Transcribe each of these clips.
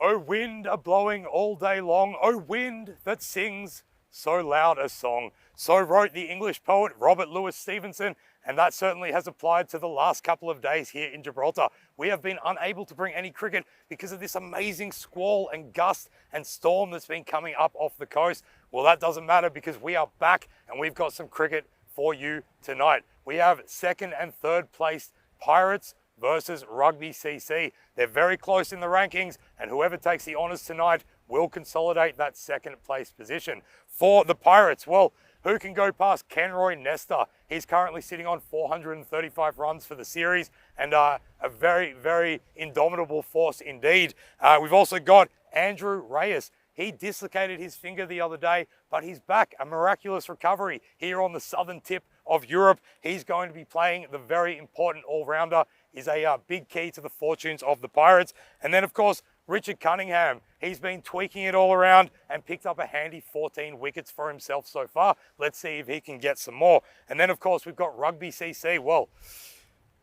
Oh, wind a blowing all day long, oh, wind that sings so loud a song. So wrote the English poet Robert Louis Stevenson, and that certainly has applied to the last couple of days here in Gibraltar. We have been unable to bring any cricket because of this amazing squall and gust and storm that's been coming up off the coast. Well, that doesn't matter because we are back and we've got some cricket for you tonight. We have second and third placed Pirates versus Rugby CC. They're very close in the rankings, and whoever takes the honours tonight will consolidate that second place position. For the Pirates, well, who can go past Kenroy Nestor? He's currently sitting on 435 runs for the series and a very, very indomitable force indeed. We've also got Andrew Reyes. He dislocated his finger the other day, but he's back. A miraculous recovery here on the southern tip of Europe. He's going to be playing the very important all-rounder. He's a big key to the fortunes of the Pirates. And then, of course, Richard Cunningham. He's been tweaking it all around and picked up a handy 14 wickets for himself so far. Let's see if he can get some more. And then, of course, we've got Rugby CC. Well,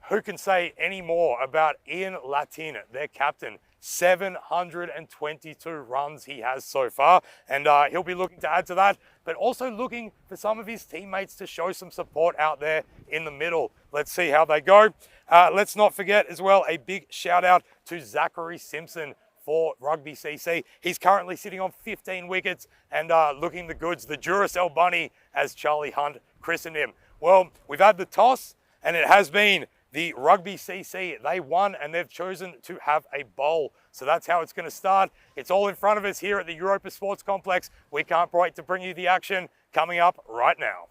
who can say any more about Ian Latin, their captain? 722 runs he has so far, and he'll be looking to add to that, but also looking for some of his teammates to show some support out there in the middle. Let's see how they go. Let's not forget as well a big shout out to Zachary Simpson for Rugby CC. He's currently sitting on 15 wickets and looking the goods, the Duracell Bunny, as Charlie Hunt christened him. Well, we've had the toss, and it has been the Rugby CC. They won and they've chosen to have a bowl. So that's how it's going to start. It's all in front of us here at the Europa Sports Complex. We can't wait to bring you the action coming up right now.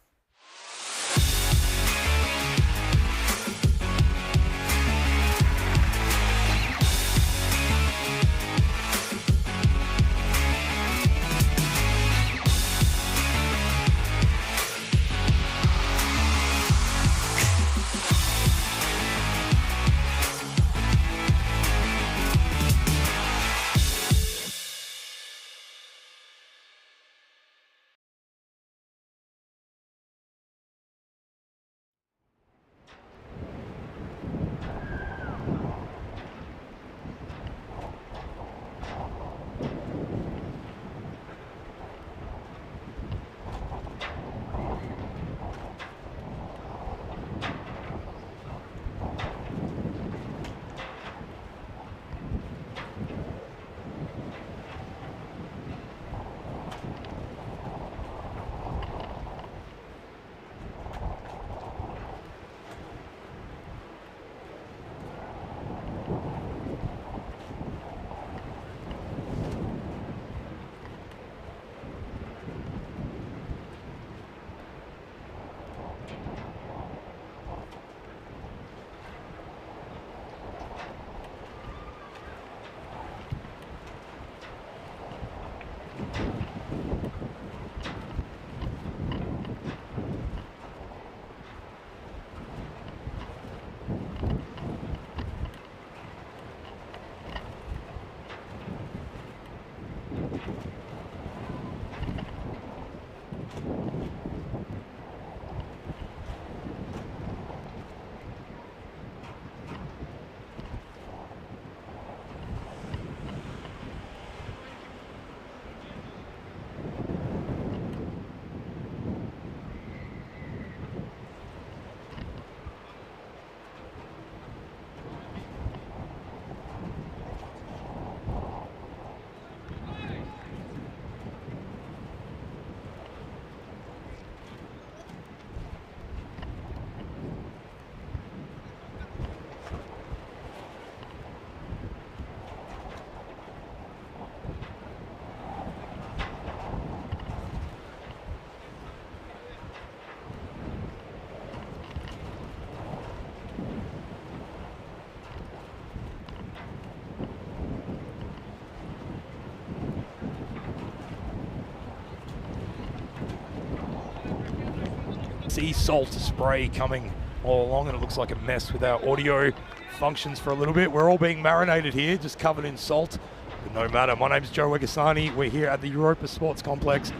Sea salt spray coming all along, and it looks like it messed with our audio functions for a little bit. We're all being marinated here, just covered in salt, but no matter. My name's Joe Wegasani. We're here at the Europa Sports Complex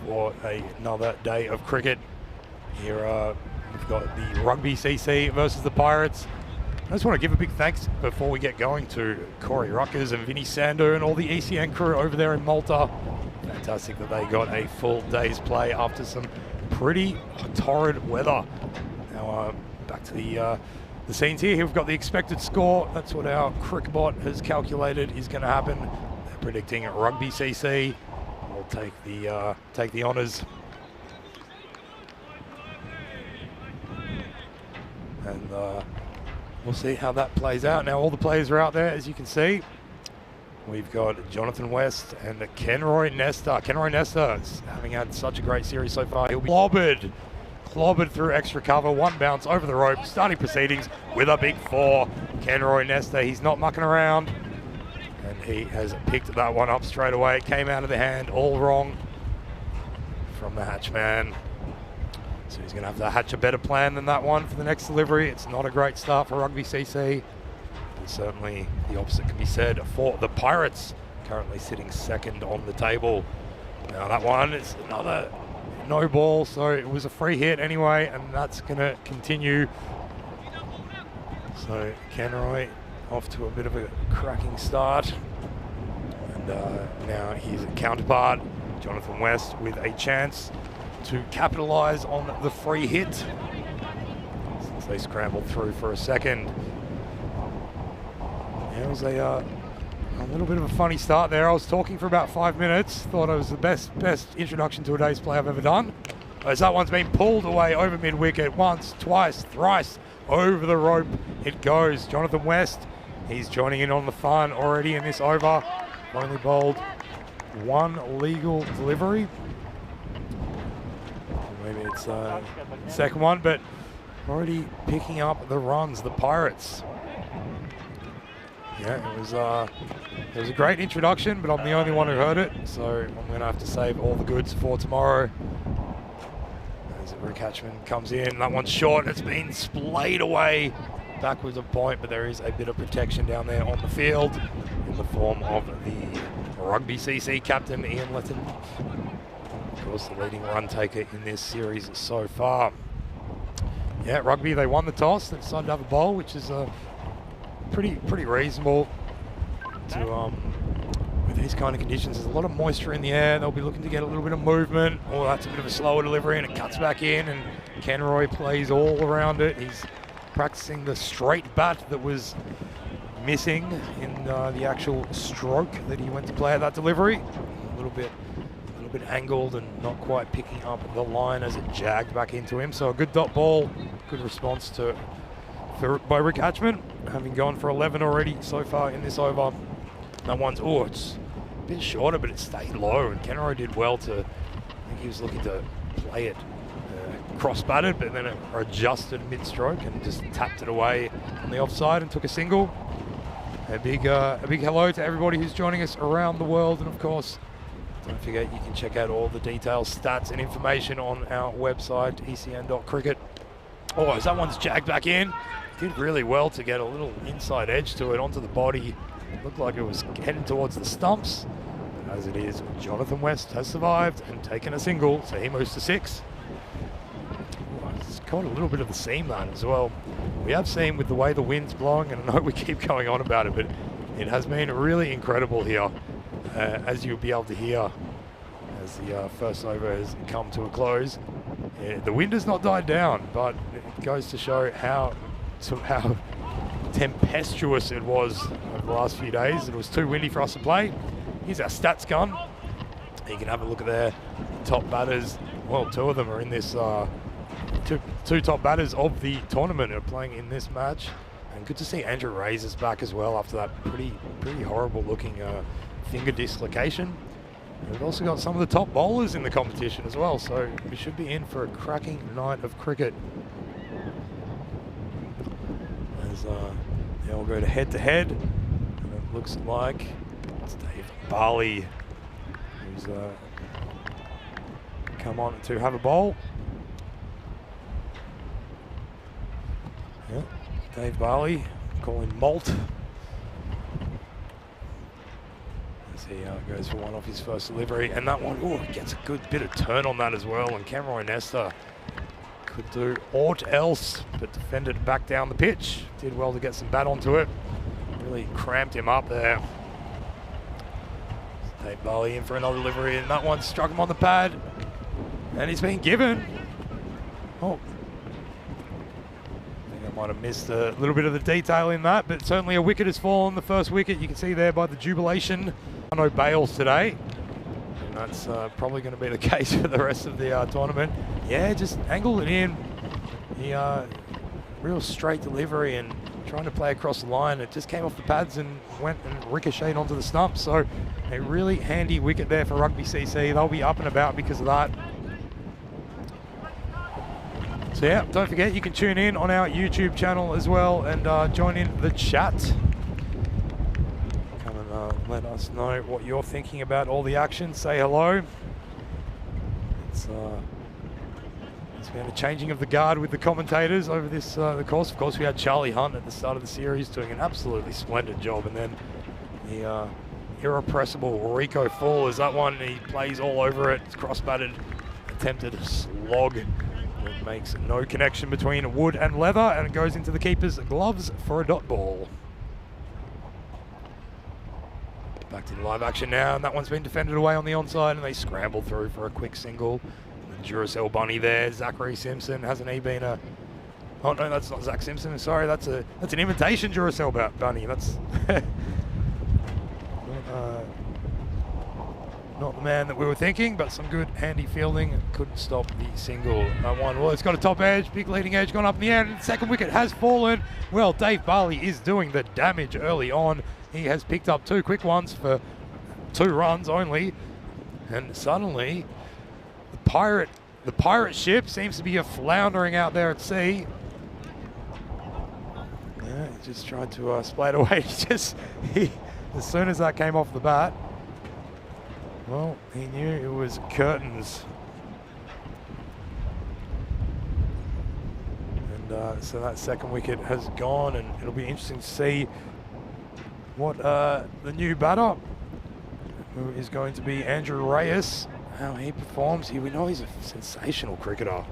for another day of cricket. Here we've got the Rugby CC versus the Pirates. I just want to give a big thanks before we get going to Corey Ruckers and Vinny Sando and all the ECN crew over there in Malta. Fantastic that they got a full day's play after some pretty torrid weather. Now back to the scenes here. We've got the expected score. That's what our Crickbot has calculated is going to happen. They're predicting Rugby CC will take the honours. And we'll see how that plays out. Now all the players are out there, as you can see. We've got Jonathan West and Kenroy Nesta. Kenroy Nesta is having had such a great series so far. He'll be clobbered through extra cover, one bounce over the rope, starting proceedings with a big 4. Kenroy Nesta, he's not mucking around. And he has picked that one up straight away. It came out of the hand all wrong from the hatchman. So he's going to have to hatch a better plan than that one for the next delivery. It's not a great start for Rugby CC. But certainly the opposite can be said for the Pirates, currently sitting second on the table. Now that one is another no ball, so it was a free hit anyway, and that's going to continue. So Kenroy off to a bit of a cracking start. And now his counterpart, Jonathan West, with a chance to capitalise on the free hit since they scrambled through for a second. It was a little bit of a funny start there. I was talking for about 5 minutes. Thought it was the best introduction to a day's play I've ever done. As that one's been pulled away over mid-wicket once, twice, thrice. Over the rope it goes. Jonathan West, he's joining in on the fun already in this over. Only bowled one legal delivery. Maybe it's second one, but already picking up the runs, the Pirates. Yeah, it was a great introduction, but I'm the only one who heard it, so I'm going to have to save all the goods for tomorrow. As Rick Hatchman comes in, that one's short. It's been splayed away backwards a point, but there is a bit of protection down there on the field in the form of the Rugby CC captain, Ian Letton. Of course, the leading run taker in this series so far. Yeah, Rugby, they won the toss. They decided to have a bowl, which is pretty reasonable to with these kind of conditions. There's a lot of moisture in the air. They'll be looking to get a little bit of movement. Oh, that's a bit of a slower delivery, and it cuts back in, and Kenroy plays all around it. He's practicing the straight bat that was missing in the actual stroke that he went to play at that delivery. A little bit angled and not quite picking up the line as it jagged back into him. So a good dot ball, good response by Rick Hatchman, having gone for 11 already so far in this over. That one's, it's a bit shorter, but it stayed low, and Kenroy did well to, I think he was looking to play it cross-batted, but then it adjusted mid-stroke and just tapped it away on the offside and took a single. A big hello to everybody who's joining us around the world, and of course, don't forget you can check out all the details, stats and information on our website, ecn.cricket. Oh, as that one's jagged back in, did really well to get a little inside edge to it onto the body. It looked like it was heading towards the stumps. But as it is, Jonathan West has survived and taken a single, so he moves to 6. It's caught a little bit of the seam that as well. We have seen with the way the wind's blowing, and I know we keep going on about it, but it has been really incredible here. As you'll be able to hear as the first over has come to a close. The wind has not died down, but it goes to show how tempestuous it was over the last few days. It was too windy for us to play. Here's our stats gun. You can have a look at their top batters. Well, 2 of them are in this, two top batters of the tournament are playing in this match. And good to see Andrew Razors back as well after that pretty horrible looking finger dislocation. We've also got some of the top bowlers in the competition as well, so we should be in for a cracking night of cricket. As they'll go to head-to-head, and it looks like it's Dave Barley who's come on to have a bowl. Yeah, Dave Barley calling Malt. See how it goes for one off his first delivery, and that one, gets a good bit of turn on that as well, and Kenroy Nesta could do aught else but defend it back down the pitch. Did well to get some bat onto it. Really cramped him up there. Dave Barley in for another delivery, and that one struck him on the pad. And he's been given. Oh. I think I might have missed a little bit of the detail in that, but certainly a wicket has fallen. The first wicket you can see there by the jubilation. No bails today. And that's probably going to be the case for the rest of the tournament. Yeah, just angled it in. He real straight delivery and trying to play across the line. It just came off the pads and went and ricocheted onto the stump. So a really handy wicket there for Rugby CC. They'll be up and about because of that. So yeah, don't forget you can tune in on our YouTube channel as well and join in the chat. Come and let us know what you're thinking about all the action. Say hello. It's been a changing of the guard with the commentators over this the course. Of course, we had Charlie Hunt at the start of the series doing an absolutely splendid job, and then the irrepressible Rico Fall is that one. He plays all over it. It's cross-batted, attempted slog. It makes no connection between wood and leather, and it goes into the keeper's gloves for a dot ball. Back to the live action now, and that one's been defended away on the onside, and they scramble through for a quick single. Duracell bunny there. Zachary Simpson, hasn't he been a... Oh no, that's not Zach Simpson. Sorry, that's an imitation Duracell bunny. That's not the man that we were thinking, but some good handy fielding. Couldn't stop the single. That one, well, it's got a top edge, big leading edge, gone up in the air, and the second wicket has fallen. Well, Dave Barley is doing the damage early on. He has picked up 2 quick ones for 2 runs only, and suddenly the pirate ship seems to be floundering out there at sea. Yeah, he just tried to splat away. As soon as that came off the bat, well, he knew it was curtains. And so that second wicket has gone, and it'll be interesting to see what the new batter, who is going to be Andrew Reyes, how he performs. We know he's a sensational cricketer.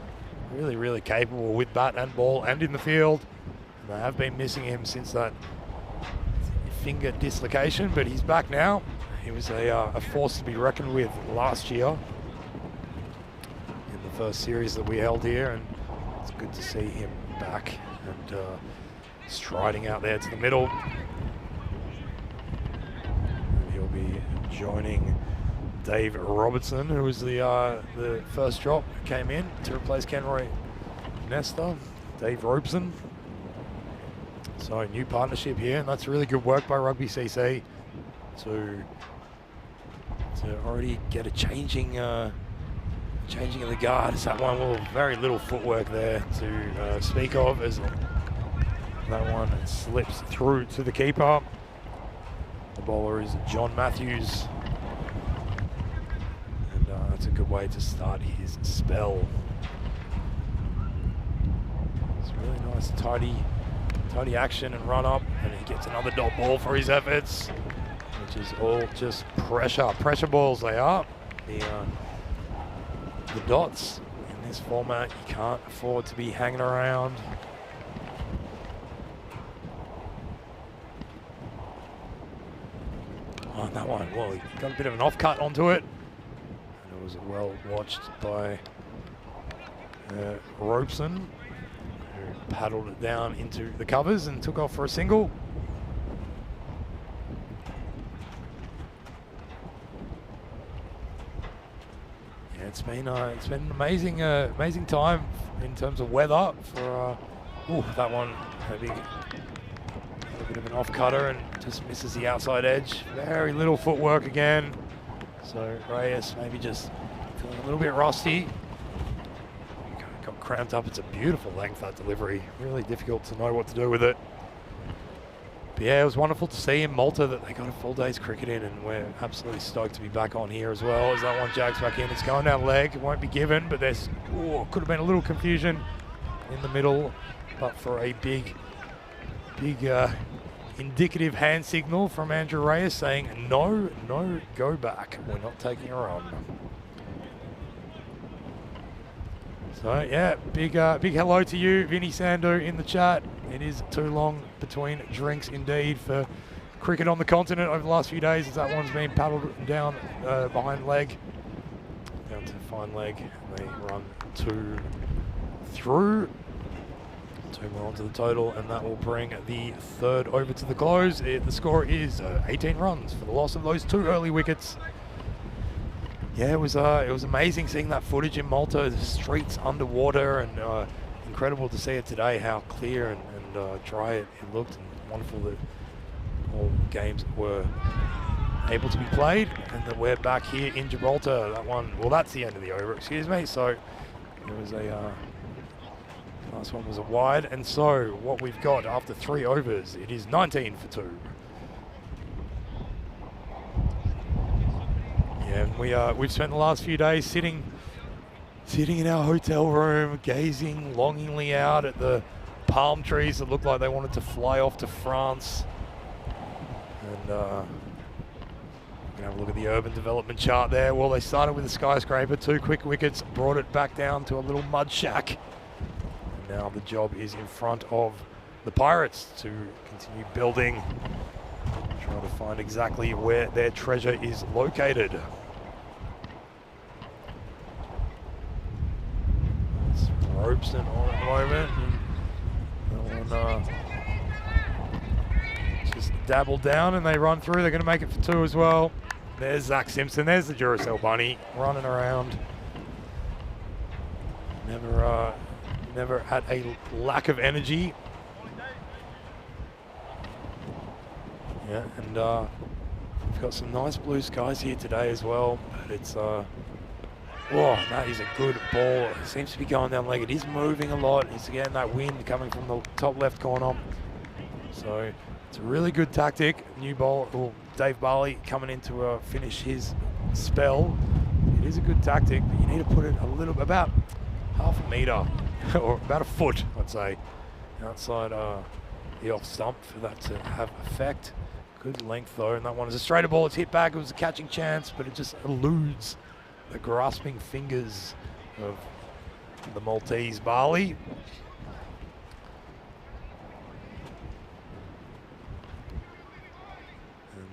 Really, really capable with bat and ball and in the field. And they have been missing him since that finger dislocation, but he's back now. He was a force to be reckoned with last year in the first series that we held here, and it's good to see him back and striding out there to the middle. And he'll be joining Dave Robertson, who was the first drop, came in to replace Kenroy Nesta. Dave Robeson. So new partnership here, and that's really good work by Rugby CC to already get a changing of the guard. It's that one, well, very little footwork there to speak of, as that one slips through to the keeper. The bowler is John Matthews. That's a good way to start his spell. It's really nice, tidy action and run up, and he gets another dot ball for his efforts, which is all just pressure balls. They are the dots in this format. You can't afford to be hanging around. Oh, that one, well, he got a bit of an off cut onto it. It was well watched by Robeson, who paddled it down into the covers and took off for a single. Yeah, it's been an amazing time in terms of weather for that one, maybe a bit of an off cutter and just misses the outside edge. Very little footwork again. So Reyes maybe just feeling a little bit rusty. Got cramped up. It's a beautiful length, that delivery. Really difficult to know what to do with it. But yeah, it was wonderful to see in Malta that they got a full day's cricket in, and we're absolutely stoked to be back on here as well. As that one jags back in, it's going down leg. It won't be given, but there's could have been a little confusion in the middle, but for a big indicative hand signal from Andrew Reyes saying, no, go back. We're not taking a run. So yeah, big hello to you, Vinny Sandu, in the chat. It is too long between drinks indeed for cricket on the continent over the last few days, as that one's been paddled down behind leg, down to fine leg. They run 2 through. 2 more onto the total, and that will bring the third over to the close. The score is 18 runs for the loss of those 2 early wickets. Yeah, it was amazing seeing that footage in Malta, the streets underwater, and incredible to see it today, how clear and dry it looked, and wonderful that all games were able to be played, and that we're back here in Gibraltar. That one, well, that's the end of the over, excuse me. So it was a last one was a wide, and so what we've got after 3 overs, it is 19 for 2. Yeah, we've spent the last few days sitting in our hotel room, gazing longingly out at the palm trees that looked like they wanted to fly off to France. And we're gonna have a look at the urban development chart there. Well, they started with a skyscraper, 2 quick wickets, brought it back down to a little mud shack. And now the job is in front of the Pirates to continue building, trying to find exactly where their treasure is located. It's Robeson on at the moment. And that one just dabbled down, and they run through. They're going to make it for 2 as well. There's Zach Simpson. There's the Duracell bunny running around. Never had a lack of energy. Yeah, and we've got some nice blue skies here today as well. But it's that is a good ball. It seems to be going down leg. It is moving a lot. It's getting that wind coming from the top left corner. So it's a really good tactic. New ball, well, Dave Barley coming in to finish his spell. It is a good tactic, but you need to put it a little, about half a metre, or about a foot, I'd say, outside the off stump for that to have effect. Good length though, and that one is a straighter ball. It's hit back. It was a catching chance, but it just eludes the grasping fingers of the Maltese Barley.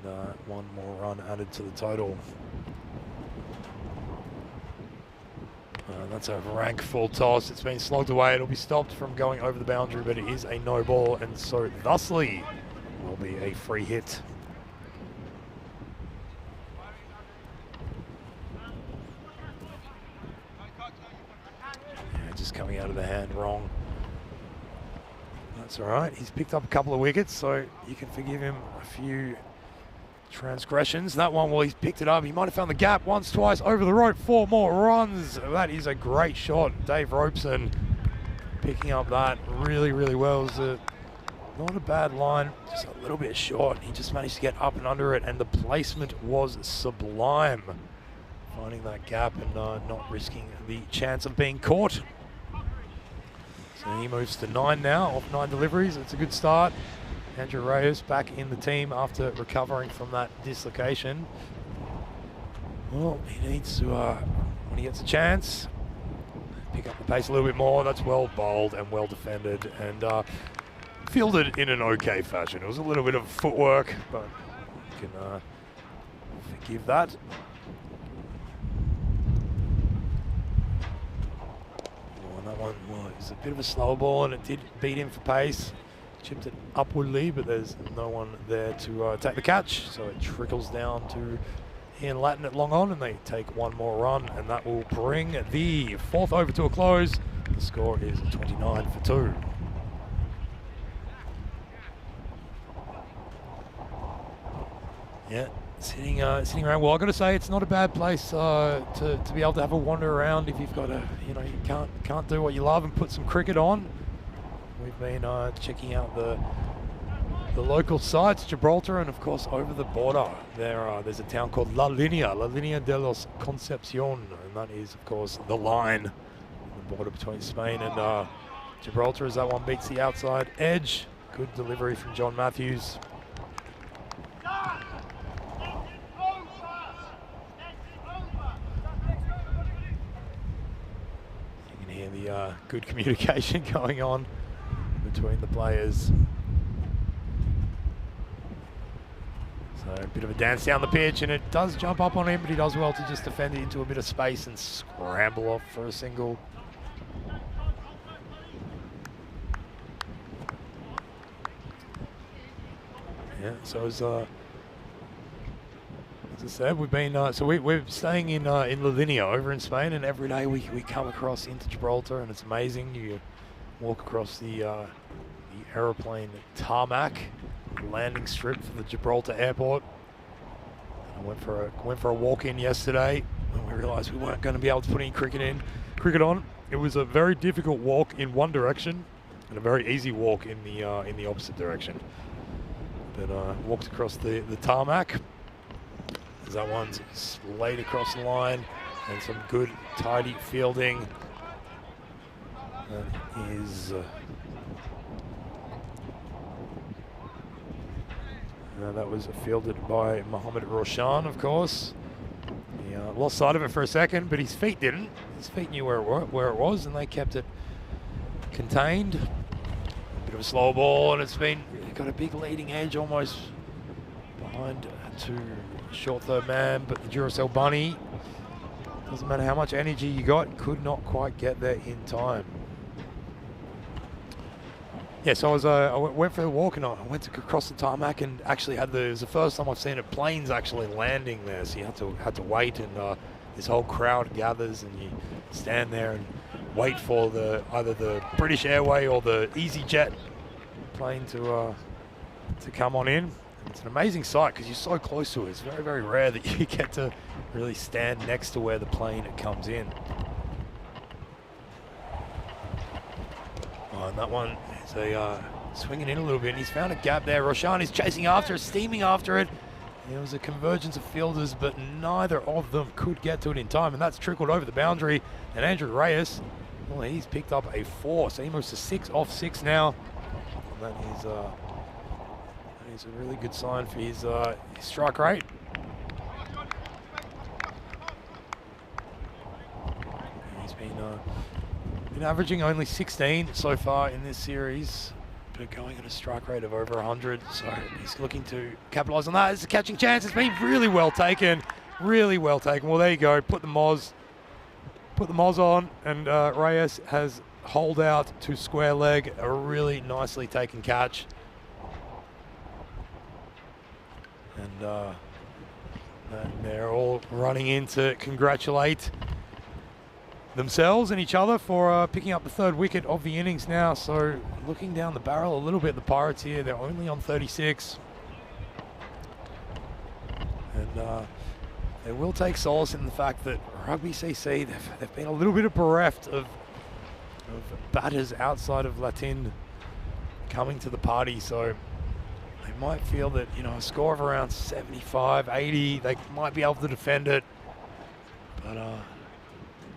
And one more run added to the total. That's a rank full toss. It's been slogged away. It'll be stopped from going over the boundary, but it is a no ball, and so thusly will be a free hit. Yeah, just coming out of the hand wrong. That's all right. He's picked up a couple of wickets, so you can forgive him a few transgressions. That one, well, he's picked it up. He might have found the gap once, twice, over the rope, 4 more runs. That is a great shot. Dave Robeson picking up that really, really well. It was not a bad line, just a little bit short. He just managed to get up and under it, and the placement was sublime. Finding that gap and not risking the chance of being caught. So he moves to 9 now, off 9 deliveries. It's a good start. Andrew Reyes back in the team after recovering from that dislocation. Well, he needs to, when he gets a chance, pick up the pace a little bit more. That's well bowled and well defended, and fielded in an okay fashion. It was a little bit of footwork, but you can forgive that. Oh, and that one, well, it was a bit of a slower ball, and it did beat him for pace. Chipped it upwardly, but there's no one there to take the catch, so it trickles down to Ian Latin at long on, and they take 1 more run, and that will bring the 4th over to a close. The score is 29 for 2. Yeah, sitting around. Well, I've got to say, it's not a bad place to be able to have a wander around if you've got a, you can't do what you love and put some cricket on. We've been checking out the local sites, Gibraltar, and of course over the border there's a town called La Línea de los Concepción, and that is of course the line, the border between Spain and Gibraltar, as that one beats the outside edge. Good delivery from John Matthews. You can hear good communication going on between the players. So a bit of a dance down the pitch, and it does jump up on him, but he does well to just defend it into a bit of space and scramble off for a single. Yeah, so as I said, we've been we're staying in Lavinia over in Spain, and every day we come across into Gibraltar, and it's amazing. You walk across the aeroplane tarmac, landing strip for the Gibraltar airport. I went for a walk in yesterday, and we realised we weren't going to be able to put any cricket on. It was a very difficult walk in one direction, and a very easy walk in the opposite direction. But walked across the tarmac. As that one's laid across the line, and some good tidy fielding. That is that was fielded by Mohamed Roshan, of course. He lost sight of it for a second, but his feet didn't. His feet knew where it was, and they kept it contained. A bit of a slow ball, and it's got a big leading edge almost behind to short third man, but the Duracell Bunny, doesn't matter how much energy you got, could not quite get there in time. Yeah, so I went for a walk, and I went across the tarmac, and actually it was the first time I've seen planes actually landing there. So you had to wait, and this whole crowd gathers, and you stand there and wait for either the British Airway or the EasyJet plane to come on in. It's an amazing sight because you're so close to it. It's very, very rare that you get to really stand next to where the plane comes in. Oh, and that one is swinging in a little bit, and he's found a gap there. Roshan is chasing after it, steaming after it. There was a convergence of fielders, but neither of them could get to it in time, and that's trickled over the boundary. And Andrew Reyes, well, he's picked up a 4, so he moves to 6 off 6 now. And that is a really good sign for his strike rate. He's been averaging only 16 so far in this series, but going at a strike rate of over 100. So he's looking to capitalise on that. It's a catching chance. It's been really well taken, really well taken. Well, there you go. Put the Moz on, and Reyes has holed out to square leg. A really nicely taken catch. And they're all running in to congratulate themselves and each other for picking up the 3rd wicket of the innings now. So looking down the barrel a little bit, the Pirates here, they're only on 36. And they will take solace in the fact that Rugby CC, they've been a little bit bereft of batters outside of Latin coming to the party. So they might feel that, a score of around 75, 80, they might be able to defend it. But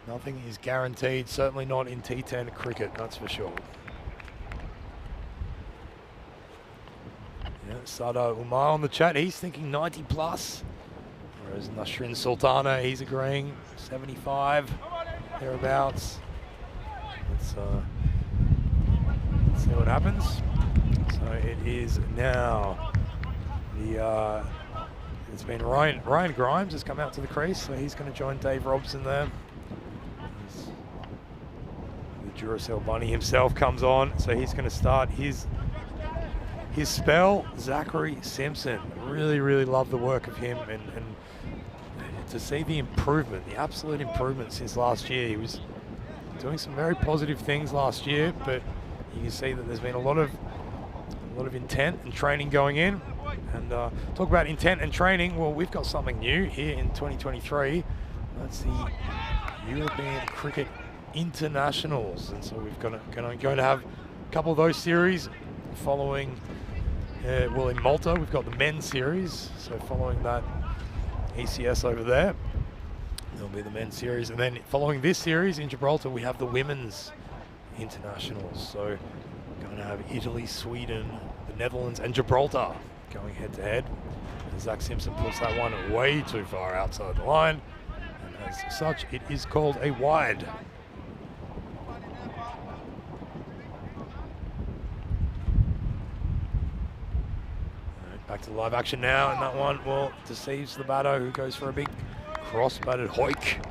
nothing is guaranteed, certainly not in T10 cricket, that's for sure. Yeah, Sada Umar on the chat, he's thinking 90 plus. Whereas Nasrin Sultana, he's agreeing 75, thereabouts. Let's see what happens. So it is now it's been Ryan Grimes has come out to the crease, so he's going to join Dave Robson there. The Duracell Bunny himself comes on, so he's going to start his spell. Zachary Simpson, really love the work of him, and to see the improvement, the absolute improvement since last year. He was doing some very positive things last year, but you can see that there's been a lot of intent and training going in. And talk about intent and training, well, we've got something new here in 2023. That's the European Cricket Internationals, and so we've going to have a couple of those series following. Well, in Malta we've got the men's series, so following that ECS over there, there'll be the men's series, and then following this series in Gibraltar we have the women's internationals. So going to have Italy, Sweden, the Netherlands, and Gibraltar going head to head. And Zach Simpson puts that one way too far outside the line, and as such it is called a wide. Back to live action now, and that one, well, deceives the batter, who goes for a big cross-batted hoik.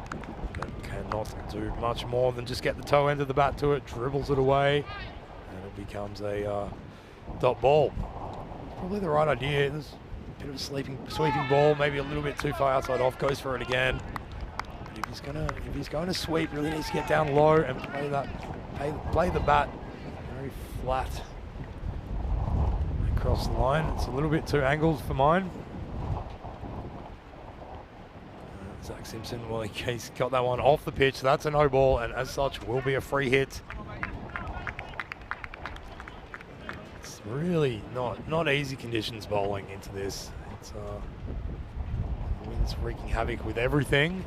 But cannot do much more than just get the toe end of the bat to it, dribbles it away, and it becomes a dot ball. Probably the right idea. There's a bit of a sweeping ball, maybe a little bit too far outside off, goes for it again. But if he's going to sweep, really needs to get down low and play the bat very flat across the line. It's a little bit too angled for mine. Zach Simpson, well, he's got that one off the pitch. So that's a no ball, and as such will be a free hit. It's really not easy conditions bowling into this. It's the wind's wreaking havoc with everything.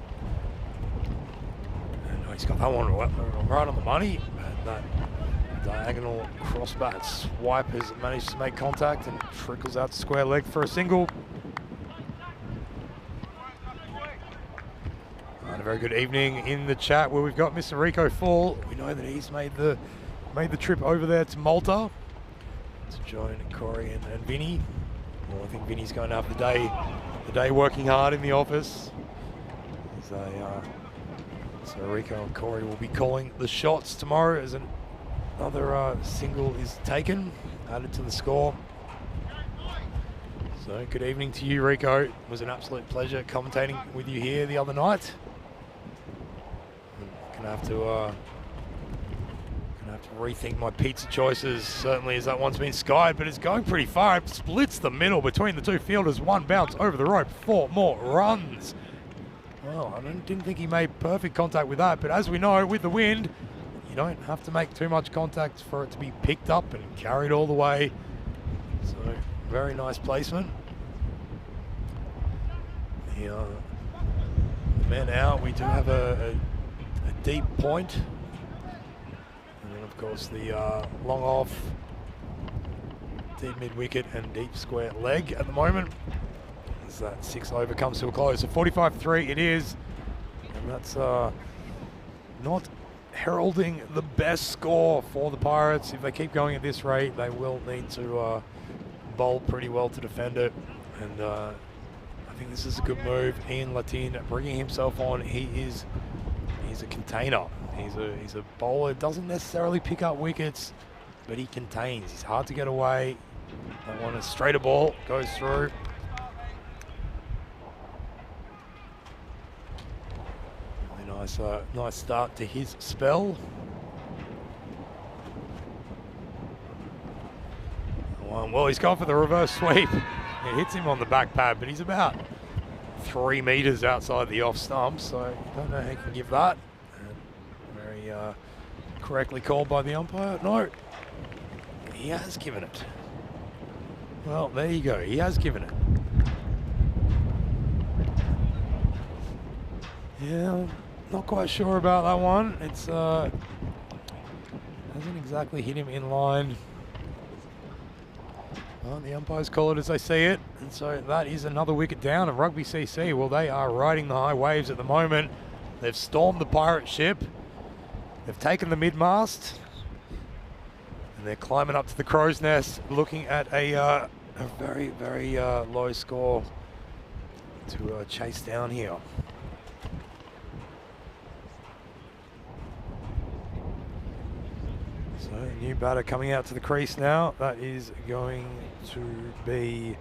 And he's got that one right on the money. And that diagonal crossbat swipe has managed to make contact and trickles out to square leg for a single. And a very good evening in the chat where we've got Mr. Rico Fall. We know that he's made the trip over there to Malta to join Corey and Vinny. Well, I think Vinny's going to have the day working hard in the office. So Rico and Corey will be calling the shots tomorrow as another single is taken, added to the score. So good evening to you, Rico. It was an absolute pleasure commentating with you here the other night. Gonna have to rethink my pizza choices. Certainly as that one's been skied, but it's going pretty far. It splits the middle between the two fielders. One bounce over the rope, 4 more runs. Well, I didn't think he made perfect contact with that, but as we know, with the wind, you don't have to make too much contact for it to be picked up and carried all the way. So, very nice placement. The men out, we do have a deep point. And then, of course, the long off, deep mid-wicket and deep square leg at the moment. As that 6 over comes to a close. So 45-3 it is. And that's not heralding the best score for the Pirates. If they keep going at this rate, they will need to bowl pretty well to defend it. And I think this is a good move. Ian Latin bringing himself on. He's a container. He's a bowler. Doesn't necessarily pick up wickets, but he contains. He's hard to get away. That one is straighter ball, goes through. Nice start to his spell. Well, he's gone for the reverse sweep. It hits him on the back pad, but he's about 3 meters outside the off stump, so I don't know how he can give that. Very correctly called by the umpire. No, he has given it. Well, there you go. He has given it. Yeah. Not quite sure about that one. It's hasn't exactly hit him in line. Well, the umpires call it as they see it, and so that is another wicket down of Rugby CC. Well, they are riding the high waves at the moment. They've stormed the pirate ship. They've taken the mid-mast, and they're climbing up to the crow's nest, looking at a very, very low score to chase down here. So, new batter coming out to the crease now. That is going to be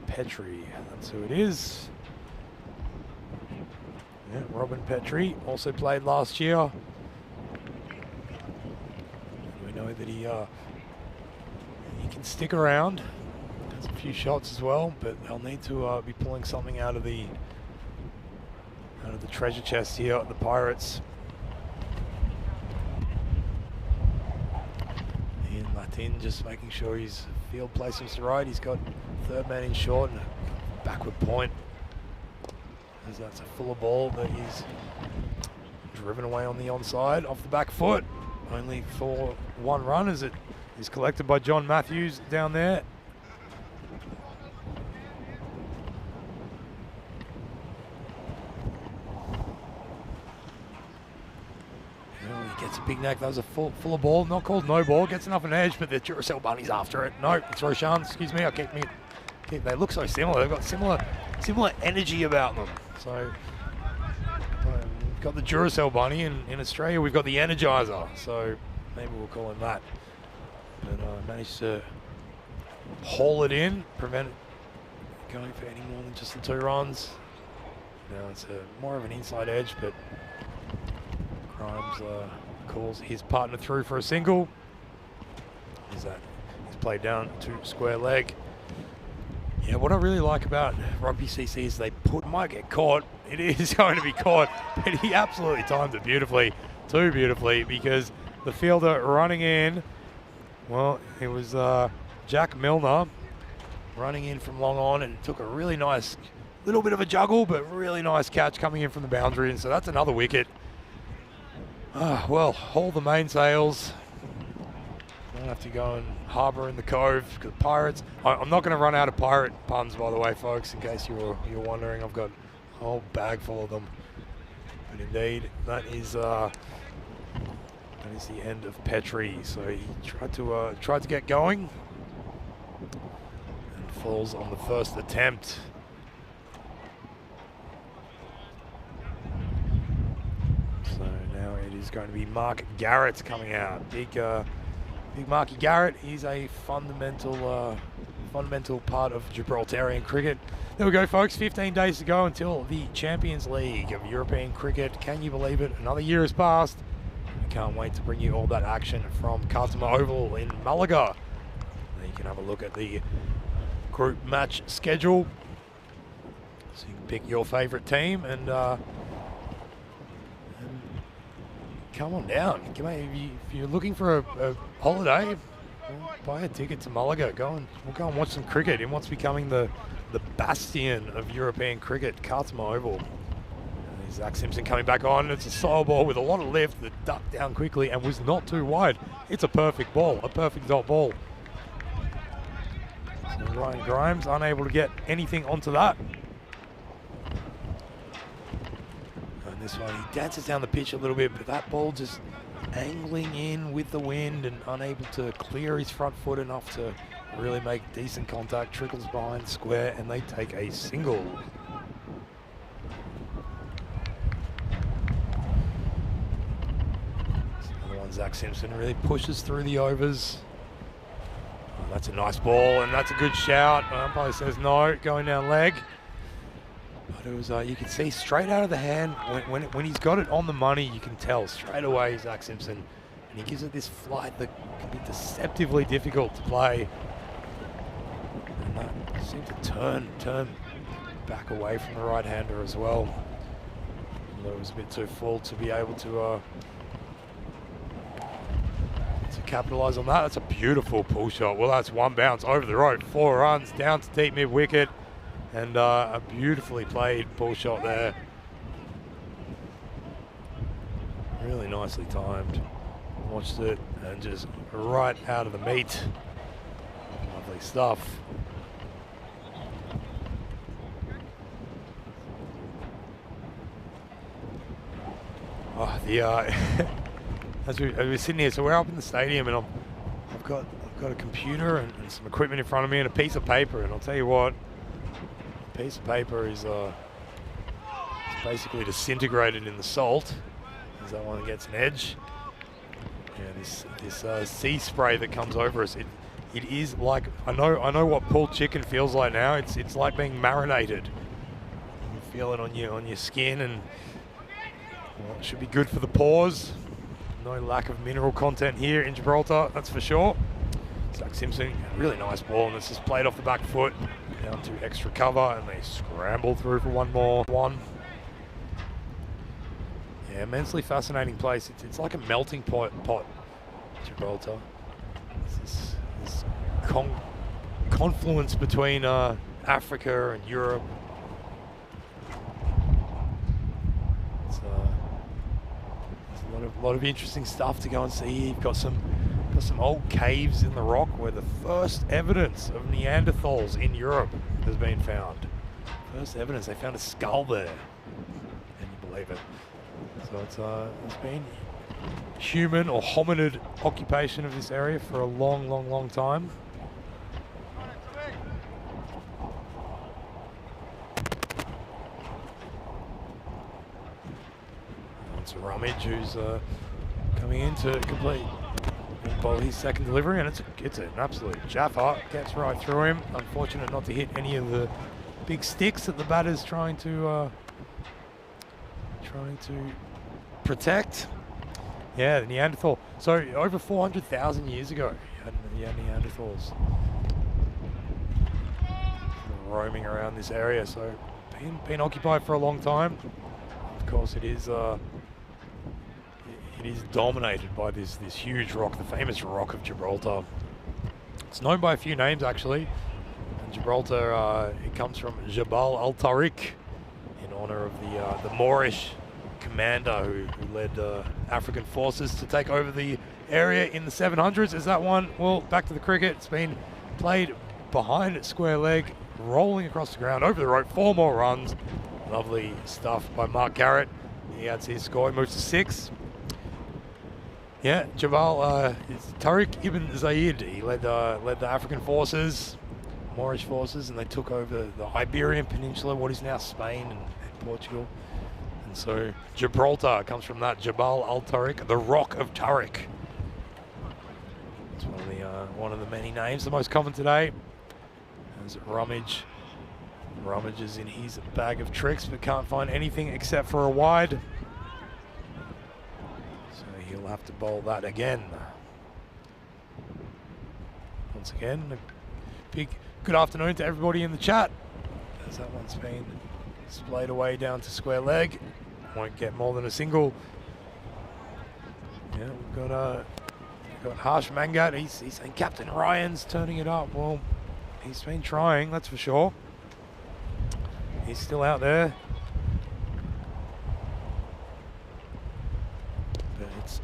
Petrie. That's who it is. Yeah, Robin Petrie, also played last year. We know that he can stick around. Has a few shots as well, but they'll need to be pulling something out of the treasure chest here at the Pirates. Latin just making sure his field placements are right. He's got third man in short and a backward point, as that's a fuller ball that he's driven away on the onside off the back foot, only for 1 run as it is collected by John Matthews down there. Well, he gets a Big Neck, that was a full of ball, not called no ball, gets enough an edge, but the Duracell Bunny's after it. No, it's Roshan, excuse me, they look so similar, they've got similar energy about them. So, we've got the Duracell Bunny, and in Australia we've got the Energizer, so maybe we'll call him that. But managed to haul it in, prevent it going for any more than just the 2 runs. Now it's more of an inside edge, but Grimes calls his partner through for a single. He's played down to square leg. Yeah, what I really like about Rugby CC is might get caught. It is going to be caught, but he absolutely timed it beautifully, too beautifully, because the fielder running in, well, it was Jack Milner running in from long on, and took a really nice, little bit of a juggle, but really nice catch coming in from the boundary, and so that's another wicket. Well, haul the mainsails. Don't have to go and harbour in the cove, because Pirates. I'm not going to run out of pirate puns, by the way, folks, in case you're wondering. I've got a whole bag full of them. But indeed, that is the end of Petrie. So he tried to get going, and falls on the first attempt. So now it is going to be Mark Garrett coming out. Big Marky Garrett. He's a fundamental part of Gibraltarian cricket. There we go, folks. 15 days to go until the Champions League of European cricket. Can you believe it? Another year has passed. I can't wait to bring you all that action from Khartoum Oval in Malaga. You can have a look at the group match schedule, so you can pick your favourite team and come on down. If you're looking for a holiday, buy a ticket to Malaga. We'll go and watch some cricket in what's becoming the bastion of European cricket, Khartoum Oval. Zach Simpson coming back on. It's a solo ball with a lot of lift that ducked down quickly and was not too wide. It's a perfect ball, a perfect dot ball. So Ryan Grimes unable to get anything onto that. And this one, he dances down the pitch a little bit, but that ball just angling in with the wind and unable to clear his front foot enough to really make decent contact. Trickles behind square, and they take a single. Zach Simpson really pushes through the overs. Oh, that's a nice ball, and that's a good shout. Umpire says no, going down leg. But it was, you can see straight out of the hand, when he's got it on the money, you can tell straight away Zach Simpson. And he gives it this flight that can be deceptively difficult to play. And that seemed to turn back away from the right-hander as well. Although it was a bit too full to be able to capitalise on that. That's a beautiful pull shot. Well, that's one bounce over the rope, 4 runs down to deep mid wicket, and a beautifully played pull shot there. Really nicely timed. Watched it and just right out of the meat. Lovely stuff. Oh, the as we're sitting here, so we're up in the stadium, and I've got a computer and some equipment in front of me and a piece of paper, and I'll tell you what, a piece of paper is it's basically disintegrated in the salt. As that one gets an edge. Yeah, this sea spray that comes over us, it is like, I know what pulled chicken feels like now. It's like being marinated. You feel it on your skin, and well, it should be good for the pores. No lack of mineral content here in Gibraltar, that's for sure. Zach Simpson, really nice ball, and it's just played off the back foot down to extra cover, and they scramble through for one more. Yeah, immensely fascinating place. It's like a melting pot, Gibraltar. It's this confluence between Africa and Europe. A lot of interesting stuff to go and see. You've got some old caves in the rock where the first evidence of Neanderthals in Europe has been found. First evidence, they found a skull there. Can you believe it? So it's been human or hominid occupation of this area for a long, long, long time. It's Rummage who's coming in to complete his second delivery, and it's an absolute jaffa. Gets right through him. Unfortunate not to hit any of the big sticks that the batter's trying to protect. Yeah, the Neanderthal. So over 400,000 years ago, you had Neanderthals roaming around this area. So been occupied for a long time. Of course, it is dominated by this huge rock, the famous Rock of Gibraltar. It's known by a few names actually. In Gibraltar, it comes from Jabal al-Tariq, in honor of the Moorish commander who led African forces to take over the area in the 700s. Is that one? Well, back to the cricket. It's been played behind square leg, rolling across the ground, over the rope, 4 more runs. Lovely stuff by Mark Garrett. He adds his score, he moves to 6. Yeah, Jabal is Tariq ibn Zayed. He led the African forces, Moorish forces, and they took over the Iberian Peninsula, what is now Spain and Portugal. And so Gibraltar comes from that, Jabal al-Tariq, the Rock of Tariq. It's one of the many names. The most common today is Rummage. Rummage is in his bag of tricks, but can't find anything except for a wide. So he'll have to bowl that again. Once again, a big good afternoon to everybody in the chat, as that one's been splayed away down to square leg. Won't get more than a single. Yeah, we've got Harsh Mangat. He's saying Captain Ryan's turning it up. Well, he's been trying, that's for sure. He's still out there. But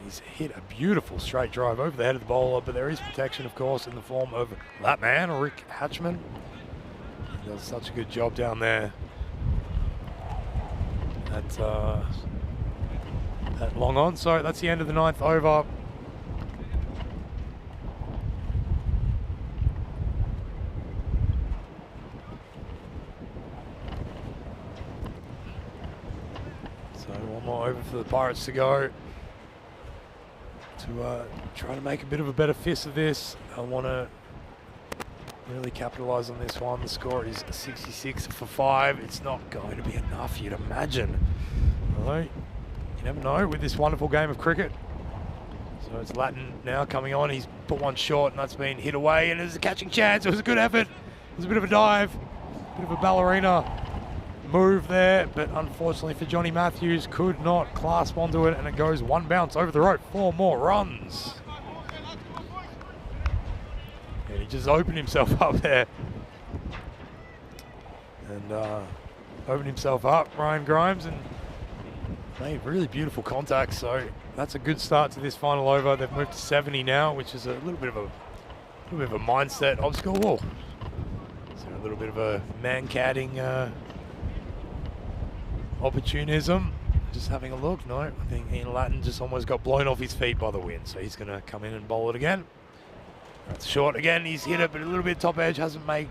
he's hit a beautiful straight drive over the head of the bowler, but there is protection, of course, in the form of that man, Rick Hatchman. He does such a good job down there at long on. So that's the end of the 9th over. So one more over for the Pirates to go to try to make a bit of a better fist of this. I want to really capitalise on this one. The score is 66 for 5. It's not going to be enough, you'd imagine. Although, you never know with this wonderful game of cricket. So it's Latin now coming on. He's put one short and that's been hit away, and there's a catching chance. It was a good effort. It was a bit of a dive, a bit of a ballerina move there, but unfortunately for Johnny Matthews, could not clasp onto it, and it goes one bounce over the rope. 4 more runs. And he just opened himself up there. And opened himself up, Ryan Grimes, and made really beautiful contact. So that's a good start to this final over. They've moved to 70 now, which is a little bit of a mindset obstacle. Whoa. So a little bit of a man-catting opportunism. Just having a look. No, I think Ian Latin just almost got blown off his feet by the wind, so he's going to come in and bowl it again. That's short again. He's hit it, but a little bit top edge, hasn't made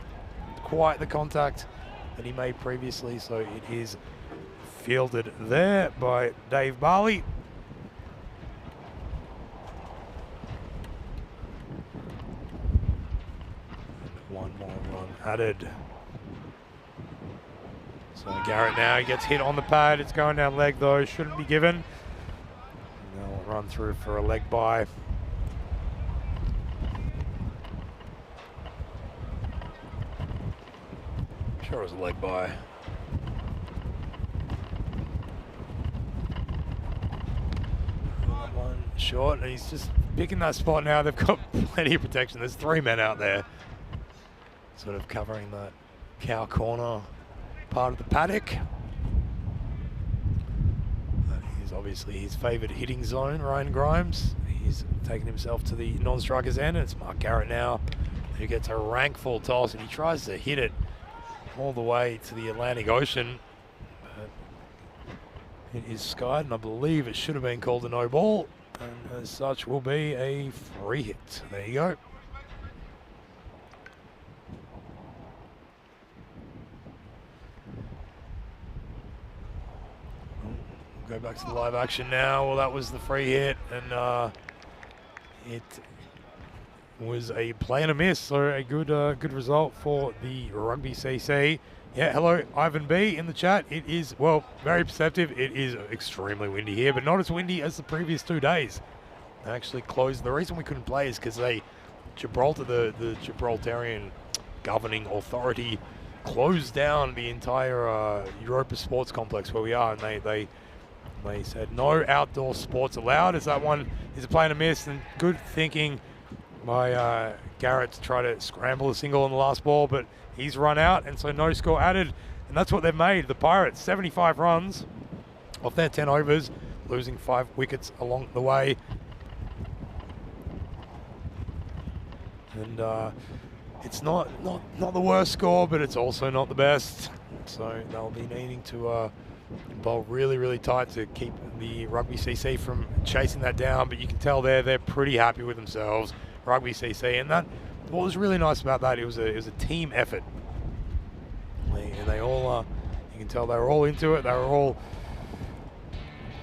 quite the contact that he made previously, so it is fielded there by Dave Barley. And 1 more run added. So Garrett now, he gets hit on the pad. It's going down leg though, shouldn't be given. And they'll run through for a leg bye. Sure it was a leg bye. One short, and he's just picking that spot now. They've got plenty of protection. There's 3 men out there sort of covering that cow corner part of the paddock. That is obviously his favourite hitting zone, Ryan Grimes. He's taken himself to the non-striker's end. It's Mark Garrett now who gets a rank full toss, and he tries to hit it all the way to the Atlantic Ocean. But It is skied, and I believe it should have been called a no ball, and as such will be a free hit. There you go. We'll go back to the live action now. Well, that was the free hit, and it was a play and a miss, so a good result for the Rugby CC. Yeah, hello, Ivan B in the chat. It is, well, very perceptive. It is extremely windy here, but not as windy as the previous 2 days. They actually closed. The reason we couldn't play is because Gibraltar, the Gibraltarian governing authority, closed down the entire Europa Sports Complex where we are, and they said no outdoor sports allowed. As that one is a play and a miss, and good thinking by Garrett to try to scramble a single on the last ball, but he's run out, and so no score added, and that's what they've made. The Pirates, 75 runs off their 10 overs, losing 5 wickets along the way. And it's not the worst score, but it's also not the best. So they'll be needing to bowl really, really tight to keep the Rugby CC from chasing that down, but you can tell they're pretty happy with themselves, Rugby CC, and that. What was really nice about that, it was a team effort. They all, you can tell they were all into it. They were all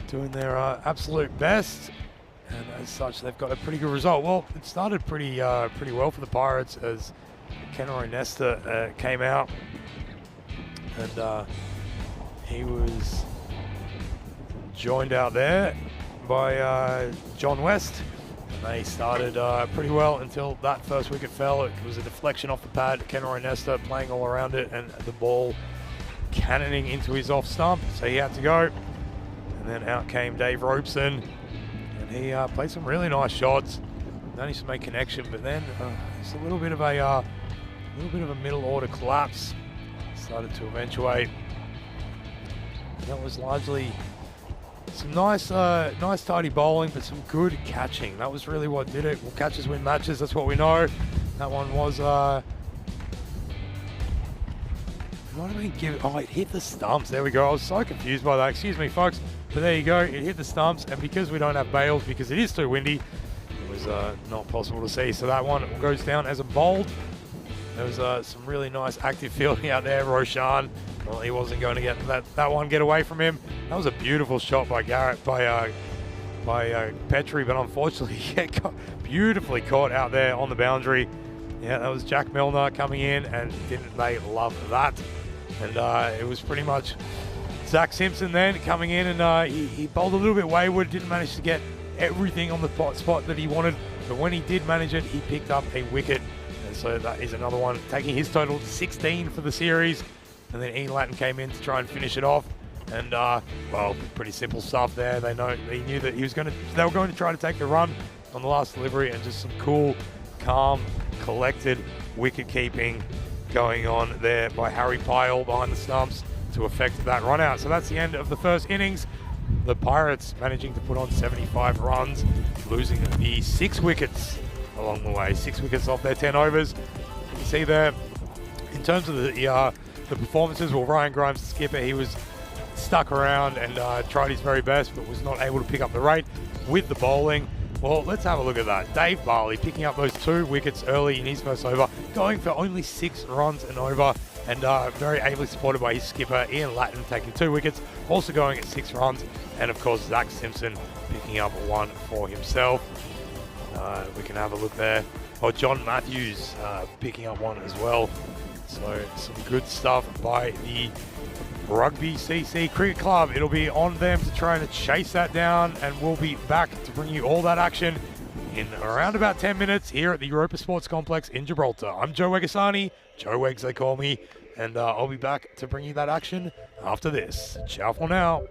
doing their absolute best, and as such, they've got a pretty good result. Well, it started pretty well for the Pirates as Kenro Nesta came out, and he was joined out there by John West. They started pretty well until that first wicket fell. It was a deflection off the pad. Kenroy Nesta playing all around it, and the ball cannoning into his off stump, so he had to go. And then out came Dave Robeson, and he played some really nice shots. Managed to make connection, but then it's a little bit of a middle order collapse started to eventuate. And that was largely some nice tidy bowling, but some good catching. That was really what did it. Well, catches win matches, that's what we know. That one was, it might have been given, oh, it hit the stumps. There we go. I was so confused by that. Excuse me, folks. But there you go. It hit the stumps, and because we don't have bails, because it is too windy, it was not possible to see. So that one goes down as a bowled. There was some really nice active fielding out there. Roshan, well, he wasn't going to get that one get away from him. That was a beautiful shot by Garrett, by Petrie, but unfortunately he got beautifully caught out there on the boundary. Yeah, that was Jack Milner coming in, and didn't they love that? And it was pretty much Zach Simpson then coming in, and he bowled a little bit wayward, didn't manage to get everything on the spot that he wanted, but when he did manage it, he picked up a wicket. And so that is another one, taking his total to 16 for the series. And then Ian Lattin came in to try and finish it off. And well, pretty simple stuff there. They knew that they were going to try to take the run on the last delivery, and just some cool, calm, collected wicket keeping going on there by Harry Pyle behind the stumps to effect that run out. So that's the end of the first innings. The Pirates managing to put on 75 runs, losing the 6 wickets along the way. 6 wickets off their 10 overs. You can see there, in terms of the performances, well, Ryan Grimes, the skipper, he was stuck around and tried his very best, but was not able to pick up the rate with the bowling. Well, let's have a look at that. Dave Barley picking up those 2 wickets early in his first over, going for only 6 runs an over, and very ably supported by his skipper, Ian Lattin, taking 2 wickets, also going at 6 runs, and of course, Zach Simpson picking up 1 for himself. We can have a look there. Oh, John Matthews picking up 1 as well. So some good stuff by the Rugby CC Cricket Club. It'll be on them to try and chase that down, and we'll be back to bring you all that action in around about 10 minutes here at the Europa Sports Complex in Gibraltar. I'm Joe Wegasani, Joe Wegs they call me, and I'll be back to bring you that action after this. Ciao for now.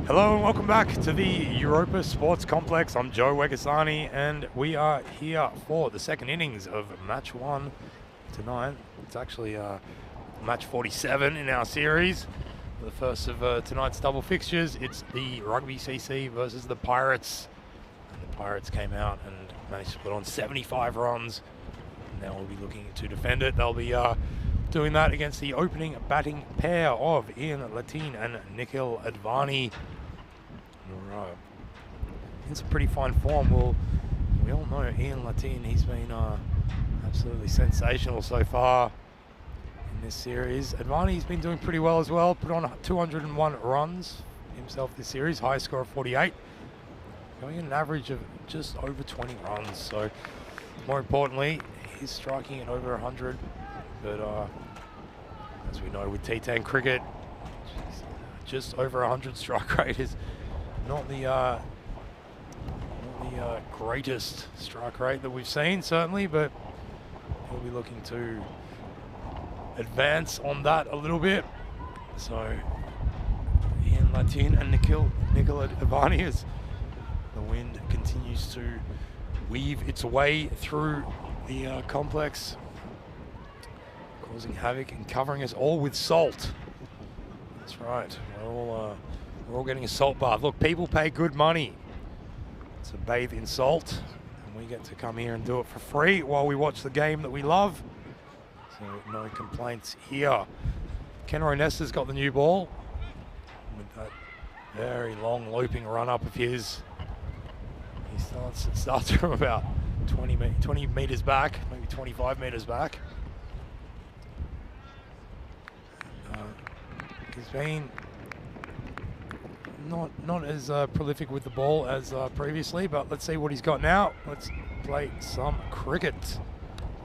Hello and welcome back to the Europa Sports Complex. I'm Joe Wegasani and we are here for the second innings of match 1 tonight. It's actually match 47 in our series. The first of tonight's double fixtures. It's the Rugby CC versus the Pirates. And the Pirates came out and managed to put on 75 runs. And now we'll be looking to defend it. They'll be doing that against the opening batting pair of Ian Latin and Nikhil Advani. Alright. In some pretty fine form. We all know Ian Latin, he's been absolutely sensational so far in this series. Advani's been doing pretty well as well, put on 201 runs himself this series, highest score of 48. Going at an average of just over 20 runs, so more importantly, he's striking at over 100. But as we know with T10 cricket, just over 100 strike rate is not the greatest strike rate that we've seen, certainly, but he'll be looking to advance on that a little bit. So Ian Latin and Nikhil Advani, as the wind continues to weave its way through the complex, causing havoc and covering us all with salt. That's right. We're all getting a salt bath. Look, people pay good money to bathe in salt, and we get to come here and do it for free while we watch the game that we love. So no complaints here. Ken Ronesta's got the new ball with that very long looping run up of his. He starts from about 20 meters back, maybe 25 meters back. He's been not as prolific with the ball as previously, but let's see what he's got now. Let's play some cricket.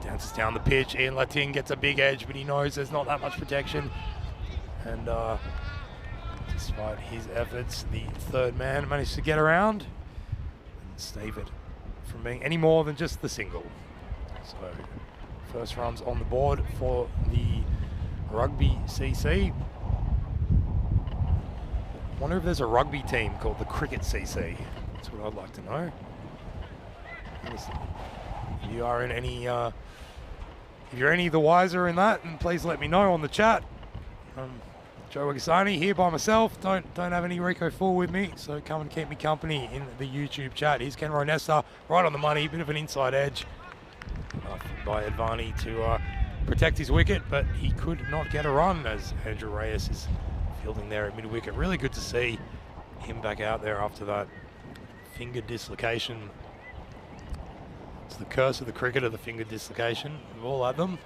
Dances down the pitch. Ian Latin gets a big edge, but he knows there's not that much protection. And despite his efforts, the third man managed to get around and stave it from being any more than just the single. So first runs on the board for the Rugby CC. I wonder if there's a rugby team called the Cricket CC. That's what I'd like to know. If you are in any, if you're any the wiser in that, then please let me know on the chat. Joe Wegasani here by myself. Don't have any Rico Fool with me, so come and keep me company in the YouTube chat. Here's Ken Ronesta, right on the money, bit of an inside edge by Advani to protect his wicket, but he could not get a run as Andrew Reyes is fielding there at mid-wicket. Really good to see him back out there after that finger dislocation. It's the curse of the cricketer, the finger dislocation. We've all had them.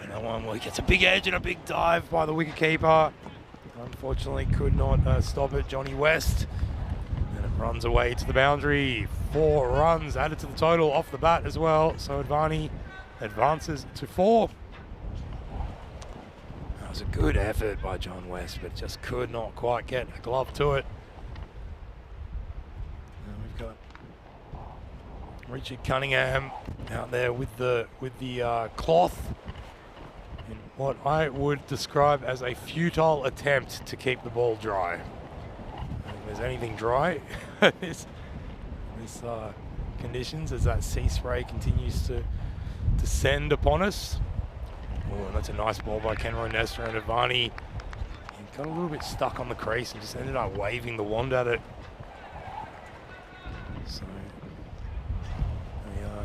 And that one, well, he gets a big edge and a big dive by the wicketkeeper. Unfortunately, could not stop it, Johnny West. And it runs away to the boundary. 4 runs added to the total off the bat as well. So Advani advances to 4. That was a good effort by John West, but just could not quite get a glove to it. And we've got Richard Cunningham out there with the cloth in what I would describe as a futile attempt to keep the ball dry. If there's anything dry this conditions as that sea spray continues to descend upon us. Oh, that's a nice ball by Ken Ronesta, and Advani. He got a little bit stuck on the crease and just ended up waving the wand at it. So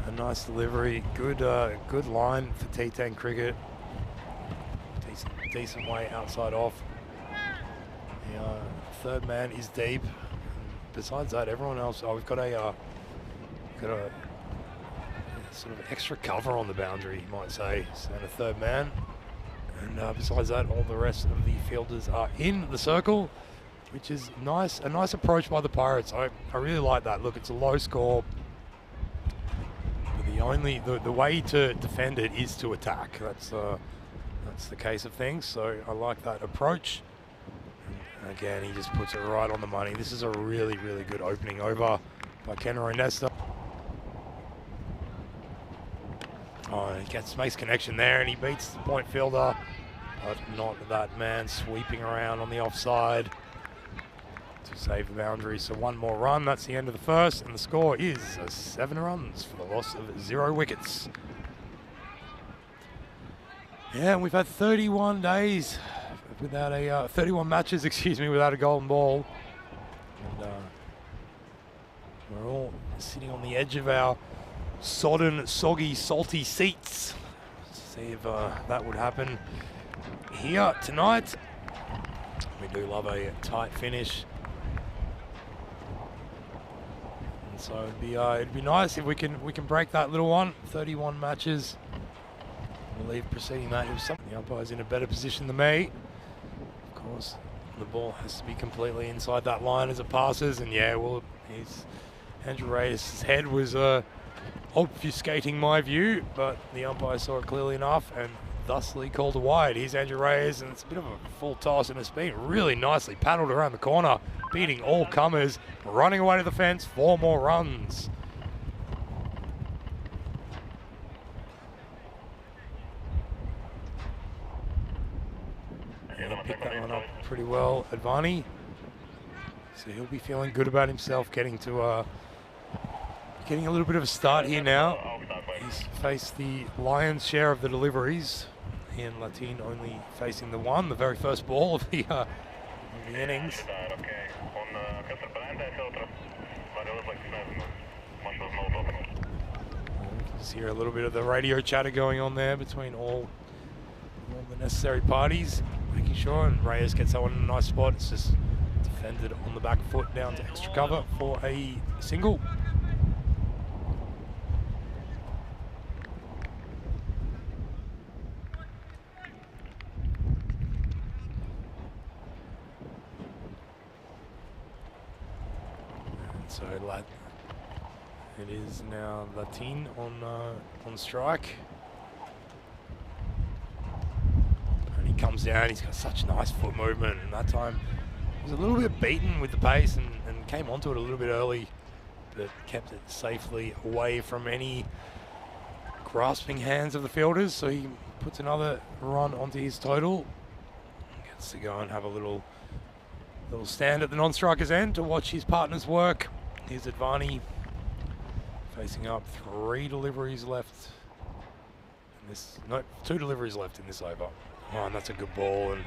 a nice delivery, good line for T10 cricket. Decent way outside off. The third man is deep. Besides that, everyone else. Oh, we've got a sort of extra cover on the boundary, you might say, and a third man. And besides that, all the rest of the fielders are in the circle, which is nice. A nice approach by the Pirates. I really like that. Look, it's a low score. But the way to defend it is to attack. That's the case of things. So I like that approach. And again, he just puts it right on the money. This is a really, really good opening over by Ken Ronesta. Oh, he makes connection there, and he beats the point fielder but not that man sweeping around on the offside to save the boundary. So one more run, that's the end of the first, and the score is 7 runs for the loss of 0 wickets. Yeah, and we've had 31 days without a 31 matches, excuse me, without a golden ball. And we're all sitting on the edge of our sodden, soggy, salty seats. See if that would happen here tonight. We do love a tight finish, and so it'd be nice if we can break that little one. 31 matches. I believe preceding that it was something. The umpire's in a better position than me. Of course, the ball has to be completely inside that line as it passes, and yeah, well, Andrew Reyes' head was obfuscating my view, but the umpire saw it clearly enough and thusly called a wide. Here's Andrew Reyes, and it's a bit of a full toss, and it's been really nicely paddled around the corner, beating all comers, running away to the fence, 4 more runs. Yeah, picked that one up pretty well, Advani. So he'll be feeling good about himself, getting a little bit of a start here now. He's faced the lion's share of the deliveries, and Latin only facing the very first ball of the innings. You can just hear a little bit of the radio chatter going on there between all the necessary parties, making sure, and Reyes gets that one in a nice spot. It's just defended on the back foot down to extra cover for a single. And so it is now Latin on strike. And he comes down, he's got such nice foot movement, and that time was a little bit beaten with the pace and came onto it a little bit early, but kept it safely away from any grasping hands of the fielders. So he puts another run onto his total. Gets to go and have a little stand at the non-striker's end to watch his partners work. Here's Advani facing up, 3 deliveries left. No, 2 deliveries left in this over. Oh, and that's a good ball, and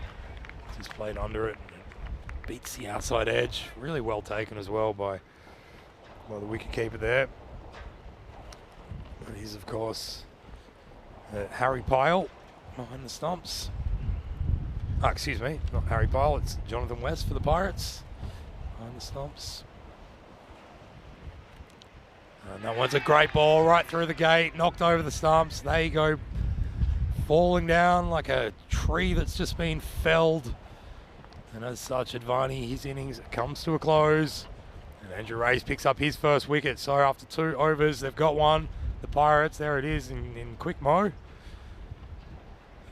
he's played under it. Beats the outside edge. Really well taken as well by the wicketkeeper there. But he's, of course, Harry Pyle behind the stumps. Oh, excuse me, not Harry Pyle, it's Jonathan West for the Pirates behind the stumps. And that one's a great ball right through the gate, knocked over the stumps. There you go, falling down like a tree that's just been felled. And as such, Advani, his innings comes to a close. And Andrew Reyes picks up his first wicket. So after 2 overs, they've got one. The Pirates, there it is in quick mo. You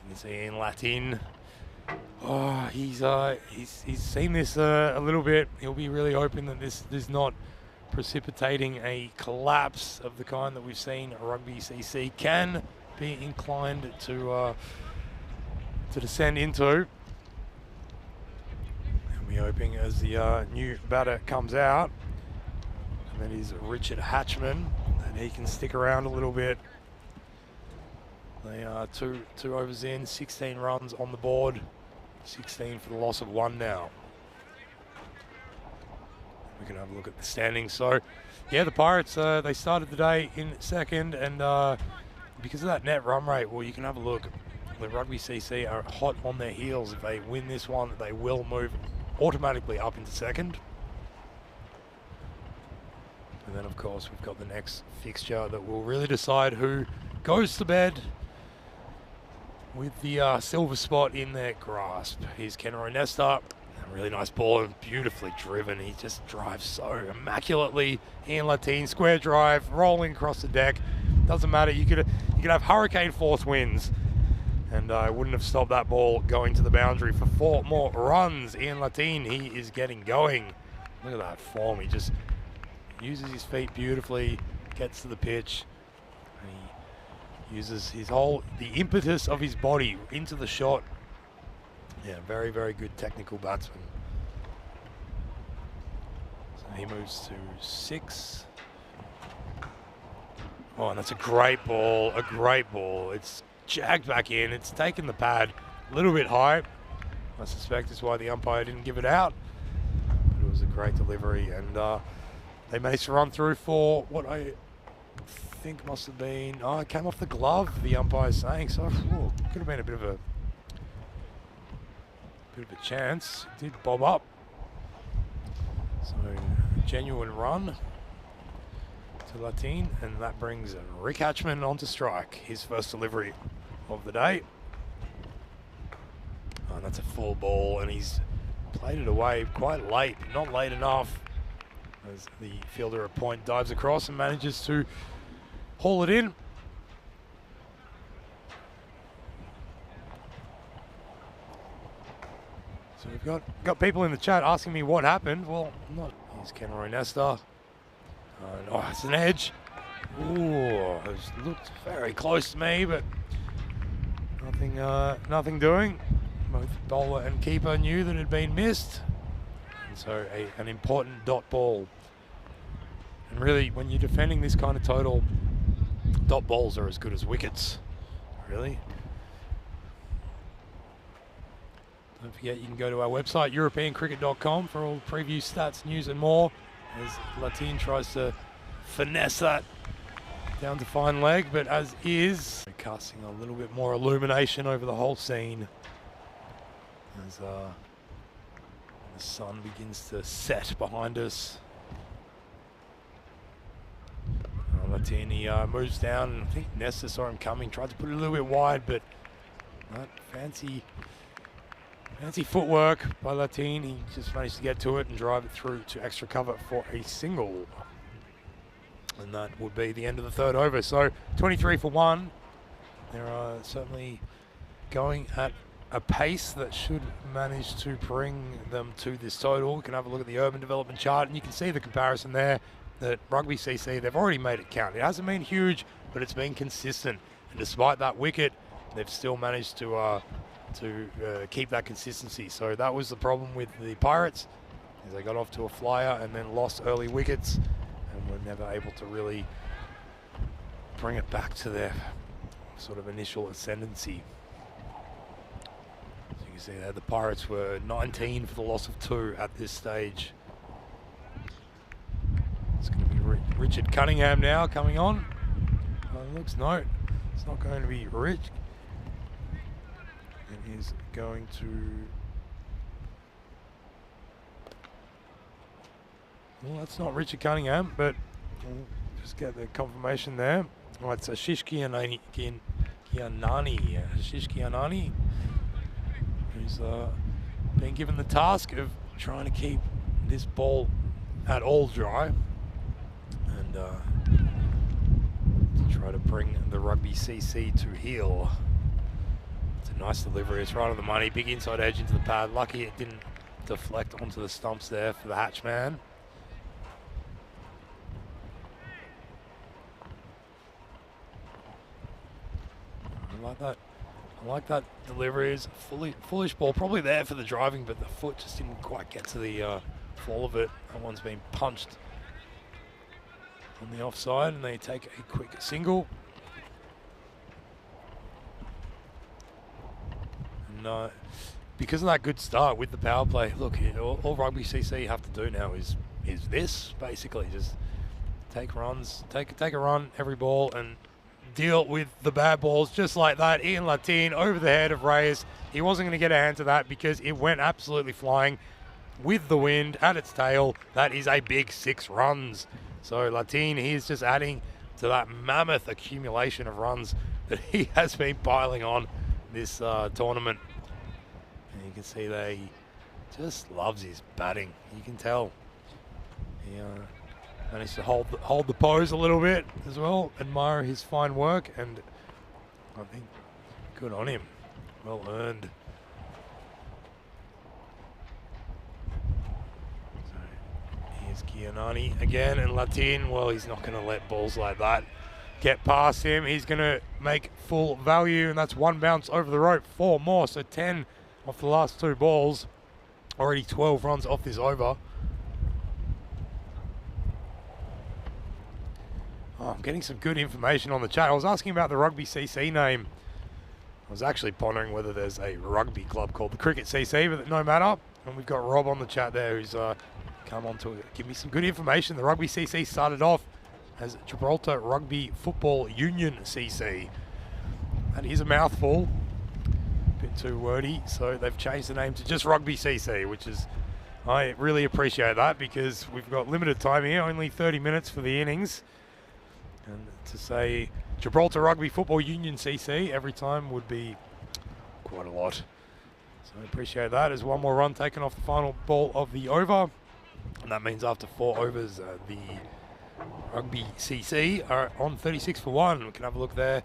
can see in Latin. Oh, he's seen this a little bit. He'll be really hoping that this is not precipitating a collapse of the kind that we've seen Rugby CC can be inclined to descend into. We're hoping as the new batter comes out, and that is Richard Hatchman, that he can stick around a little bit. They are two overs in, 16 runs on the board, 16 for the loss of 1 now. We can have a look at the standings. So, yeah, the Pirates, they started the day in second, and because of that net run rate, well, you can have a look. The Rugby CC are hot on their heels. If they win this one, they will move automatically up into second. And then, of course, we've got the next fixture that will really decide who goes to bed with the silver spot in their grasp. Here's Kenro Nesta. A really nice ball and beautifully driven. He just drives so immaculately. Ian Latin, square drive, rolling across the deck. Doesn't matter. You could have hurricane force winds, and I wouldn't have stopped that ball going to the boundary for 4 more runs. Ian Latin, he is getting going. Look at that form. He just uses his feet beautifully, gets to the pitch, and he uses the impetus of his body into the shot Yeah, very, very good technical batsman. So he moves to 6. Oh, and that's a great ball, It's jagged back in. It's taken the pad a little bit high. I suspect that's why the umpire didn't give it out. But it was a great delivery, and they managed to run through for what I think must have been, it came off the glove, the umpire's saying, so could have been a bit of a chance. It did bob up. So, genuine run to Latin, and that brings Rick Hatchman onto strike, his first delivery of the day. Oh, that's a full ball, and he's played it away quite late, not late enough, as the fielder at point dives across and manages to haul it in. So we've got people in the chat asking me what happened. Well, not. Here's Kenroy Nesta. It's an edge. Ooh, it looked very close to me, but nothing doing. Both bowler and keeper knew that it had been missed, and so an important dot ball. And really, when you're defending this kind of total, dot balls are as good as wickets, really. Don't forget, you can go to our website, europeancricket.com, for all preview stats, news and more, as Latin tries to finesse that down to fine leg, but as is, casting a little bit more illumination over the whole scene as the sun begins to set behind us. Latini moves down, and I think Nesta saw him coming, tried to put it a little bit wide, but fancy footwork by Latin. He just managed to get to it and drive it through to extra cover for a single. And that would be the end of the third over. So 23 for 1. They're certainly going at a pace that should manage to bring them to this total. You can have a look at the urban development chart, and you can see the comparison there. That Rugby CC, they've already made it count. It hasn't been huge, but it's been consistent. And despite that wicket, they've still managed to keep that consistency. So that was the problem with the Pirates, is they got off to a flyer and then lost early wickets and were never able to really bring it back to their sort of initial ascendancy. So you can see there the Pirates were 19 for the loss of 2 at this stage. It's going to be Richard Cunningham now coming on. It's not going to be Rich. It is going to... Well, that's not Richard Cunningham, but we'll just get the confirmation there. Oh, it's Ashish Kianani, who's been given the task of trying to keep this ball at all dry, and to try to bring the Rugby CC to heel. It's a nice delivery. It's right on the money. Big inside edge into the pad. Lucky it didn't deflect onto the stumps there for the Hatchman. I like that delivery. It's a foolish ball. Probably there for the driving, but the foot just didn't quite get to the fall of it. That one's been punched on the offside, and they take a quick single. And because of that good start with the power play, look, all Rugby CC have to do now is this, basically. Just take runs, take a run every ball, and deal with the bad balls just like that. Ian Latin over the head of Reyes. He wasn't going to get a hand to that because it went absolutely flying with the wind at its tail. That is a big 6 runs. So Latin, he's just adding to that mammoth accumulation of runs that he has been piling on this tournament. And you can see that he just loves his batting. You can tell. He managed to hold the pose a little bit as well. Admire his fine work, and I think good on him. Well earned. So here's Giannani again, and Latin, well, he's not going to let balls like that get past him. He's going to make full value, and that's 1 bounce over the rope, 4 more, so 10 off the last 2 balls. Already 12 runs off this over. Oh, I'm getting some good information on the chat. I was asking about the Rugby CC name. I was actually pondering whether there's a rugby club called the Cricket CC, but no matter. And we've got Rob on the chat there who's come on to give me some good information. The Rugby CC started off as Gibraltar Rugby Football Union CC. That is a mouthful. A bit too wordy, so they've changed the name to just Rugby CC, which is, I really appreciate that because we've got limited time here, only 30 minutes for the innings. And to say Gibraltar Rugby Football Union CC every time would be quite a lot. So I appreciate that. There's one more run taken off the final ball of the over. And that means after 4 overs, the Rugby CC are on 36 for 1. We can have a look there.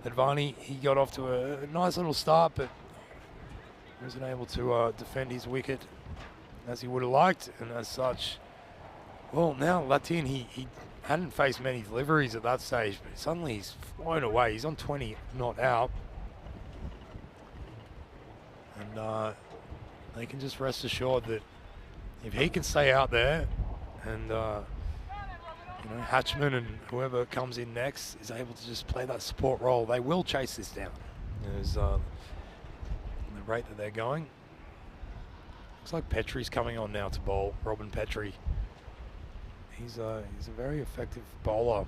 Advani, he got off to a nice little start, but wasn't able to defend his wicket as he would have liked. And as such, well, now Latin, he hadn't faced many deliveries at that stage, but suddenly he's flown away. He's on 20, not out. And they can just rest assured that if he can stay out there and you know, Hatchman and whoever comes in next is able to just play that support role, they will chase this down. There's the rate that they're going. Looks like Petrie's coming on now to bowl. Robin Petrie. He's a very effective bowler.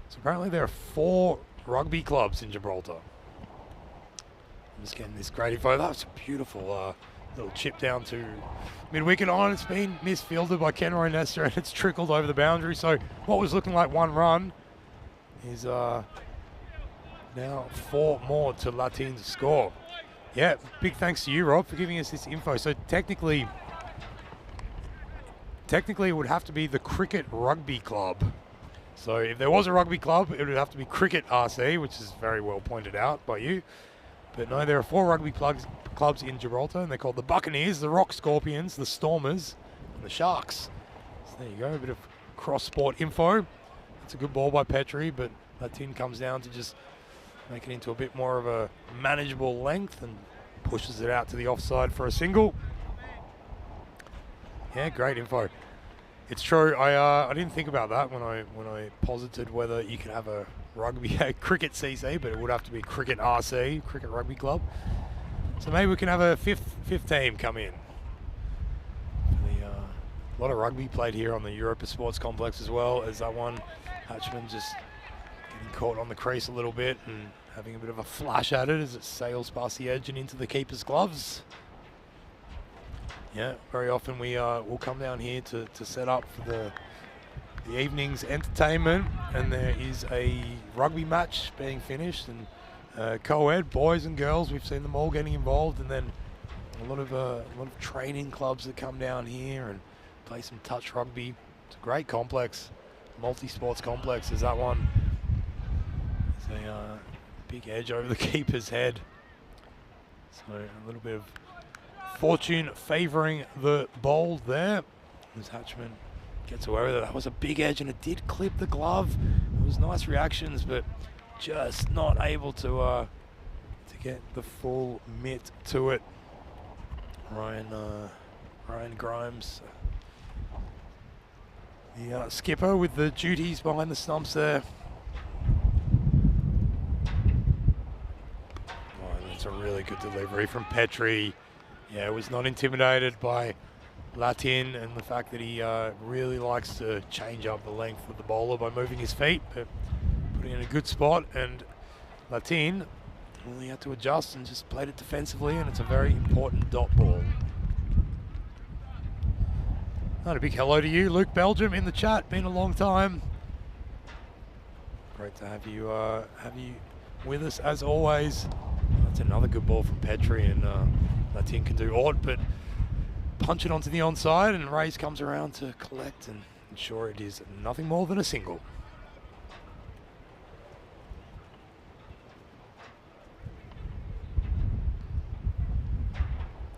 So apparently there are 4 rugby clubs in Gibraltar. I'm just getting this great info. That was a beautiful little chip down to mid-wicket on. It's been misfielded by Kenroy Nestor and it's trickled over the boundary. So what was looking like 1 run is now 4 more to Latin's score. Yeah, big thanks to you, Rob, for giving us this info. So technically it would have to be the Cricket Rugby Club. So if there was a rugby club, it would have to be Cricket RC, which is very well pointed out by you. But no, there are 4 rugby clubs in Gibraltar, and they're called the Buccaneers, the Rock Scorpions, the Stormers, and the Sharks. So there you go, a bit of cross-sport info. It's a good ball by Petrie, but Latin comes down to just make it into a bit more of a manageable length and pushes it out to the offside for a single. Yeah, great info. It's true. I didn't think about that when I posited whether you could have a cricket CC, but it would have to be Cricket RC, Cricket Rugby Club. So maybe we can have a fifth team come in. A lot of rugby played here on the Europa Sports Complex as well as that one. Hatchman just getting caught on the crease a little bit and having a bit of a flash at it as it sails past the edge and into the keeper's gloves. Yeah, very often we will come down here to set up for the evening's entertainment, and there is a rugby match being finished, and co-ed, boys and girls, we've seen them all getting involved, and then a lot of training clubs that come down here and play some touch rugby. It's a great complex, multi-sports complex. There's that one. There's a big edge over the keeper's head. So a little bit of fortune favouring the bowl there. As Hatchman gets away with it. That was a big edge and it did clip the glove. It was nice reactions, but just not able to get the full mitt to it. Ryan Grimes, the skipper with the duties behind the stumps there. Oh, that's a really good delivery from Petrie. Yeah, was not intimidated by Latin and the fact that he really likes to change up the length of the bowler by moving his feet, but putting in a good spot, and Latin only had to adjust and just played it defensively, and it's a very important dot ball. Not a big hello to you, Luke Belgium, in the chat. Been a long time. Great to have you with us as always. That's another good ball from Petrie, and Latin can do odd, but punch it onto the onside, and Rays comes around to collect and ensure it is nothing more than a single.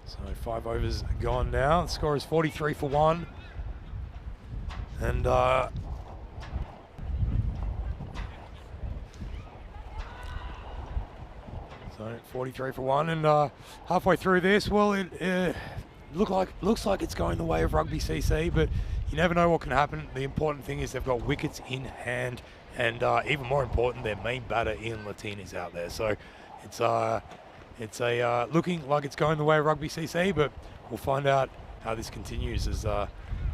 So 5 overs gone now. The score is 43 for 1. And So 43 for 1, and halfway through this, well, it looks like it's going the way of Rugby CC, but you never know what can happen. The important thing is they've got wickets in hand, and even more important, their main batter Ian Latin is out there. So it's looking like it's going the way of Rugby CC, but we'll find out how this continues as the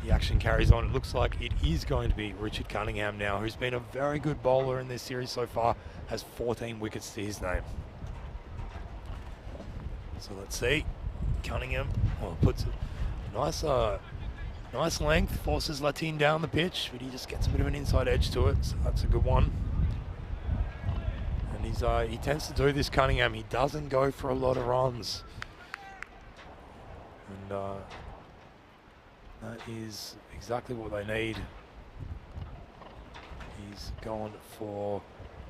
action carries on. It looks like it is going to be Richard Cunningham now, who's been a very good bowler in this series so far, has 14 wickets to his name. So let's see. Cunningham puts a nice length, forces Latin down the pitch, but he just gets a bit of an inside edge to it, so that's a good one. And he tends to do this, Cunningham. He doesn't go for a lot of runs. And that is exactly what they need. He's gone for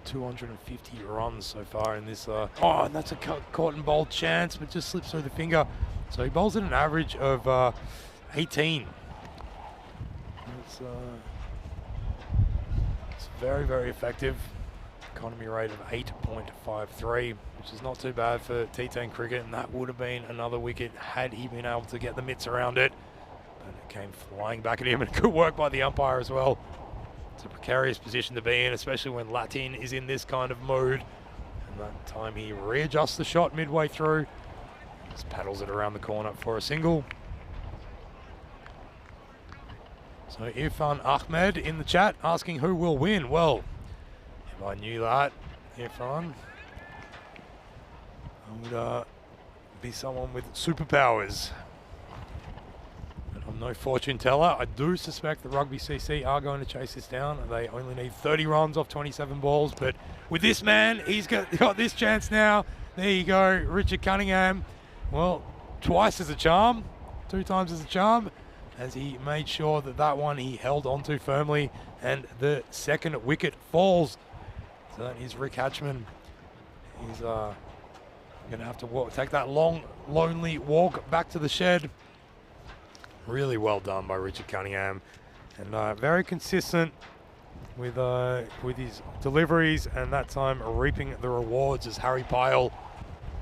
250 runs so far in this. And that's a caught and bowled chance, but just slips through the finger. So he bowls at an average of 18. It's very, very effective. Economy rate of 8.53, which is not too bad for T10 cricket, and that would have been another wicket had he been able to get the mitts around it. But it came flying back at him, and good work by the umpire as well. It's a precarious position to be in, especially when Latin is in this kind of mood. And that time he readjusts the shot midway through, just paddles it around the corner for a single. So Irfan Ahmed in the chat asking who will win. Well, if I knew that, Irfan, I would be someone with superpowers. But I'm no fortune teller. I do suspect the Rugby CC are going to chase this down. They only need 30 runs off 27 balls, but with this man, he's got this chance now. There you go, Richard Cunningham. Well, twice as a charm, 2 times as a charm, as he made sure that one he held onto firmly, and the second wicket falls. So that is Rick Hatchman. He's going to have to take that long, lonely walk back to the shed. Really well done by Richard Cunningham, and very consistent with his deliveries, and that time reaping the rewards as Harry Pyle,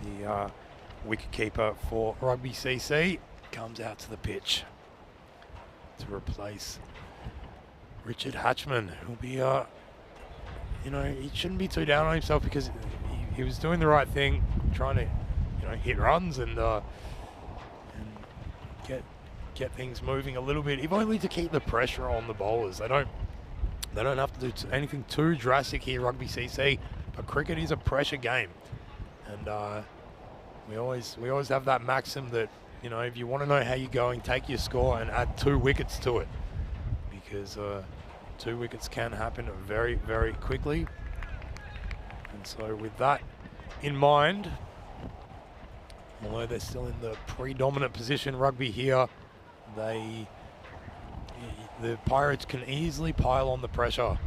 the wicketkeeper for Rugby CC, comes out to the pitch to replace Richard Hatchman, who'll be, he shouldn't be too down on himself because he was doing the right thing, trying to, hit runs and get things moving a little bit, if only to keep the pressure on the bowlers. They don't have to do anything too drastic here, Rugby CC, but cricket is a pressure game, and we always have that maxim that, if you want to know how you're going, take your score and add 2 wickets to it, because 2 wickets can happen very, very quickly. And so with that in mind, although they're still in the predominant position, Rugby here, the Pirates can easily pile on the pressure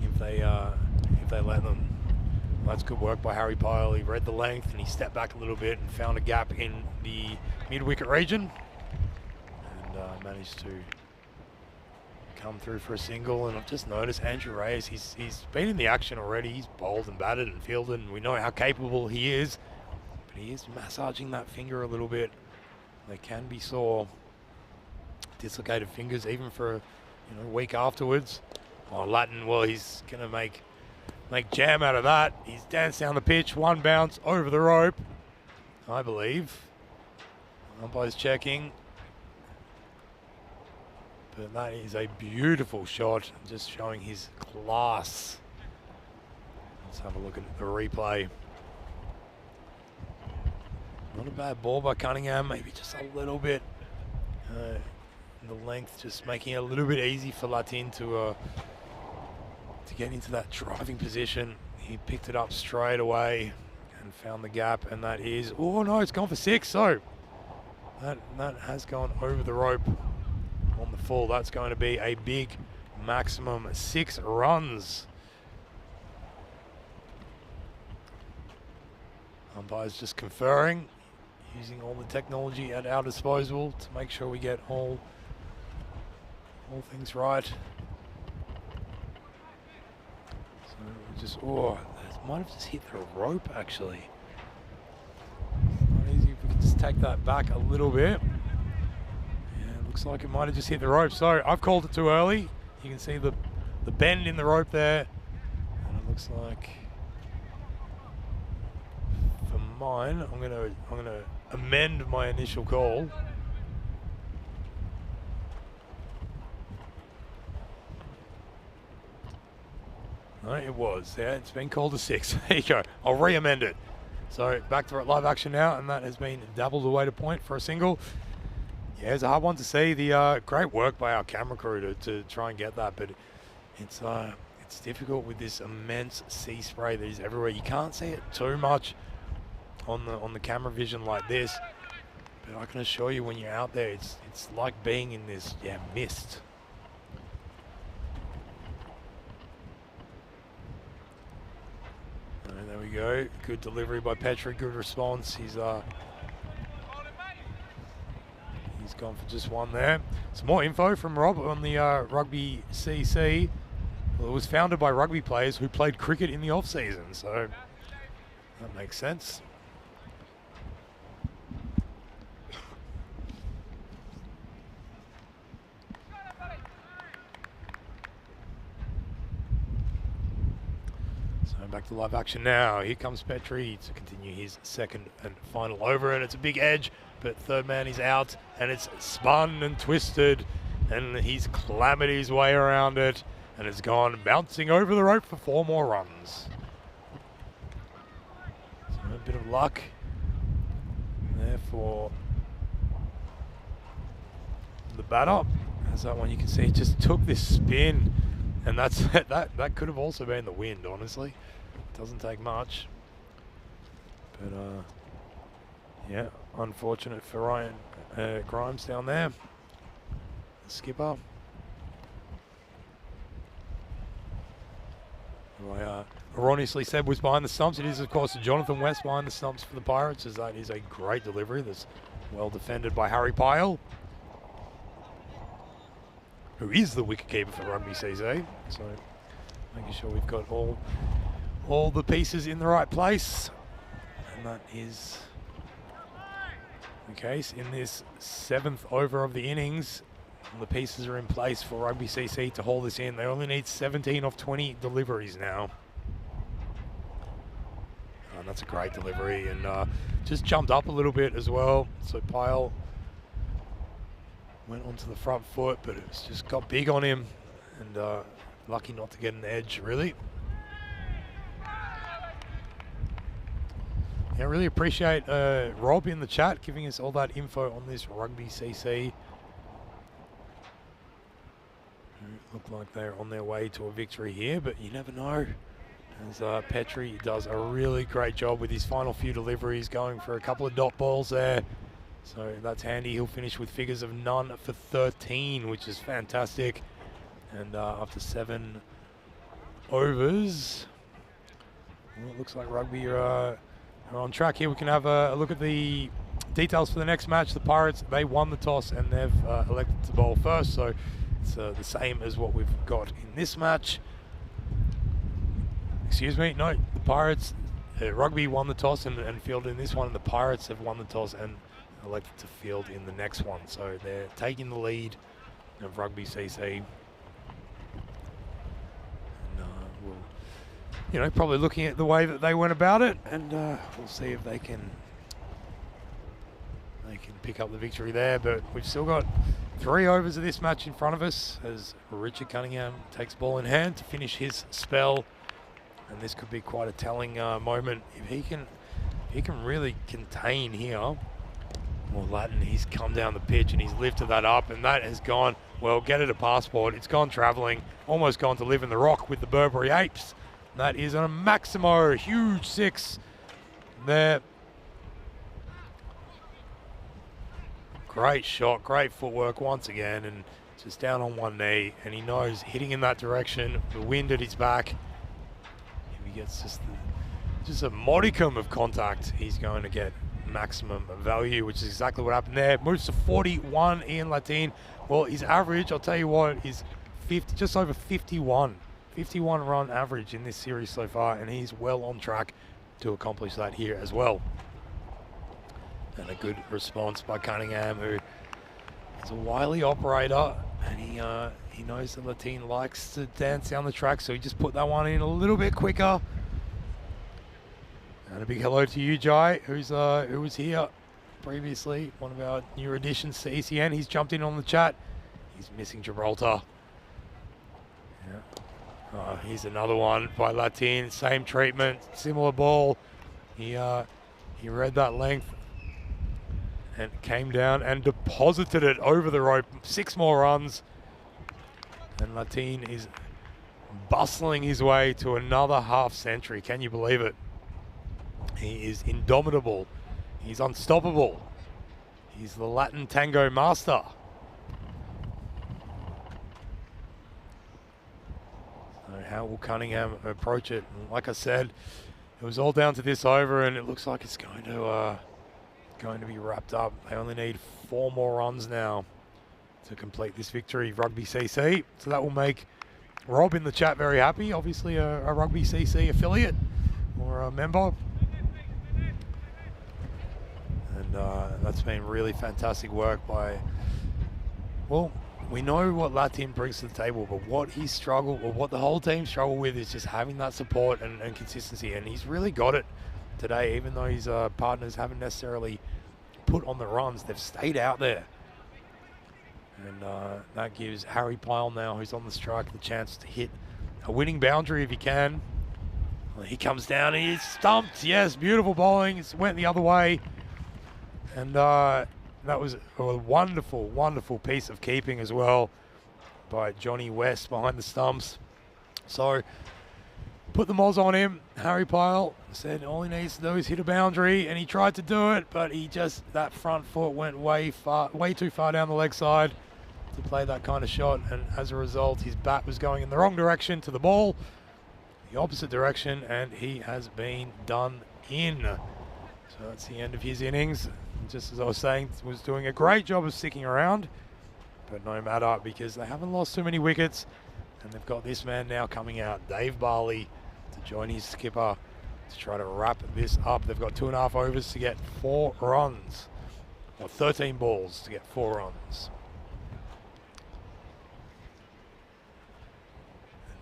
if they let them. Well, that's good work by Harry Pyle. He read the length and he stepped back a little bit and found a gap in the mid-wicket region, and managed to come through for a single. And I've just noticed Andrew Reyes, he's been in the action already. He's bowled and batted and fielded, and we know how capable he is, but he is massaging that finger a little bit. They can be sore, dislocated fingers even for a week afterwards. Latin, well, he's gonna make jam out of that. He's danced down the pitch, 1 bounce over the rope, I believe. Umpire's checking, but that is a beautiful shot, just showing his class. Let's have a look at the replay. Not a bad ball by Cunningham, maybe just a little bit the length, just making it a little bit easy for Latin to get into that driving position. He picked it up straight away and found the gap, and that is, oh no, it's gone for 6. So that has gone over the rope on the full. That's going to be a big maximum 6 runs. Umpire's just conferring, using all the technology at our disposal to make sure we get all things right. So we just, it might have just hit the rope actually. take that back a little bit. Yeah, it looks like it might have just hit the rope. So I've called it too early. You can see the bend in the rope there. And it looks like for mine, I'm gonna amend my initial call. No, it was. Yeah, it's been called a 6. There you go. I'll re-amend it. So back to live action now, and that has been doubled away to point for a single. Yeah, it's a hard one to see. The great work by our camera crew to try and get that, but it's difficult with this immense sea spray that is everywhere. You can't see it too much on the camera vision like this, but I can assure you when you're out there, it's like being in this mist. And there we go. Good delivery by Petrie. Good response. He's gone for just one there. Some more info from Rob on the Rugby CC. Well, it was founded by rugby players who played cricket in the off season, so that makes sense. Back to live action now. Here comes Petrie to continue his second and final over, and it's a big edge, but third man is out, and it's spun and twisted, and he's clambered his way around it, and it's gone bouncing over the rope for 4 more runs. So a bit of luck there for the batter. As that one you can see, it just took this spin, and that could have also been the wind, honestly. Doesn't take much, but yeah, unfortunate for Ryan Grimes down there, the skipper. Who I erroneously said was behind the stumps. It is, of course, Jonathan West behind the stumps for the Pirates, as that is a great delivery that's well defended by Harry Pyle, who is the wicketkeeper for Rugby CC. So making sure we've got all the pieces in the right place, and that is the case in this 7th over of the innings. The pieces are in place for Rugby CC to haul this in. They only need 17 of 20 deliveries now. And that's a great delivery, and just jumped up a little bit as well. So Pyle went onto the front foot, but it's just got big on him, and lucky not to get an edge, really. Yeah, I really appreciate Rob in the chat giving us all that info on this Rugby CC. Look like they're on their way to a victory here, but you never know. As Petrie does a really great job with his final few deliveries, going for a couple of dot balls there. So that's handy. He'll finish with figures of none for 13, which is fantastic. And after 7 overs, well, it looks like Rugby are on track here. We can have a look at the details for the next match. The Pirates, they won the toss and they've elected to bowl first, so it's the same as what we've got in this match. Excuse me, no, the Pirates, Rugby won the toss and fielded in this one, and the Pirates have won the toss and elected to field in the next one. So they're taking the lead of Rugby CC. We'll, probably looking at the way that they went about it, and we'll see if they can pick up the victory there. But we've still got 3 overs of this match in front of us as Richard Cunningham takes ball in hand to finish his spell, and this could be quite a telling moment if he can really contain here. Well, Latin, he's come down the pitch and he's lifted that up, and that has gone, well, get it a passport. It's gone travelling, almost gone to live in the rock with the Burberry Apes. That is a Maximo, huge 6 there. Great shot, great footwork once again, and just down on one knee, and he knows hitting in that direction, the wind at his back, if he gets just a modicum of contact, he's going to get maximum value, which is exactly what happened there. Moves to 41, Ian Latin. Well, his average, I'll tell you what, is 50, just over 51 run average in this series so far, and he's well on track to accomplish that here as well. And a good response by Cunningham, who is a wily operator, and he knows that Latine likes to dance down the track, so he just put that one in a little bit quicker. And a big hello to you, Jai, who was here previously, one of our new additions to ECN. He's jumped in on the chat. He's missing Gibraltar. Yeah. Here's another one by Latine. Same treatment, similar ball. He read that length and came down and deposited it over the rope. 6 more runs. And Latine is bustling his way to another half century. Can you believe it? He is indomitable. He's unstoppable. He's the Latin tango master. So how will Cunningham approach it? And like I said, it was all down to this over, and it looks like it's going to be wrapped up. They only need 4 more runs now to complete this victory, Rugby CC. So that will make Rob in the chat very happy. Obviously a Rugby CC affiliate or a member. And that's been really fantastic work by, well, we know what Latine brings to the table, but what he struggled, or what the whole team struggled with, is just having that support and consistency. And he's really got it today, even though his partners haven't necessarily put on the runs. They've stayed out there. And that gives Harry Pyle now, who's on the strike, the chance to hit a winning boundary if he can. Well, he comes down and he's stumped. Yes, beautiful bowling. It went the other way. And that was a wonderful, wonderful piece of keeping as well by Johnny West behind the stumps. So put the moz on him. Harry Pyle said all he needs to do is hit a boundary, and he tried to do it, but that front foot went way too far down the leg side to play that kind of shot, and as a result his bat was going in the wrong direction to the ball, the opposite direction, and he has been done in. So that's the end of his innings. And just as I was saying, was doing a great job of sticking around, but no matter, because they haven't lost too many wickets, and they've got this man now coming out, Dave Barley, to join his skipper to try to wrap this up. They've got 2.5 overs to get 4 runs, or 13 balls to get 4 runs.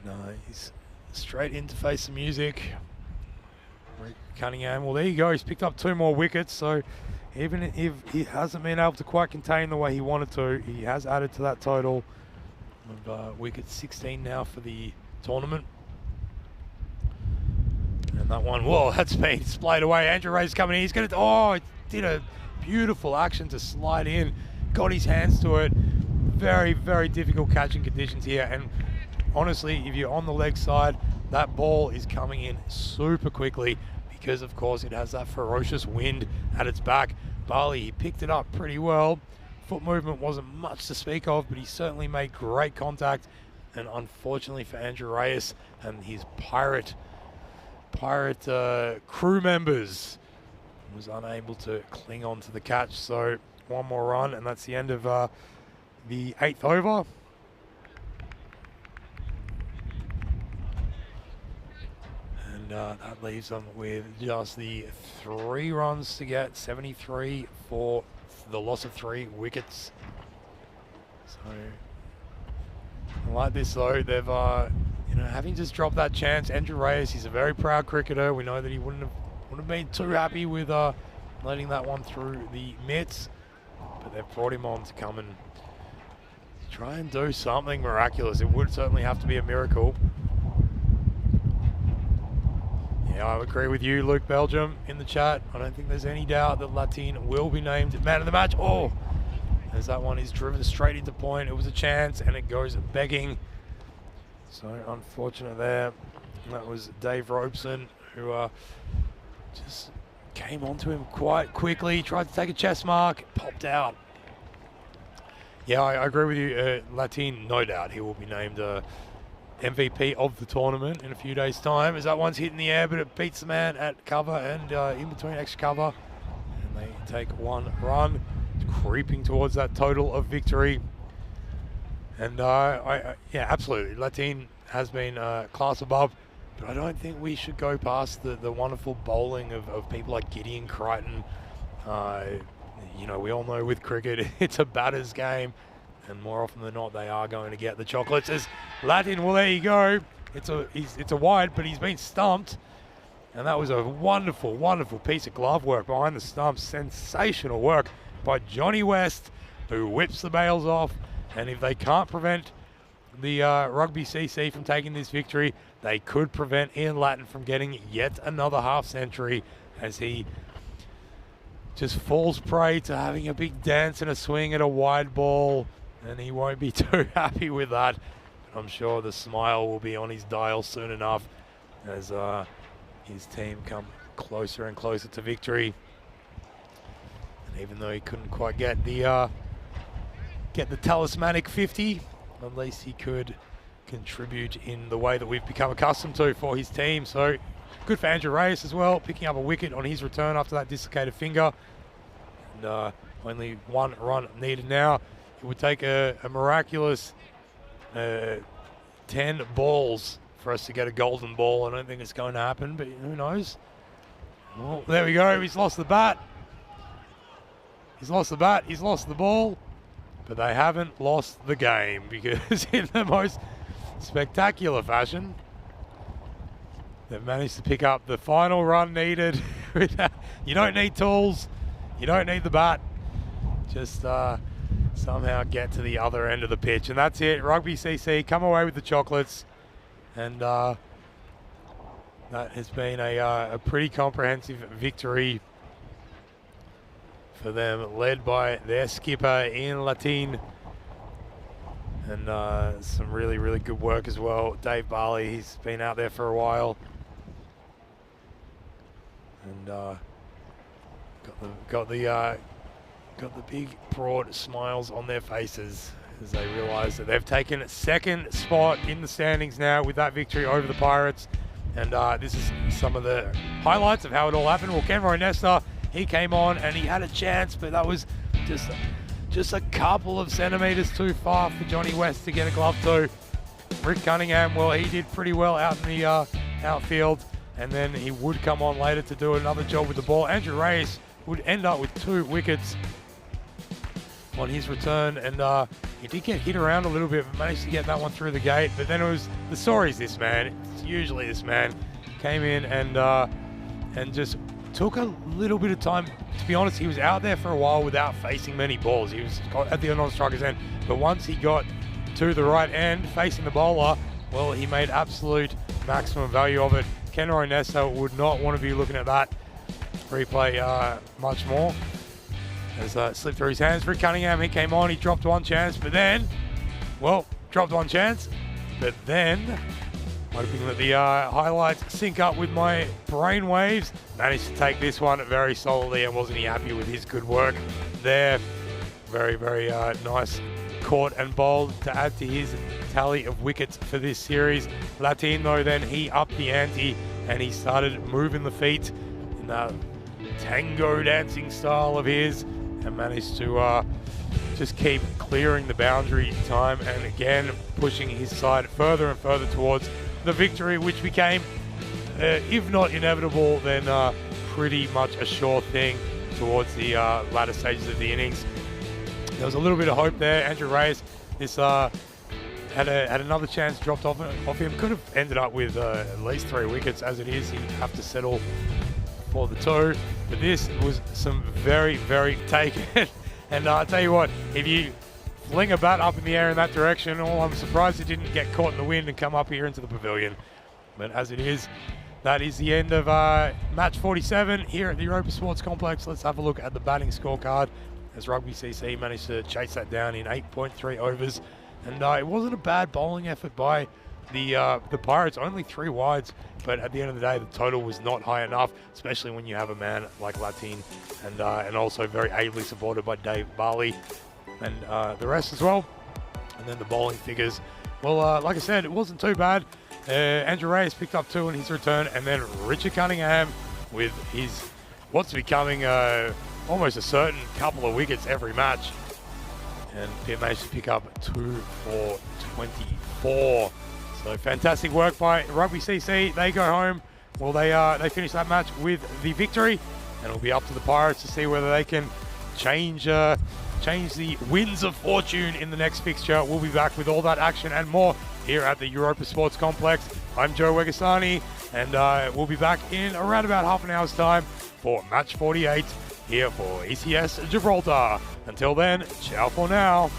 And he's straight in to face the music. Rick Cunningham, well there you go, he's picked up 2 more wickets, so even if he hasn't been able to quite contain the way he wanted to, he has added to that total of wickets. 16 now for the tournament. And that one, whoa, that's been splayed away. Andrew Ray's coming in. He's going to, he did a beautiful action to slide in. Got his hands to it. Very, very difficult catching conditions here. And honestly, if you're on the leg side, that ball is coming in super quickly because, of course, it has that ferocious wind at its back. Barley, he picked it up pretty well. Foot movement wasn't much to speak of, but he certainly made great contact. And unfortunately for Andrew Reyes and his pirate crew members, was unable to cling on to the catch. So 1 more run, and that's the end of the 8th over. And that leaves them with just the 3 runs to get, 73 for the loss of 3 wickets. So I like this though. They've having just dropped that chance. Andrew Reyes, he's a very proud cricketer. We know that he wouldn't have been too happy with letting that one through the mitts, but they've brought him on to come and try and do something miraculous. It would certainly have to be a miracle. Yeah, I agree with you, Luke Belgium, in the chat. I don't think there's any doubt that Latine will be named man of the match. Oh, as that one is driven straight into point. It was a chance, and it goes begging. So unfortunate there. That was Dave Robeson, who just came onto him quite quickly, tried to take a chest mark, popped out. Yeah, I agree with you. Latine, no doubt, he will be named MVP of the tournament in a few days' time, as that one's hit in the air, but it beats the man at cover and in between extra cover. And they take 1 run, creeping towards that total of victory. And yeah, absolutely, Latine has been class above, but I don't think we should go past the wonderful bowling of people like Gideon Crichton, You know, we all know with cricket, it's a batter's game, and more often than not, they are going to get the chocolates. As Latin, well, there you go. It's a wide, but he's been stumped. And that was a wonderful, wonderful piece of glove work behind the stumps. Sensational work by Johnny West, who whips the bails off. And if they can't prevent the Rugby CC from taking this victory, they could prevent Ian Latin from getting yet another half century, as he just falls prey to having a big dance and a swing at a wide ball. And he won't be too happy with that. But I'm sure the smile will be on his dial soon enough, as his team come closer and closer to victory. And even though he couldn't quite get the talismanic 50, at least he could contribute in the way that we've become accustomed to for his team. So good for Andrew Reyes as well, picking up a wicket on his return after that dislocated finger. And only one run needed now. It would take a miraculous 10 balls for us to get a golden ball. I don't think it's going to happen, but who knows? Well, there we go. He's lost the bat. He's lost the bat. He's lost the ball. But they haven't lost the game, because in the most spectacular fashion, they've managed to pick up the final run needed. You don't need tools. You don't need the bat. Just somehow get to the other end of the pitch. And that's it. Rugby CC come away with the chocolates. And that has been a pretty comprehensive victory for them, led by their skipper, Ian Latin. And some really, really good work as well. Dave Barley, he's been out there for a while. And got the big, broad smiles on their faces as they realise that they've taken second spot in the standings now with that victory over the Pirates. And this is some of the highlights of how it all happened. Well, Kenroy Nesta, he came on and he had a chance, but that was just a couple of centimetres too far for Johnny West to get a glove to. Rick Cunningham, well, he did pretty well out in the outfield, and then he would come on later to do another job with the ball. Andrew Reyes would end up with 2 wickets on his return, and he did get hit around a little bit, but managed to get that one through the gate. But then it was the story's this man. It's usually this man came in and just took a little bit of time. To be honest, he was out there for a while without facing many balls. He was at the non-striker's end, but once he got to the right end facing the bowler, well, he made absolute maximum value of it. Kenroy Nesta would not want to be looking at that replay much more. As slipped through his hands. Rick Cunningham, he came on, he dropped one chance, but then, well, dropped one chance, but then, hoping that the highlights sync up with my brainwaves, managed to take this one very solidly, and wasn't he happy with his good work there. Very, very nice caught and bowled to add to his tally of wickets for this series. Latin, though, then he upped the ante and he started moving the feet in that tango dancing style of his, and managed to just keep clearing the boundary time and again pushing his side further and further towards the victory, which became, if not inevitable, then pretty much a sure thing towards the latter stages of the innings. There was a little bit of hope there. Andrew Reyes, this had another chance dropped off him. Could have ended up with at least 3 wickets. As it is, he'd have to settle for the 2. But this was some very, very taken. And I'll tell you what, if you fling a bat up in the air in that direction, I'm surprised it didn't get caught in the wind and come up here into the pavilion. But as it is, that is the end of match 47 here at the Europa Sports Complex. Let's have a look at the batting scorecard, as Rugby CC managed to chase that down in 8.3 overs. And it wasn't a bad bowling effort by the Pirates, only 3 wides, but at the end of the day, the total was not high enough, especially when you have a man like Latin, and also very ably supported by Dave Barley and the rest as well. And then the bowling figures, well, like I said, it wasn't too bad. Andrew Reyes picked up 2 in his return, and then Richard Cunningham with his what's becoming almost a certain couple of wickets every match, and he managed to pick up 2 for 24. So fantastic work by Rugby CC. They go home. Well, they finish that match with the victory. and it'll be up to the Pirates to see whether they can change the winds of fortune in the next fixture. We'll be back with all that action and more here at the Europa Sports Complex. I'm Joe Wegasani, and we'll be back in around about half an hour's time for match 48 here for ECS Gibraltar. Until then, ciao for now.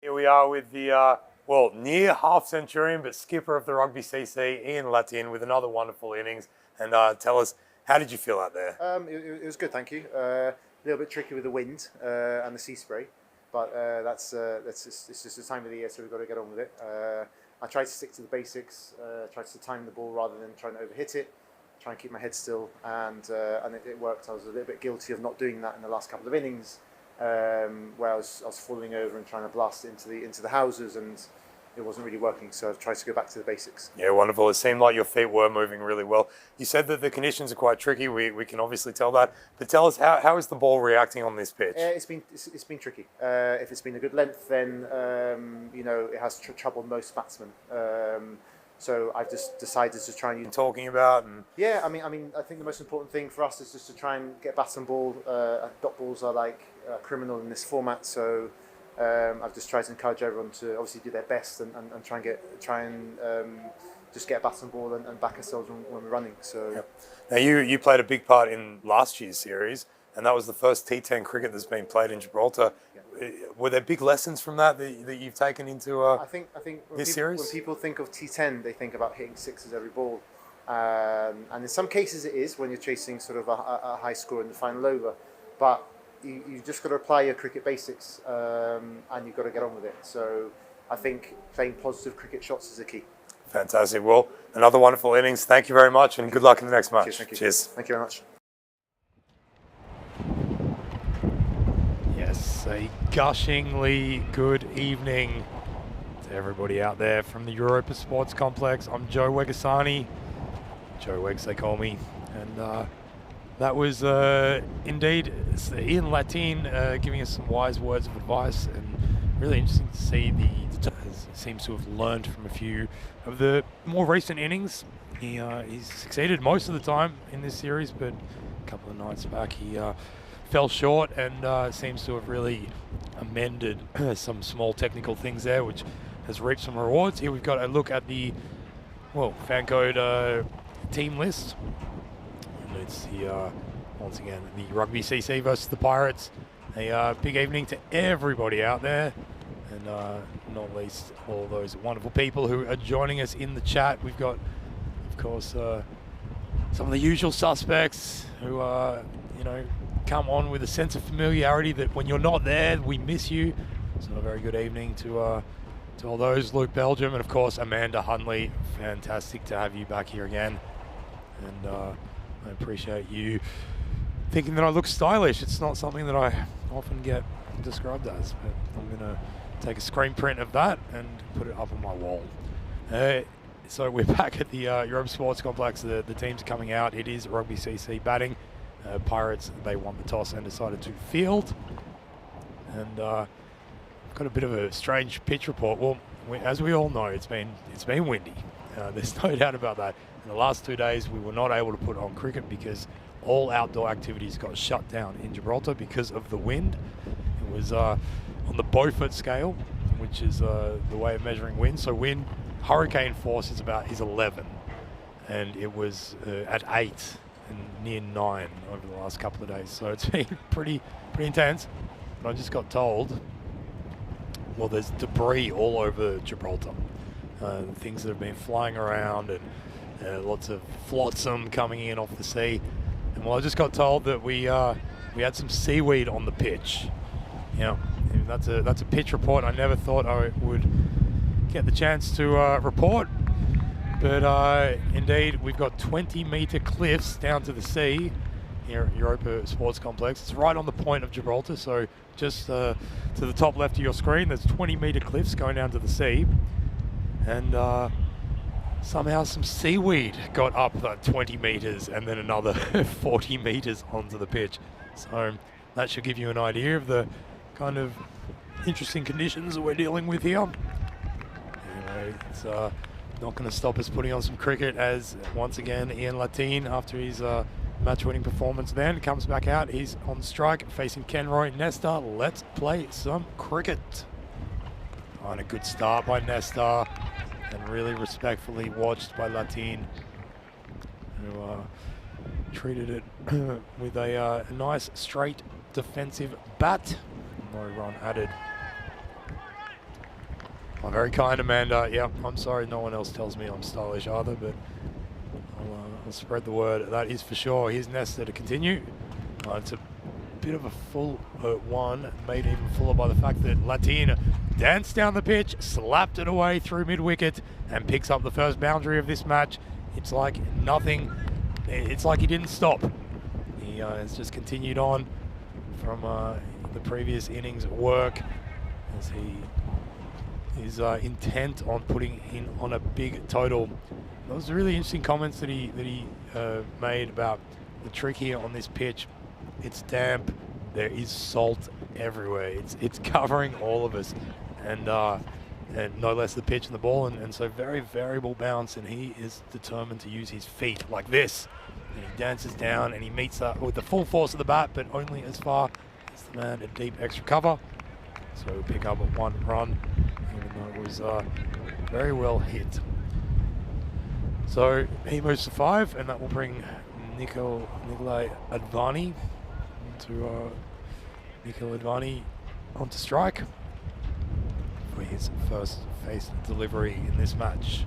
Here we are with the, well, near half centurion, but skipper of the Rugby CC, Ian Latin, with another wonderful innings. And tell us, how did you feel out there? It was good, thank you. A little bit tricky with the wind and the sea spray, but it's just the time of the year, so we've got to get on with it. I tried to stick to the basics, tried to time the ball rather than trying to overhit it, try and keep my head still, and it worked. I was a little bit guilty of not doing that in the last couple of innings, where I was falling over and trying to blast it into the houses, and it wasn't really working, so I've tried to go back to the basics. Yeah, wonderful. It seemed like your feet were moving really well. You said that the conditions are quite tricky. We can obviously tell that. But tell us, how is the ball reacting on this pitch? It's been tricky. If it's been a good length, then it has troubled most batsmen. So I've just decided to try and use. Talking about and yeah, I mean, I think the most important thing for us is just to try and get bat and ball. Dot balls are like criminal in this format, so. I've just tried to encourage everyone to obviously do their best and try and just get a bat and ball and back ourselves when we're running. So yep. Now you played a big part in last year's series, and that was the first T10 cricket that's been played in Gibraltar. Yeah. Were there big lessons from that you've taken into I think this series? When people think of T10, they think about hitting sixes every ball, and in some cases it is when you're chasing sort of a high score in the final over, but you've just got to apply your cricket basics, and you've got to get on with it. So I think playing positive cricket shots is the key. Fantastic. Well, another wonderful innings. Thank you very much, and good luck in the next match. Cheers. Thank you. Cheers. Thank you very much. Yes, a gushingly good evening to everybody out there from the Europa Sports Complex. I'm Joe Wegasani. Joe Wegs, they call me. And that was indeed Ian Latin giving us some wise words of advice, and really interesting to see the seems to have learned from a few of the more recent innings. He's succeeded most of the time in this series, but a couple of nights back he fell short, and seems to have really amended some small technical things there, which has reaped some rewards. Here we've got a look at the FanCode team list. It's the, once again, the Rugby CC versus the Pirates. A big evening to everybody out there, and not least all those wonderful people who are joining us in the chat. We've got, of course, some of the usual suspects who come on with a sense of familiarity that when you're not there, we miss you. So a very good evening to all those. Luke Belgium, and of course Amanda Hunley. Fantastic to have you back here again, and I appreciate you thinking that I look stylish. It's not something that I often get described as, but I'm going to take a screen print of that and put it up on my wall. So we're back at the Europa Sports Complex. The teams are coming out. It is Rugby CC batting. Pirates, they won the toss and decided to field. And I've got a bit of a strange pitch report. Well, as we all know, it's been windy. There's no doubt about that. In the last 2 days, we were not able to put on cricket because all outdoor activities got shut down in Gibraltar because of the wind. It was on the Beaufort scale, which is the way of measuring wind. So wind, hurricane force is 11, and it was at 8 and near 9 over the last couple of days. So it's been pretty intense. But I just got told, well, there's debris all over Gibraltar. Things that have been flying around, and lots of flotsam coming in off the sea. And well, I just got told that we had some seaweed on the pitch. Yeah, that's a pitch report I never thought I would get the chance to report. But indeed, we've got 20-meter cliffs down to the sea here at Europa Sports Complex. It's right on the point of Gibraltar, so just to the top left of your screen, there's 20-meter cliffs going down to the sea. And somehow some seaweed got up that 20 meters and then another 40 meters onto the pitch. So that should give you an idea of the kind of interesting conditions that we're dealing with here. Anyway, it's not going to stop us putting on some cricket, as once again Ian Latin, after his match-winning performance then, comes back out. He's on strike facing Kenroy Nesta. Let's play some cricket. And a good start by Nesta, and really respectfully watched by Latin, who treated it with a nice straight defensive bat. No run added. Oh, very kind, Amanda. Yeah, I'm sorry no one else tells me I'm stylish either, but I'll spread the word. That is for sure. Here's Nesta to continue. It's a bit of a full one, made even fuller by the fact that Latin danced down the pitch, slapped it away through mid-wicket, and picks up the first boundary of this match. It's like nothing. It's like he didn't stop. He has just continued on from the previous innings work as he is intent on putting in on a big total. Those really interesting comments that he made about the trick here on this pitch. It's damp. There is salt everywhere. It's covering all of us, and no less the pitch and the ball, and so very variable bounce. And he is determined to use his feet like this. And he dances down and he meets up with the full force of the bat, but only as far as the man at deep extra cover. So he'll pick up a 1 run, even though it was very well hit. So he moves to 5, and that will bring Nikolai Advani to Nikhil Advani onto strike for his first face delivery in this match.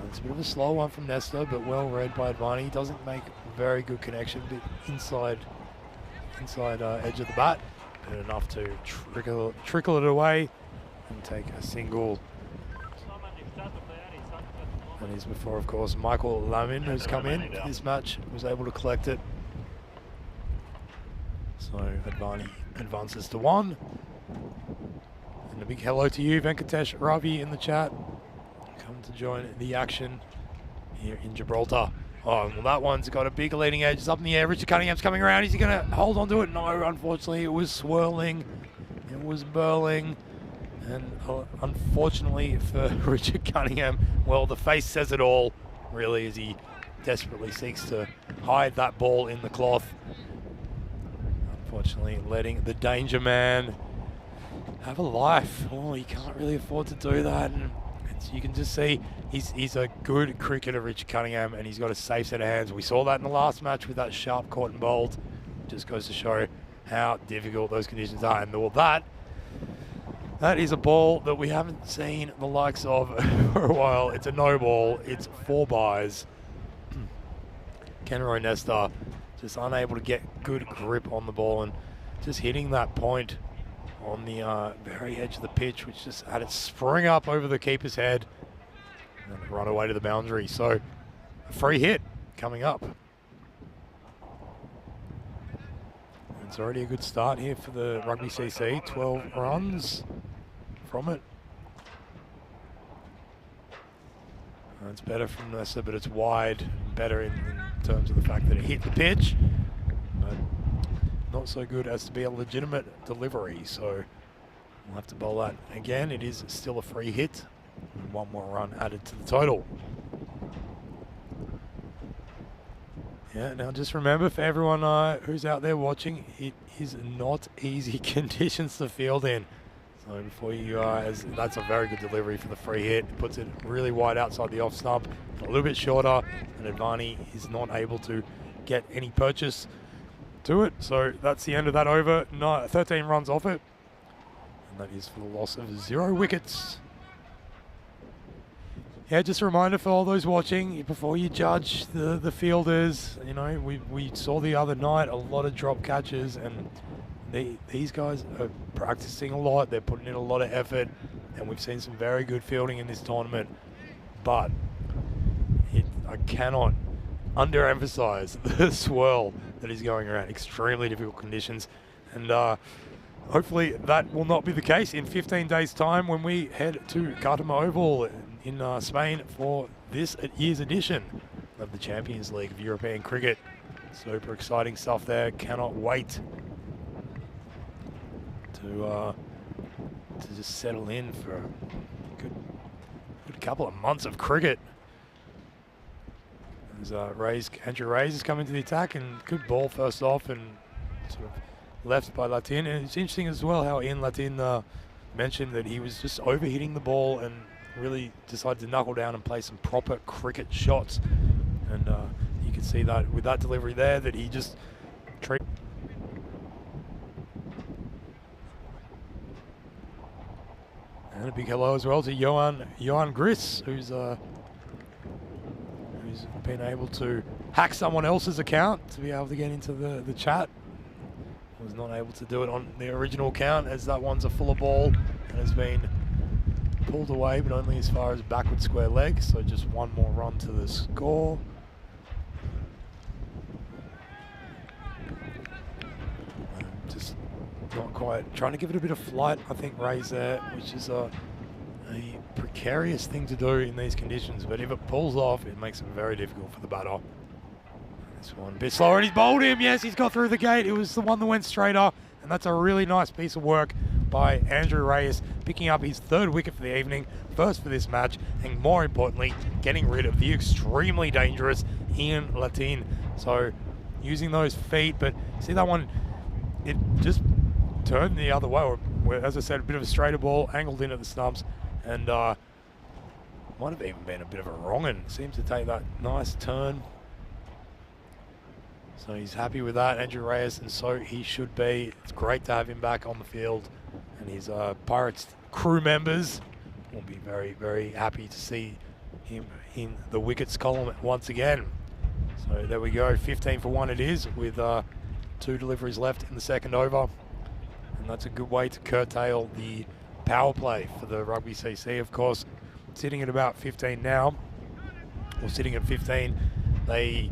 It's a bit of a slow one from Nesta, but well read by Advani. He doesn't make a very good connection, but inside edge of the bat, but enough to trickle it away and take a single. And he's before, of course, Michael Lamin, who's come in for this match, was able to collect it. So Advani advances to 1. And a big hello to you, Venkatesh Ravi, in the chat. Come to join the action here in Gibraltar. Oh, well, that one's got a big leading edge. It's up in the air. Richard Cunningham's coming around. Is he going to hold on to it? No, unfortunately, it was swirling. It was burling. And unfortunately for Richard Cunningham, well, the face says it all, really, as he desperately seeks to hide that ball in the cloth. Unfortunately, letting the danger man have a life. Oh, he can't really afford to do that. And you can just see he's a good cricketer, Richard Cunningham, and he's got a safe set of hands. We saw that in the last match with that sharp caught and bowled. Just goes to show how difficult those conditions are. And all that is a ball that we haven't seen the likes of for a while. It's a no ball. It's 4 byes. Kenroy Nesta just unable to get good grip on the ball and just hitting that point on the very edge of the pitch, which just had it spring up over the keeper's head and run away to the boundary. So a free hit coming up. It's already a good start here for the Rugby CC. 12 runs from it. It's better from Nessa, but it's wide. Better in terms of the fact that it hit the pitch, but not so good as to be a legitimate delivery. So we'll have to bowl that again. It is still a free hit. And 1 more run added to the total. Yeah, now just remember, for everyone who's out there watching, it is not easy conditions to field in. So before you that's a very good delivery for the free hit. It puts it really wide outside the off stump, a little bit shorter, and Advani is not able to get any purchase to it. So that's the end of that over. 13 runs off it, and that is for the loss of 0 wickets. Yeah, just a reminder for all those watching, before you judge the fielders, you know, we saw the other night a lot of drop catches, and these guys are practicing a lot. They're putting in a lot of effort, and we've seen some very good fielding in this tournament. But I cannot underemphasize the swirl that is going around. Extremely difficult conditions, and hopefully that will not be the case in 15 days' time when we head to Cartama Oval in Spain for this year's edition of the Champions League of European Cricket. Super exciting stuff there. Cannot wait to just settle in for a good couple of months of cricket. As Andrew Ray's is coming to the attack, and good ball first off and sort of left by Latin. And it's interesting as well how Ian Latin mentioned that he was just overhitting the ball and really decided to knuckle down and play some proper cricket shots. And you can see that with that delivery there, that he just And a big hello as well to Johan Gris, who's been able to hack someone else's account to be able to get into the chat. Was not able to do it on the original account, as that one's a fuller ball and has been pulled away, but only as far as backward square leg. So just one more run to the score. Just not quite trying to give it a bit of flight. I think Ray's there, which is a precarious thing to do in these conditions, but if it pulls off, it makes it very difficult for the batter. This one a bit slower, and he's bowled him. Yes, he's got through the gate. It was the one that went straighter, and that's a really nice piece of work by Andrew Reyes, picking up his 3rd wicket for the evening, first for this match, and more importantly, getting rid of the extremely dangerous Ian Latin. So using those feet, but see that one, it just turned the other way, or as I said, a bit of a straighter ball, angled in at the stumps, and might have even been a bit of a wrong-un. Seems to take that nice turn. So he's happy with that, Andrew Reyes, and so he should be. It's great to have him back on the field, and his Pirates crew members will be very, very happy to see him in the wickets column once again. So there we go, 15 for 1 it is, with 2 deliveries left in the 2nd over. And that's a good way to curtail the power play for the Rugby CC, of course. Sitting at about 15 now, or sitting at 15, they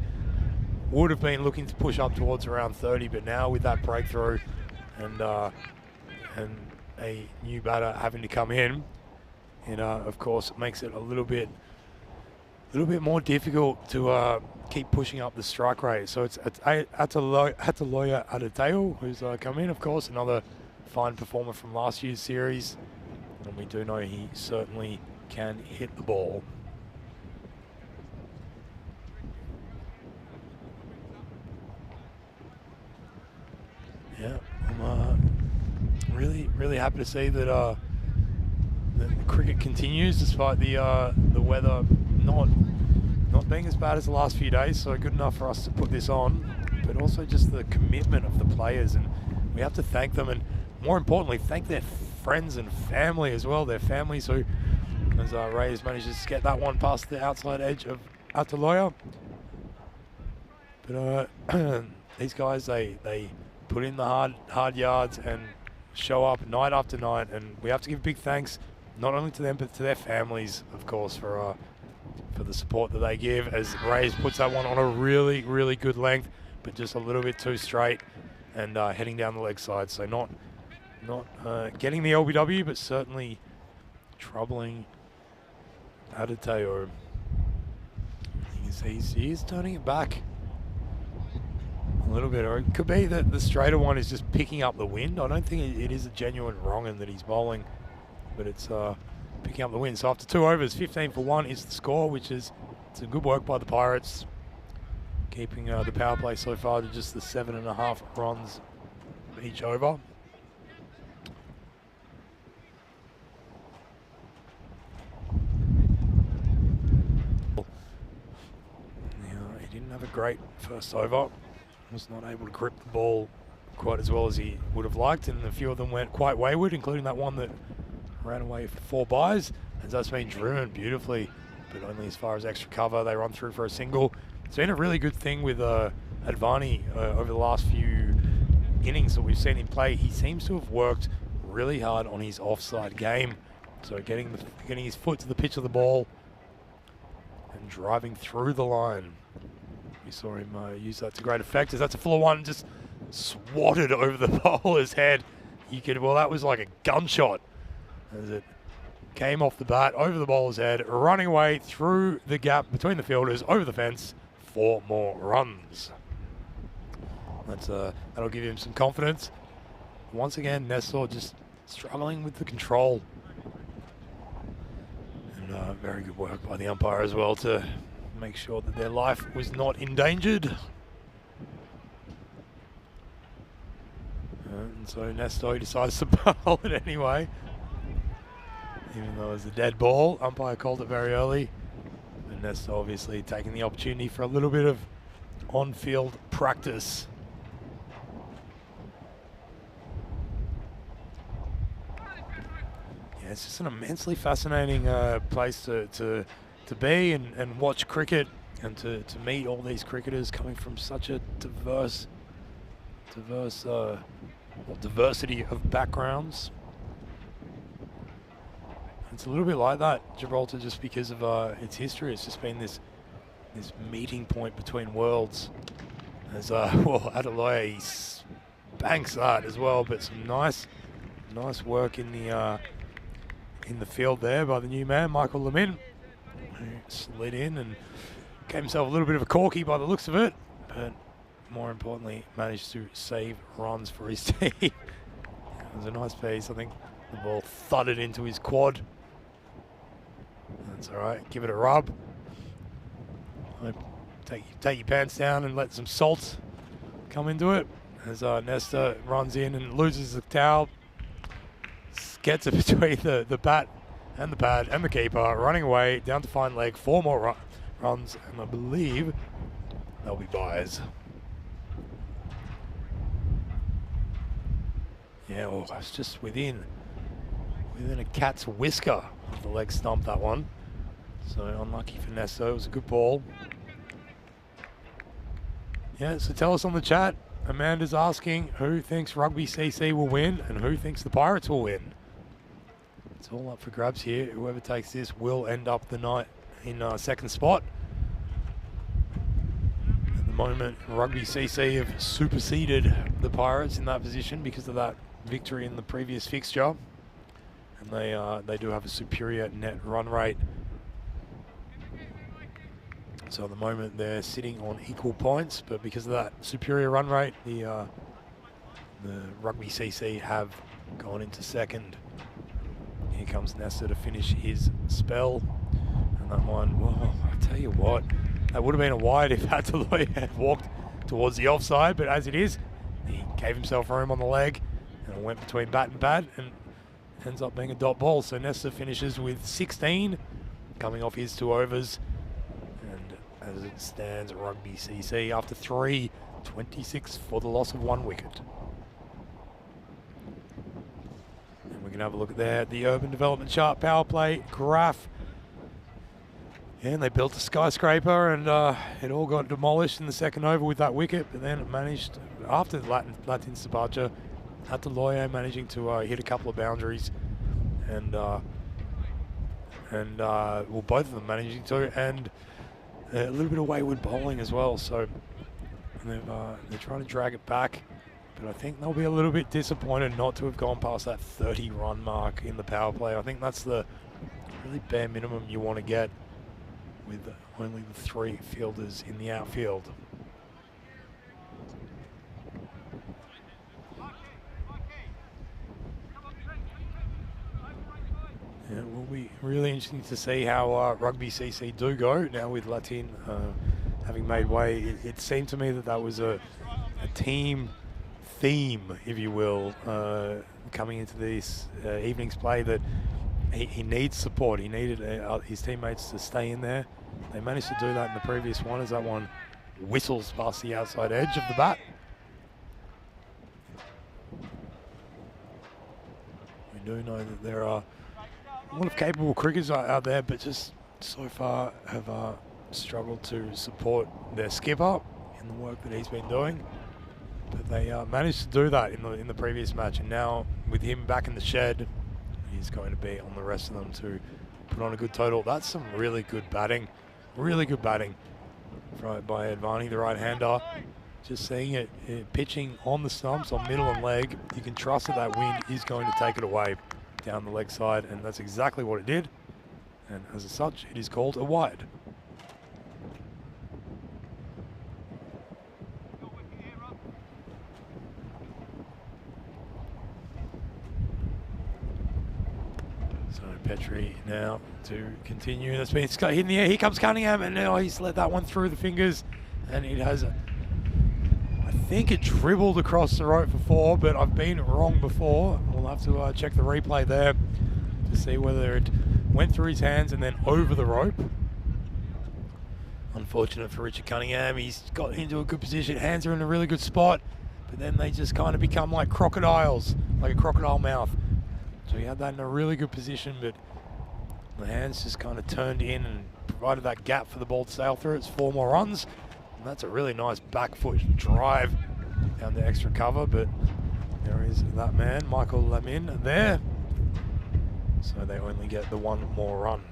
would have been looking to push up towards around 30, but now with that breakthrough and a new batter having to come in, it of course makes it a little bit more difficult to keep pushing up the strike rate. So it's Ataloya Adateo who's come in, of course, another fine performer from last year's series, and we do know he certainly can hit the ball. Yeah, I'm really happy to see that the cricket continues despite the weather not being as bad as the last few days. So good enough for us to put this on, but also just the commitment of the players, and we have to thank them, and more importantly, thank their friends and family as well. Their families who, as Reyes manages to get that one past the outside edge of Ataloya. But these guys, they put in the hard yards and show up night after night, and we have to give big thanks not only to them but to their families, of course, for the support that they give, as Reyes puts that one on a really good length, but just a little bit too straight and heading down the leg side. So not getting the LBW, but certainly troubling Adateo. He's turning it back a little bit, or it could be that the straighter one is just picking up the wind. I don't think it is a genuine wrong-un that he's bowling, but it's picking up the wind. So after 2 overs, 15 for 1 is the score, which is some good work by the Pirates, keeping the power play so far to just the 7.5 runs each over. He didn't have a great first over. Was not able to grip the ball quite as well as he would have liked, and a few of them went quite wayward, including that one that ran away for 4 byes, as that's been driven beautifully, but only as far as extra cover. They run through for a single. It's been a really good thing with Advani over the last few innings that we've seen him play. He seems to have worked really hard on his offside game, so getting his foot to the pitch of the ball and driving through the line. We saw him use that to great effect, as that's a fuller one, just swatted over the bowler's head. Well, that was like a gunshot as it came off the bat, over the bowler's head, running away through the gap between the fielders, over the fence, 4 more runs. That'll give him some confidence. Once again, Nestor just struggling with the control. And very good work by the umpire as well to make sure that their life was not endangered. And so Nestor decides to bowl it anyway, even though it was a dead ball. Umpire called it very early, and Nestor obviously taking the opportunity for a little bit of on-field practice. Yeah, it's just an immensely fascinating place to be and watch cricket, and to meet all these cricketers coming from such a diversity of backgrounds. It's a little bit like that, Gibraltar, just because of its history. It's just been this meeting point between worlds. As well, Adeloye, he banks that as well, but some nice work in the field there by the new man, Michael Lemon, who slid in and gave himself a little bit of a corky by the looks of it, but more importantly, managed to save runs for his team. It was a nice piece. I think the ball thudded into his quad. That's all right. Give it a rub. Take your pants down and let some salt come into it. As Nesta runs in and loses the towel. Gets it between the bat and the pad and the keeper. Running away down to fine leg. 4 more runs, and I believe they'll be byes. Yeah, well, that's just within a cat's whisker of the leg stump, that one. So unlucky for Nesta. It was a good ball. Yeah, so tell us on the chat. Amanda's asking who thinks Rugby CC will win and who thinks the Pirates will win. It's all up for grabs here. Whoever takes this will end up the night in second spot. At the moment, Rugby CC have superseded the Pirates in that position because of that victory in the previous fixture. And they do have a superior net run rate. So at the moment they're sitting on equal points, but because of that superior run rate, the Rugby CC have gone into second. Here comes Nesta to finish his spell. And that one, well, I tell you what, that would have been a wide if Adeloye had walked towards the offside, but as it is, he gave himself room on the leg and it went between bat and pad and ends up being a dot ball. So Nesta finishes with 16, coming off his 2 overs. As it stands, Rugby CC after 3, 26 for the loss of 1 wicket. And we can have a look at there, the Urban Development Chart power play graph. Yeah, and they built a skyscraper and it all got demolished in the second over with that wicket, but then it managed, after Latin's departure, Adeloye managing to hit a couple of boundaries and well, both of them managing to, and a little bit of wayward bowling as well, so they're trying to drag it back, but I think they'll be a little bit disappointed not to have gone past that 30-run mark in the power play. I think that's the really bare minimum you want to get with only the 3 fielders in the outfield. Yeah, it will be really interesting to see how Rugby CC do go now with Latin having made way. It seemed to me that was a team theme, if you will, coming into this evening's play, that he needs support. He needed his teammates to stay in there. They managed to do that in the previous one as that one whistles past the outside edge of the bat. We do know that there are a lot of capable cricketers out there, but just so far have struggled to support their skipper in the work that he's been doing. But they managed to do that in the previous match, and now with him back in the shed, he's going to be on the rest of them to put on a good total. That's some really good batting by Advani, the right-hander. Just seeing it pitching on the stumps, on middle and leg, you can trust that wind is going to take it away down the leg side, and that's exactly what it did, and as such it is called a wide. So Petrie now to continue. That's been hit in the air. Here comes Cunningham, and now he's let that one through the fingers, and it has I think it dribbled across the rope for 4, but I've been wrong before. We'll have to check the replay there to see whether it went through his hands and then over the rope. Unfortunate for Richard Cunningham. He's got into a good position. Hands are in a really good spot, but then they just kind of become like crocodiles, like a crocodile mouth. So he had that in a really good position, but the hands just kind of turned in and provided that gap for the ball to sail through. It's 4 more runs. And that's a really nice back foot drive down the extra cover, but there is that man, Michael Lamin, there. So they only get the 1 more run.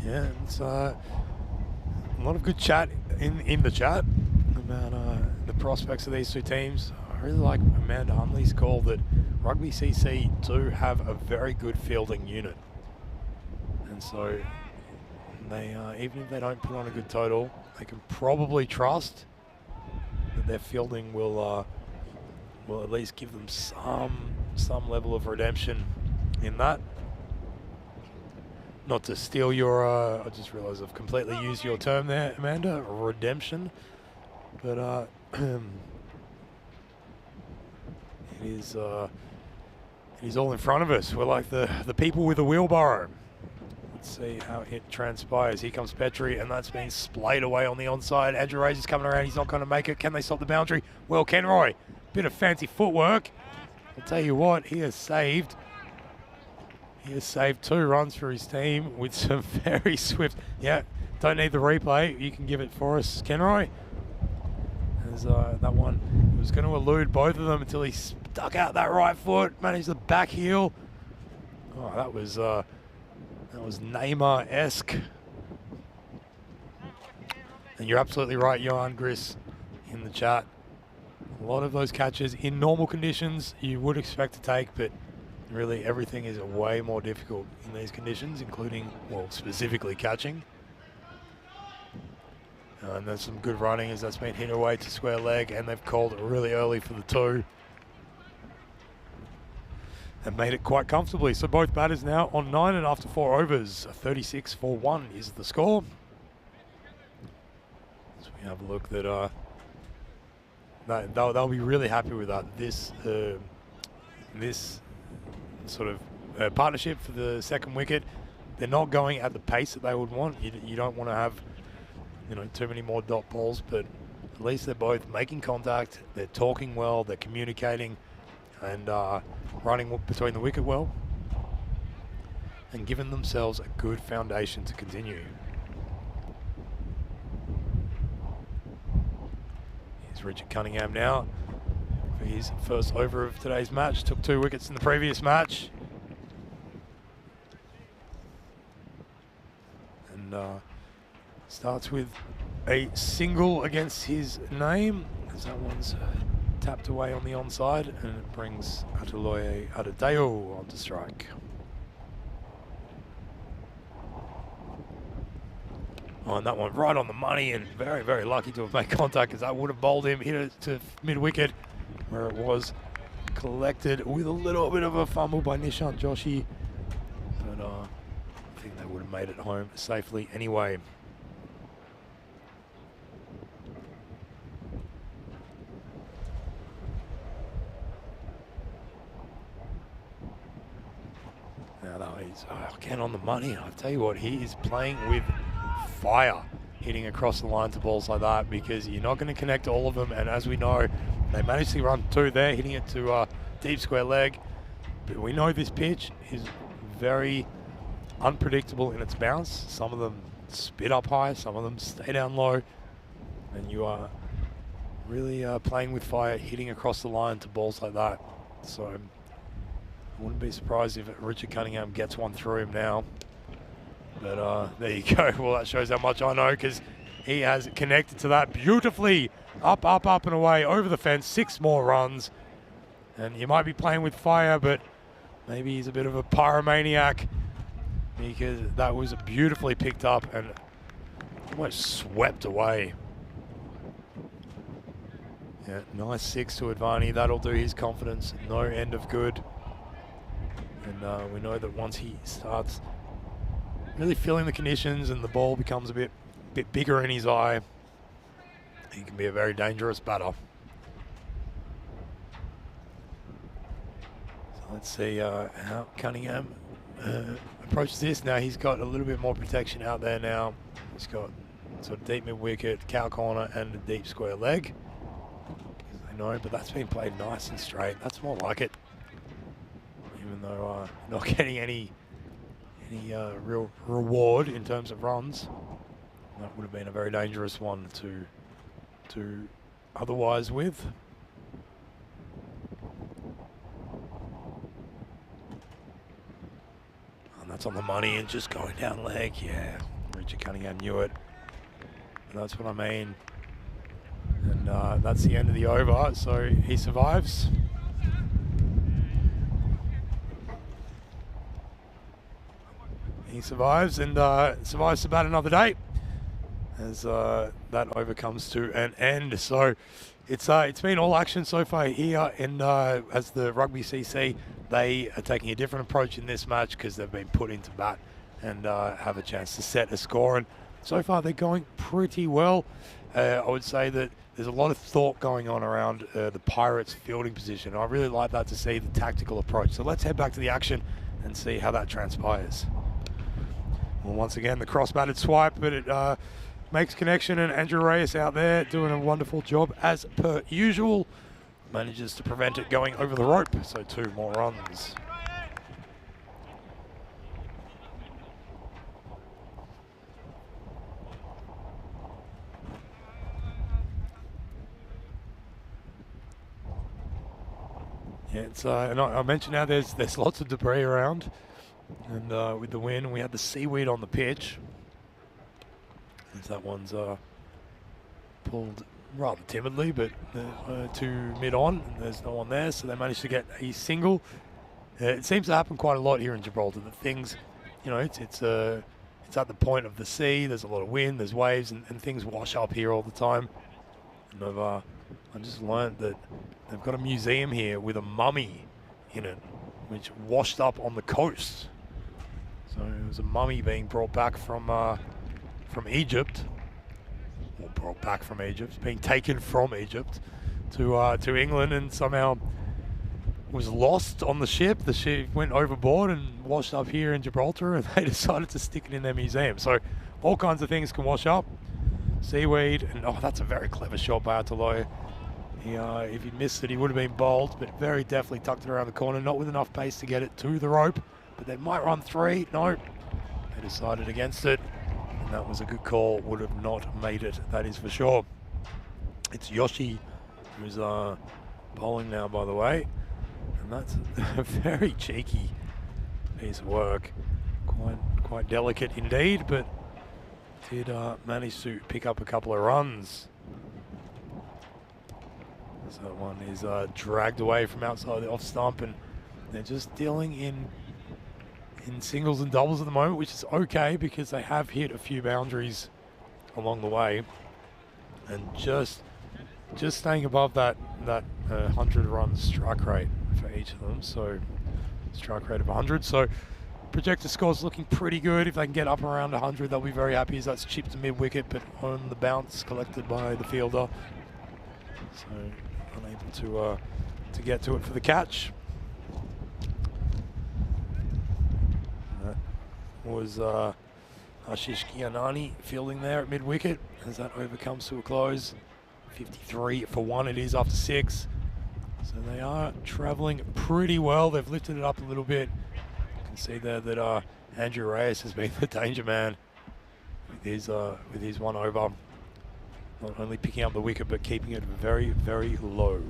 Yeah, it's a lot of good chat in the chat about the prospects of these two teams. I really like Amanda Hunley's call that Rugby CC do have a very good fielding unit. And so they, even if they don't put on a good total, they can probably trust that their fielding will at least give them some level of redemption in that. Not to steal your, I just realised I've completely used your term there, Amanda, redemption. But it is all in front of us. We're like the people with a wheelbarrow. Let's see how it transpires. Here comes Petrie, and that's been splayed away on the onside. Andrew Ray's is coming around. He's not going to make it. Can they stop the boundary? Well, Kenroy, bit of fancy footwork. I'll tell you what, he has saved 2 runs for his team with some very swift. Yeah, don't need the replay. You can give it for us, Kenroy. There's that one. He was going to elude both of them until he stuck out that right foot, managed the back heel. Oh, that was Neymar-esque. And you're absolutely right, Johan Gris, in the chat. A lot of those catches in normal conditions you would expect to take, but really everything is way more difficult in these conditions, including, well, specifically catching. And there's some good running as that's been hit away to square leg, and they've called it really early for the 2. And made it quite comfortably. So both batters now on 9 and after 4 overs. 36-1 is the score. So we have a look that they'll be really happy with that. This sort of partnership for the second wicket, they're not going at the pace that they would want. You don't want to have, too many more dot balls, but at least they're both making contact, they're talking well, they're communicating, and running between the wicket well, and giving themselves a good foundation to continue. Here's Richard Cunningham now for his first over of today's match. Took 2 wickets in the previous match. And starts with a single against his name, as that one's tapped away on the onside, and it brings Atuloye Adedeo onto strike. Oh, and that one right on the money, and very, very lucky to have made contact, because that would have bowled him, hit it to mid-wicket, where it was collected with a little bit of a fumble by Nishant Joshi. But I think they would have made it home safely anyway. Now he's again on the money. I tell you what, he is playing with fire, hitting across the line to balls like that, because you're not going to connect all of them. And as we know, they managed to run 2 there, hitting it to deep square leg. But we know this pitch is very unpredictable in its bounce. Some of them spit up high, some of them stay down low, and you are really playing with fire, hitting across the line to balls like that. So I wouldn't be surprised if Richard Cunningham gets one through him now. But there you go. Well, that shows how much I know, because he has connected to that beautifully. Up, up, up and away over the fence. 6 more runs. And you might be playing with fire, but maybe he's a bit of a pyromaniac, because that was beautifully picked up and almost swept away. Yeah, nice 6 to Advani. That'll do his confidence no end of good. And we know that once he starts really feeling the conditions and the ball becomes a bit bigger in his eye, he can be a very dangerous batter. So let's see how Cunningham approaches this. Now he's got a little bit more protection out there now. He's got sort of deep mid-wicket, cow corner and a deep square leg. They No, but that's been played nice and straight. That's more like it. Even though not getting any real reward in terms of runs. That would have been a very dangerous one to otherwise with. And that's on the money and just going down leg. Yeah, Richard Cunningham knew it. And that's what I mean. And that's the end of the over, so he survives. He survives and survives about another day as that over comes to an end. So it's been all action so far here, and as the Rugby CC, they are taking a different approach in this match because they've been put into bat and have a chance to set a score. And so far they're going pretty well. I would say that there's a lot of thought going on around the Pirates' fielding position. I really like that to see the tactical approach. So let's head back to the action and see how that transpires. Well, once again, the cross-batted swipe, but it makes connection, and Andrew Reyes out there doing a wonderful job as per usual. Manages to prevent it going over the rope, so 2 more runs. Yeah, it's and I mentioned now there's lots of debris around, and with the wind, we had the seaweed on the pitch. As that one's pulled rather timidly, but to mid-on, and there's no one there, so they managed to get a single. It seems to happen quite a lot here in Gibraltar, that things, you know, it's at the point of the sea, there's a lot of wind, there's waves, and things wash up here all the time. And I just learned that they've got a museum here with a mummy in it, which washed up on the coast. So it was a mummy being brought back from Egypt, or brought back from Egypt, being taken from Egypt to England, and somehow was lost on the ship. The ship went overboard and washed up here in Gibraltar, and they decided to stick it in their museum. So all kinds of things can wash up. Seaweed, and oh, that's a very clever shot by Ataloy. If he missed it, he would have been bowled, but very deftly tucked it around the corner, not with enough pace to get it to the rope, but they might run 3. No, they decided against it, and that was a good call. Would have not made it, that is for sure. It's Yoshi who's bowling now, by the way, and that's a very cheeky piece of work. Quite delicate indeed, but did manage to pick up a couple of runs. So that one is dragged away from outside the off stump, and they're just dealing in singles and doubles at the moment, which is okay because they have hit a few boundaries along the way, and just staying above that 100 run strike rate for each of them. So strike rate of 100. So projected score's looking pretty good. If they can get up around 100, they'll be very happy, as that's chipped to mid-wicket, but on the bounce collected by the fielder. So unable to get to it for the catch. That was Ashish Gianani fielding there at mid-wicket as that over comes to a close. 53 for 1 it is after 6. So they are travelling pretty well. They've lifted it up a little bit. See there that Andrew Reyes has been the danger man with his 1 over. Not only picking up the wicket, but keeping it very, very low.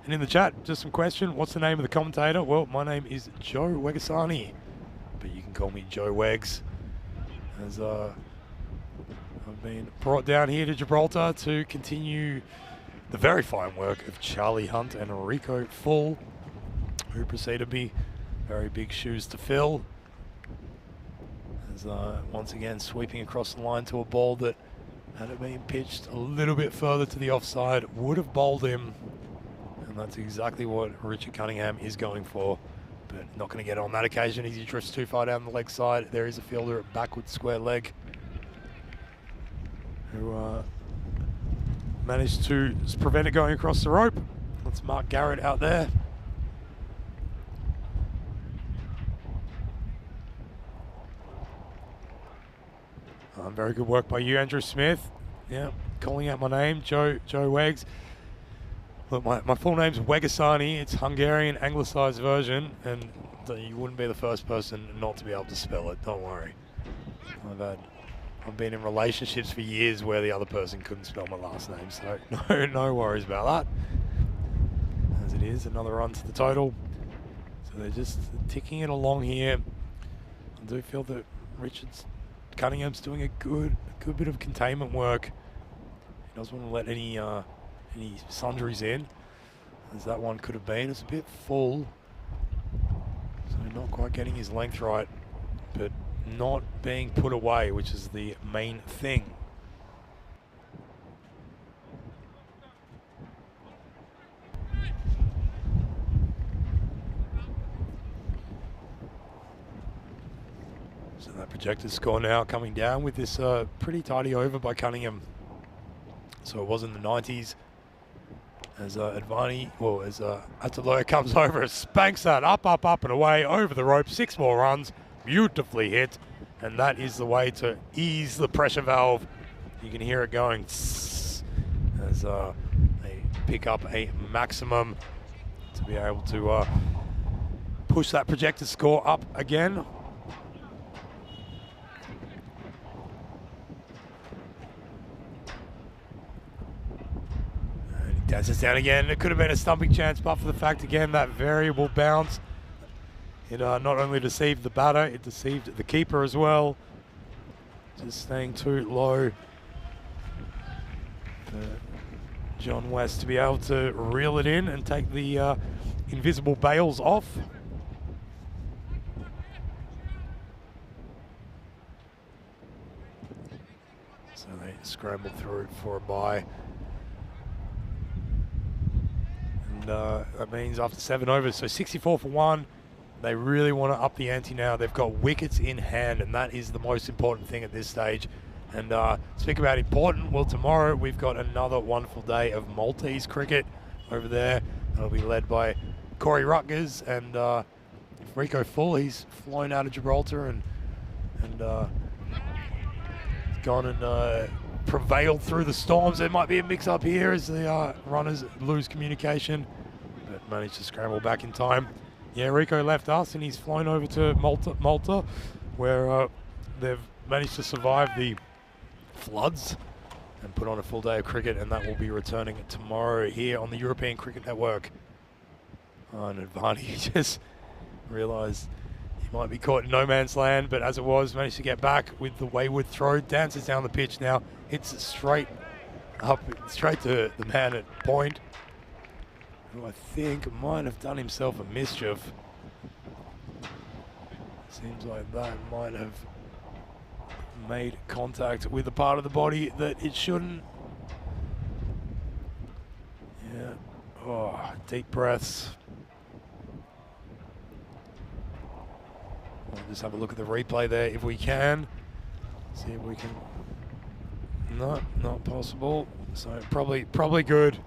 And in the chat, just some question. What's the name of the commentator? Well, my name is Joe Wegasani, but you can call me Joe Wegs, as I've been brought down here to Gibraltar to continue the very fine work of Charlie Hunt and Rico Full, who preceded me. Very big shoes to fill. As once again sweeping across the line to a ball that, had it been pitched a little bit further to the offside, would have bowled him. And that's exactly what Richard Cunningham is going for, but not going to get on that occasion. He drifts too far down the leg side. There is a fielder at backward square leg who managed to prevent it going across the rope. That's Mark Garrett out there. Very good work by you, Andrew Smith. Yeah, calling out my name, Joe Wegs. Look, my full name's Wegasani. It's Hungarian anglicised version, and you wouldn't be the first person not to be able to spell it. Don't worry. I've been in relationships for years where the other person couldn't spell my last name, so no worries about that. As it is, another run to the total. So they're just ticking it along here. I do feel that Cunningham's doing a good bit of containment work. He doesn't want to let any sundries in, as that one could have been. It's a bit full, so not quite getting his length right, but not being put away, which is the main thing. So that projected score now coming down with this pretty tidy over by Cunningham. So it was in the 90s as Ataloya comes over and spanks that up and away over the rope. 6 more runs, beautifully hit, and that is the way to ease the pressure valve. You can hear it going as they pick up a maximum to be able to push that projected score up again. Dances down again. It could have been a stumping chance, but for the fact again that variable bounce, it not only deceived the batter, it deceived the keeper as well. Just staying too low for John West to be able to reel it in and take the invisible bails off. So they scramble through for a bye. That means after 7 overs, so 64 for 1. They really want to up the ante now. They've got wickets in hand, and that is the most important thing at this stage. And speak about important, well, tomorrow we've got another wonderful day of Maltese cricket over there. It'll be led by Corey Rutgers and Rico Full. He's flown out of Gibraltar and gone and prevailed through the storms. There might be a mix-up here as the runners lose communication, but managed to scramble back in time. Yeah, Rico left us and he's flown over to Malta where they've managed to survive the floods and put on a full day of cricket, and that will be returning tomorrow here on the European Cricket Network. And Advani just realised he might be caught in no man's land, but as it was, managed to get back with the wayward throw, dances down the pitch now, hits it straight to the man at point, who I think might have done himself a mischief. Seems like that might have made contact with the part of the body that it shouldn't. Yeah, oh, deep breaths. We'll just have a look at the replay there if we can. See if we can. No, not possible. So probably good.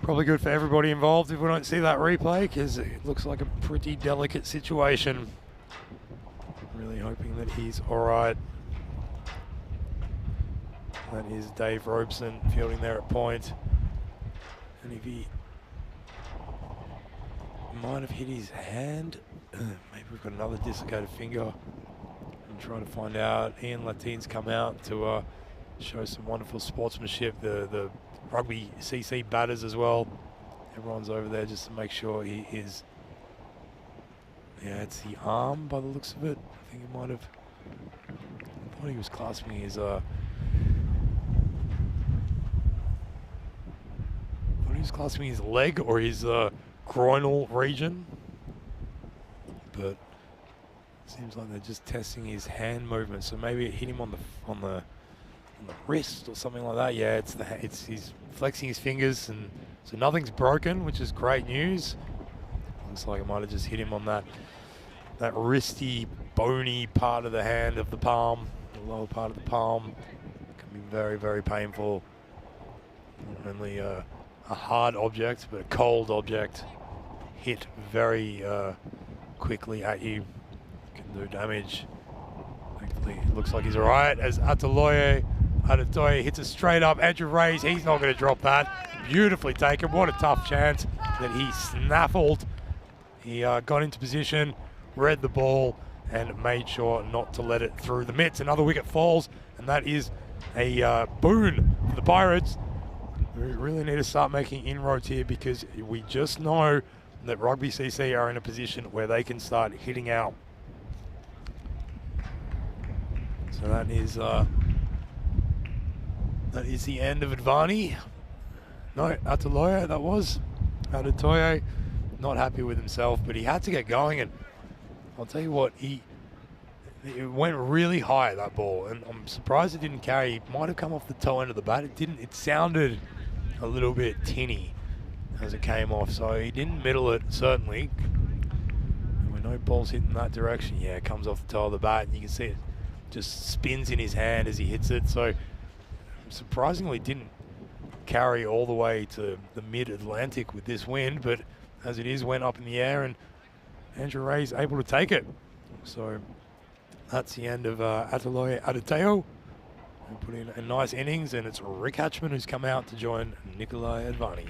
Probably good for everybody involved if we don't see that replay, because it looks like a pretty delicate situation. Really hoping that he's all right. That is Dave Robeson fielding there at point. And if he might have hit his hand, maybe we've got another dislocated finger. I'm trying to find out. Ian Latine's come out to show some wonderful sportsmanship. The rugby CC batters as well. Everyone's over there just to make sure he is. Yeah, it's the arm by the looks of it. I think he might have. I thought he was clasping his. I thought he was clasping his leg or his groinal region. But it seems like they're just testing his hand movement. So maybe it hit him on the wrist or something like that. Yeah, he's flexing his fingers, and so nothing's broken, which is great news. Looks like it might have just hit him on that wristy, bony part of the hand of the palm, the lower part of the palm. It can be very, very painful. Not only a hard object, but a cold object hit very quickly at you can do damage. Thankfully, it looks like he's all right as Ataloye Adetoye hits it straight up. Andrew Rays, he's not going to drop that. Beautifully taken. What a tough chance that he snaffled. He got into position, read the ball, and made sure not to let it through the mitts. Another wicket falls, and that is a boon for the Pirates. We really need to start making inroads here because we just know that Rugby CC are in a position where they can start hitting out. So that is the end of Advani. No, Ataloya, that was. Adetoye, not happy with himself, but he had to get going, and I'll tell you what, it went really high, that ball, and I'm surprised it didn't carry. It might have come off the toe end of the bat. It didn't. It sounded a little bit tinny as it came off, so he didn't middle it, certainly. And we know ball's hitting that direction. Yeah, it comes off the toe of the bat, and you can see it just spins in his hand as he hits it, so surprisingly didn't carry all the way to the mid-Atlantic with this wind, but as it is, went up in the air, and Andrew Ray's able to take it. So that's the end of Ataloye Adeteo. We put in a nice innings, and it's Rick Hatchman who's come out to join Nikolai Advani.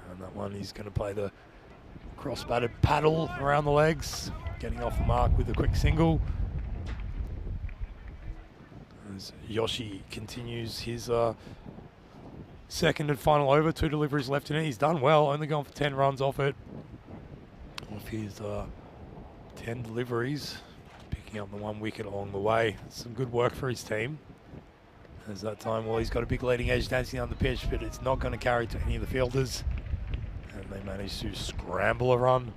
And that one, he's going to play the cross-batted paddle around the legs, getting off the mark with a quick single. As Yoshi continues his second and final over, 2 deliveries left in it. He's done well, only gone for 10 runs off it. Off his 10 deliveries, picking up the 1 wicket along the way. Some good work for his team. As that time, well, he's got a big leading edge dancing on the pitch, but it's not going to carry to any of the fielders. And they managed to scramble a run.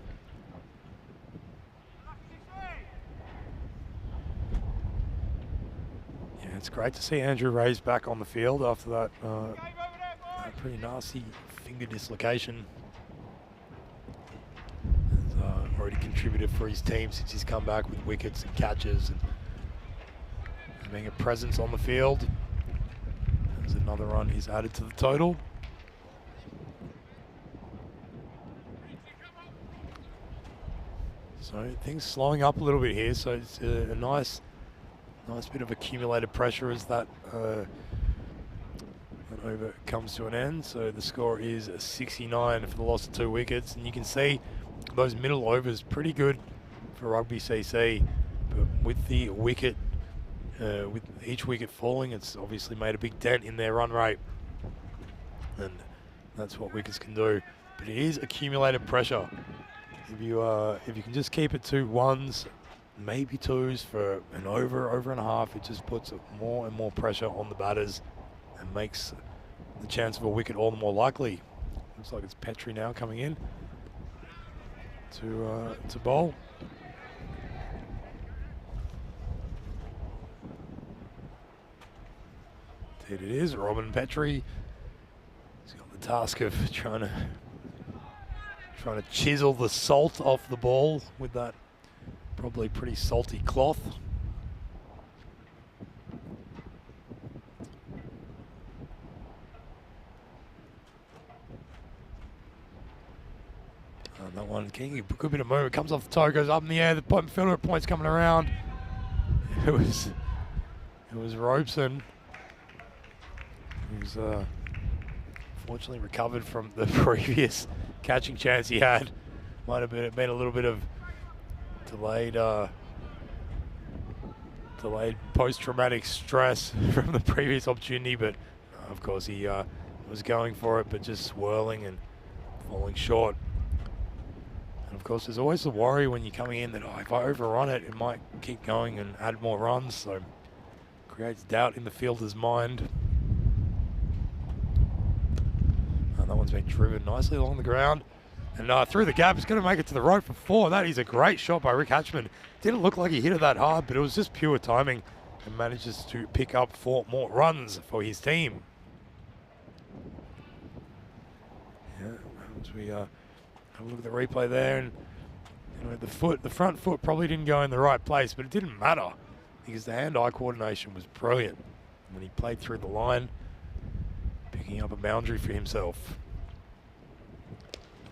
Yeah, it's great to see Andrew Rays back on the field after that pretty nasty finger dislocation. He's already contributed for his team since he's come back with wickets and catches and being a presence on the field. There's another run he's added to the total. So things slowing up a little bit here. So it's a nice bit of accumulated pressure as that over comes to an end. So the score is 69 for the loss of 2 wickets, and you can see those middle overs pretty good for Rugby CC. But with the wicket, with each wicket falling, it's obviously made a big dent in their run rate, and that's what wickets can do. But it is accumulated pressure. If you can just keep it to 1s, maybe 2s for an over and a half, it just puts more and more pressure on the batters and makes the chance of a wicket all the more likely. Looks like it's Petrie now coming in to bowl. Indeed it is, Robin Petrie. He's got the task of trying to chisel the salt off the ball with that probably pretty salty cloth. And that one, King, could be a moment, comes off the toe, goes up in the air, the point fielder at points coming around. It was Robeson, who's fortunately recovered from the previous catching chance he had. Might have been a little bit of delayed post-traumatic stress from the previous opportunity, but of course he was going for it, but just swirling and falling short. And of course there's always the worry when you're coming in that, oh, if I overrun it, it might keep going and add more runs, so creates doubt in the fielder's mind. And that one's been driven nicely along the ground. And through the gap, it's going to make it to the rope for 4. That is a great shot by Rick Hatchman. Didn't look like he hit it that hard, but it was just pure timing, and manages to pick up 4 more runs for his team. Yeah, as we have a look at the replay there, and you know, the front foot probably didn't go in the right place, but it didn't matter because the hand-eye coordination was brilliant when he played through the line, picking up a boundary for himself.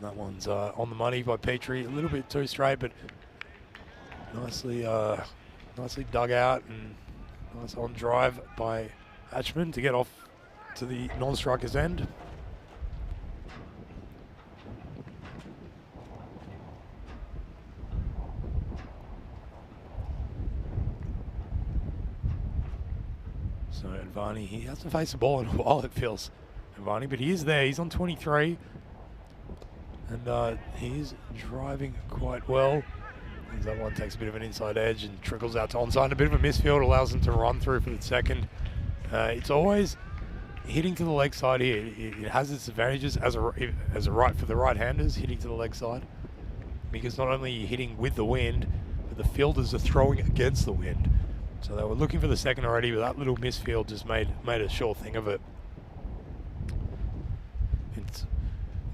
That one's on the money by Petrie. A little bit too straight, but nicely dug out, and nice on drive by Hatchman to get off to the non-striker's end. So Advani, he hasn't faced the ball in a while, it feels, Advani, but he is there. He's on 23, and he's driving quite well. As that one takes a bit of an inside edge and trickles out to onside. A bit of a misfield allows him to run through for the second. It's always hitting to the leg side here. It has its advantages as a right for the right-handers, hitting to the leg side, because not only are you hitting with the wind, but the fielders are throwing against the wind. So they were looking for the second already, but that little misfield just made a sure thing of it. It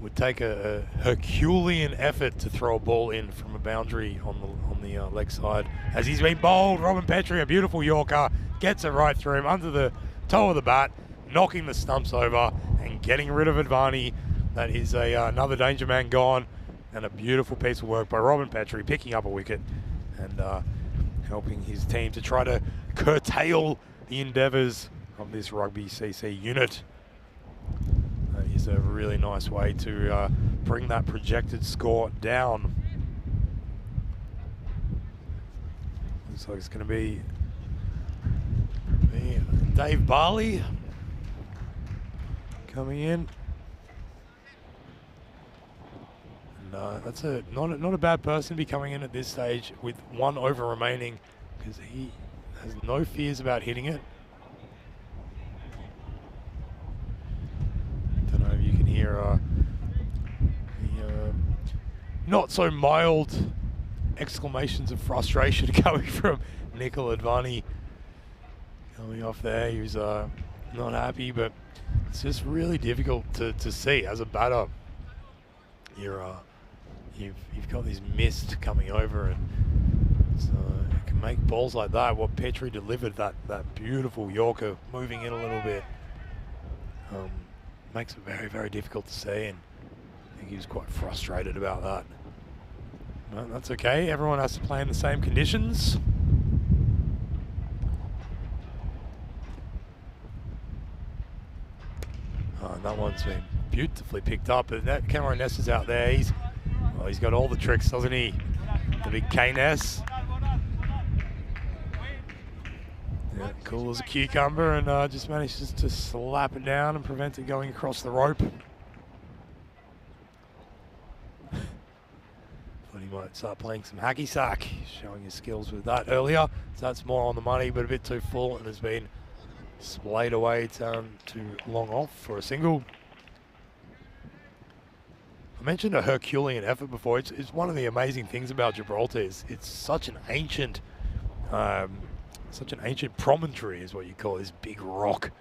would take a Herculean effort to throw a ball in from a boundary on the leg side. As he's been bowled, Robin Petrie, a beautiful Yorker, gets it right through him under the toe of the bat, knocking the stumps over and getting rid of Advani. That is another danger man gone, and a beautiful piece of work by Robin Petrie, picking up a wicket and helping his team to try to curtail the endeavours of this Rugby CC unit. That is a really nice way to bring that projected score down. Looks like it's going to be Dave Barley coming in. And that's not a bad person to be coming in at this stage with 1 over remaining, because he has no fears about hitting it. Don't know if you can hear the not so mild exclamations of frustration coming from Nikhil Advani coming off there. He was not happy, but it's just really difficult to see as a batter. You've got this mist coming over, and so you can make balls like that. What Petrie delivered, that beautiful Yorker moving in a little bit, makes it very, very difficult to see, and I think he was quite frustrated about that. But that's okay, everyone has to play in the same conditions. And that one's been beautifully picked up, and that Cameron Ness is out there. He's got all the tricks, doesn't he? The big K-Ness. Yeah, cool as a cucumber, and just manages to slap it down and prevent it going across the rope. Thought he might start playing some hacky sack, showing his skills with that earlier. So that's more on the money, but a bit too full, and has been splayed away down to long off for a single. I mentioned a Herculean effort before. It's one of the amazing things about Gibraltar. It's such an ancient promontory, is what you call this big rock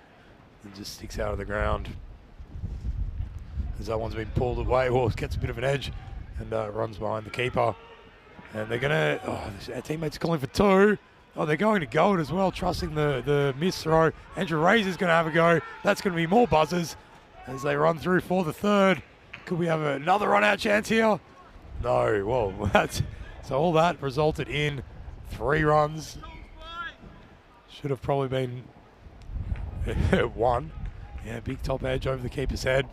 that just sticks out of the ground. As that one's been pulled away, well, it gets a bit of an edge and runs behind the keeper. And they're gonna, our teammates calling for 2. Oh, they're going to go it as well, trusting the miss throw. Andrew Razor's going to have a go. That's going to be more buzzers as they run through for the 3rd. Could we have another run-out chance here? No. Well, so all that resulted in 3 runs. Should have probably been 1. Yeah, big top edge over the keeper's head.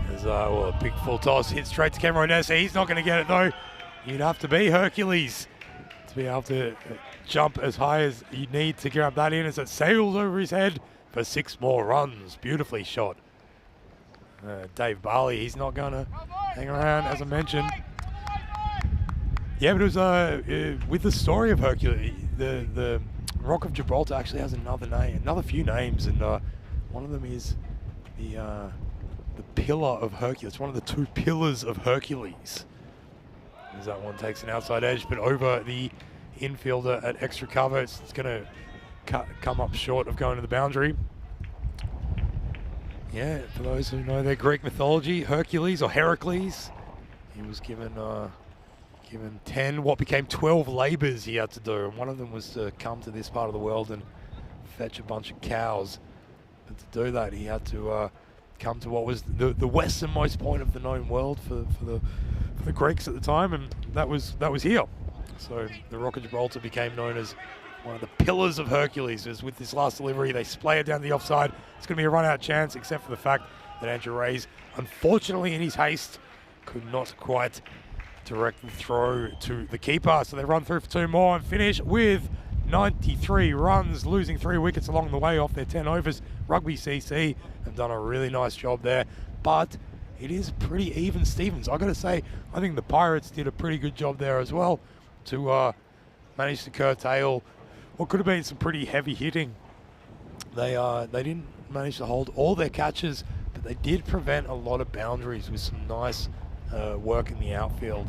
There's a big full toss, hit straight to Cameron Ness. He's not going to get it though. You'd have to be Hercules to be able to jump as high as you need to grab that in, as it sails over his head for 6 more runs. Beautifully shot. Dave Barley, he's not going to hang around, as I mentioned. Yeah, but it was with the story of Hercules, the Rock of Gibraltar actually has another few names, and one of them is the Pillar of Hercules. It's one of the 2 pillars of Hercules. As that one takes an outside edge, but over the infielder at extra cover. It's going to come up short of going to the boundary. Yeah, for those who know their Greek mythology, Hercules or Heracles, he was given 10, what became 12 labours he had to do, and one of them was to come to this part of the world and fetch a bunch of cows. And to do that, he had to come to what was the westernmost point of the known world for the Greeks at the time, and that was here. So the Rock of Gibraltar became known as one of the pillars of Hercules. As with this last delivery, they splay it down the offside. It's going to be a run-out chance, except for the fact that Andrew Reyes, unfortunately in his haste, could not quite direct the throw to the keeper. So they run through for 2 more and finish with 93 runs, losing 3 wickets along the way off their 10 overs. Rugby CC have done a really nice job there, but it is pretty even Stevens. I got to say, I think the Pirates did a pretty good job there as well to manage to curtail what could have been some pretty heavy hitting. They didn't manage to hold all their catches, but they did prevent a lot of boundaries with some nice work in the outfield.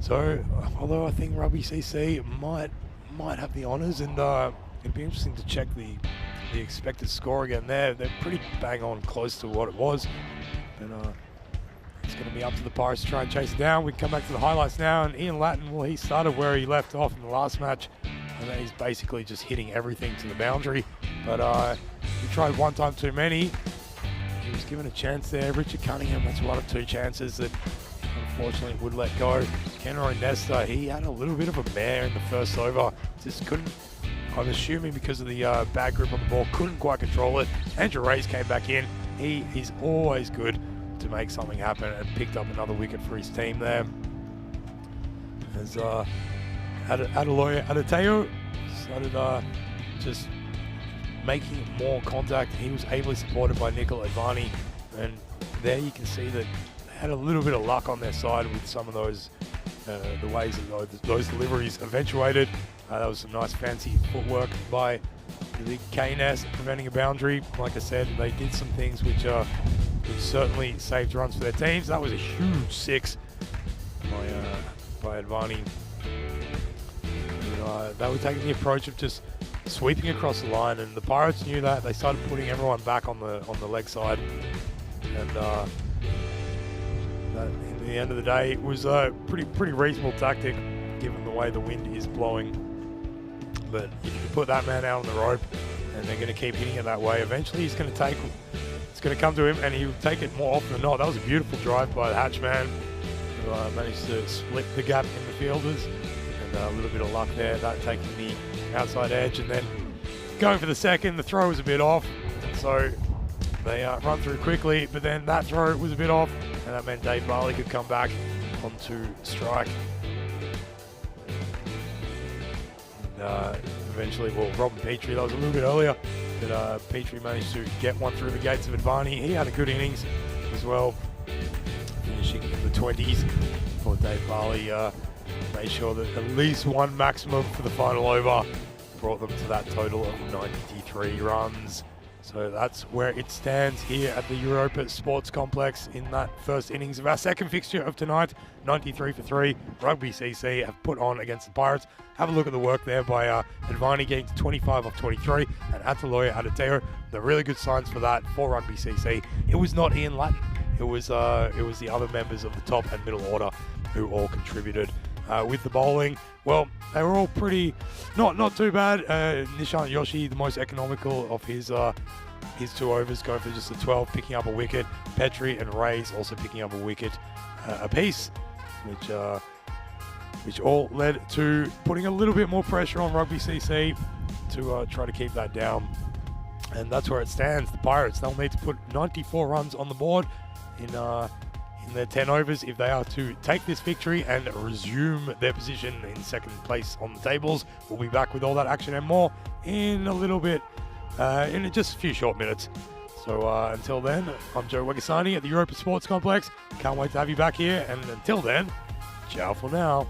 So, although I think Rugby CC might have the honours, and it'd be interesting to check the expected score again there. They're pretty bang on close to what it was, but it's going to be up to the Pirates to try and chase it down. We can come back to the highlights now, and Ian Lattin, well, he started where he left off in the last match, and then he's basically just hitting everything to the boundary. But he tried one time too many. He was given a chance there. Richard Cunningham, that's one of 2 chances that unfortunately would let go. Kenroy Nesta, he had a little bit of a mare in the first over. Just couldn't, I'm assuming because of the bad grip on the ball, couldn't quite control it. Andrew Reyes came back in. He is always good to make something happen, and picked up another wicket for his team there. As Adeloye started just making more contact. He was ably supported by Nicola Advani, and there you can see that they had a little bit of luck on their side with some of those the ways that those deliveries eventuated. That was some nice fancy footwork by the KNS preventing a boundary. Like I said, they did some things which certainly saved runs for their teams. That was a huge 6 by Advani. They were taking the approach of just sweeping across the line, and the Pirates knew that. They started putting everyone back on the leg side, and in the end of the day, it was a pretty reasonable tactic given the way the wind is blowing. But if you put that man out on the rope, and they're going to keep hitting it that way, eventually it's going to come to him, and he'll take it more often than not. That was a beautiful drive by the Hatchman, who managed to split the gap in the fielders, and a little bit of luck there, that taking the outside edge, and then going for the second. The throw was a bit off, and so they run through quickly, but then that throw was a bit off, and that meant Dave Barley could come back onto strike. And eventually, well, Robin Petrie, that was a little bit earlier, but Petrie managed to get one through the gates of Advani. He had a good innings as well, finishing in the 20s before Dave Barley made sure that at least one maximum for the final over brought them to that total of 93 runs. So that's where it stands here at the Europa Sports Complex in that first innings of our second fixture of tonight. 93 for 3. Rugby CC have put on against the Pirates. Have a look at the work there by Advani getting to 25 off 23, and Ataloya Adateo. The really good signs for that for Rugby CC. It was not Ian Lattin. It was the other members of the top and middle order who all contributed. With the bowling, well, they were all pretty, not too bad. Nishant Yoshi, the most economical of his 2 overs, going for just a 12, picking up a wicket. Petrie and Reyes also picking up a wicket apiece, which all led to putting a little bit more pressure on Rugby CC to try to keep that down. And that's where it stands. The Pirates, they'll need to put 94 runs on the board in their 10 overs if they are to take this victory and resume their position in second place on the tables. We'll be back with all that action and more in a little bit, in just a few short minutes. So until then, I'm Joe Wegasani at the Europa Sports Complex. Can't wait to have you back here, and until then, ciao for now.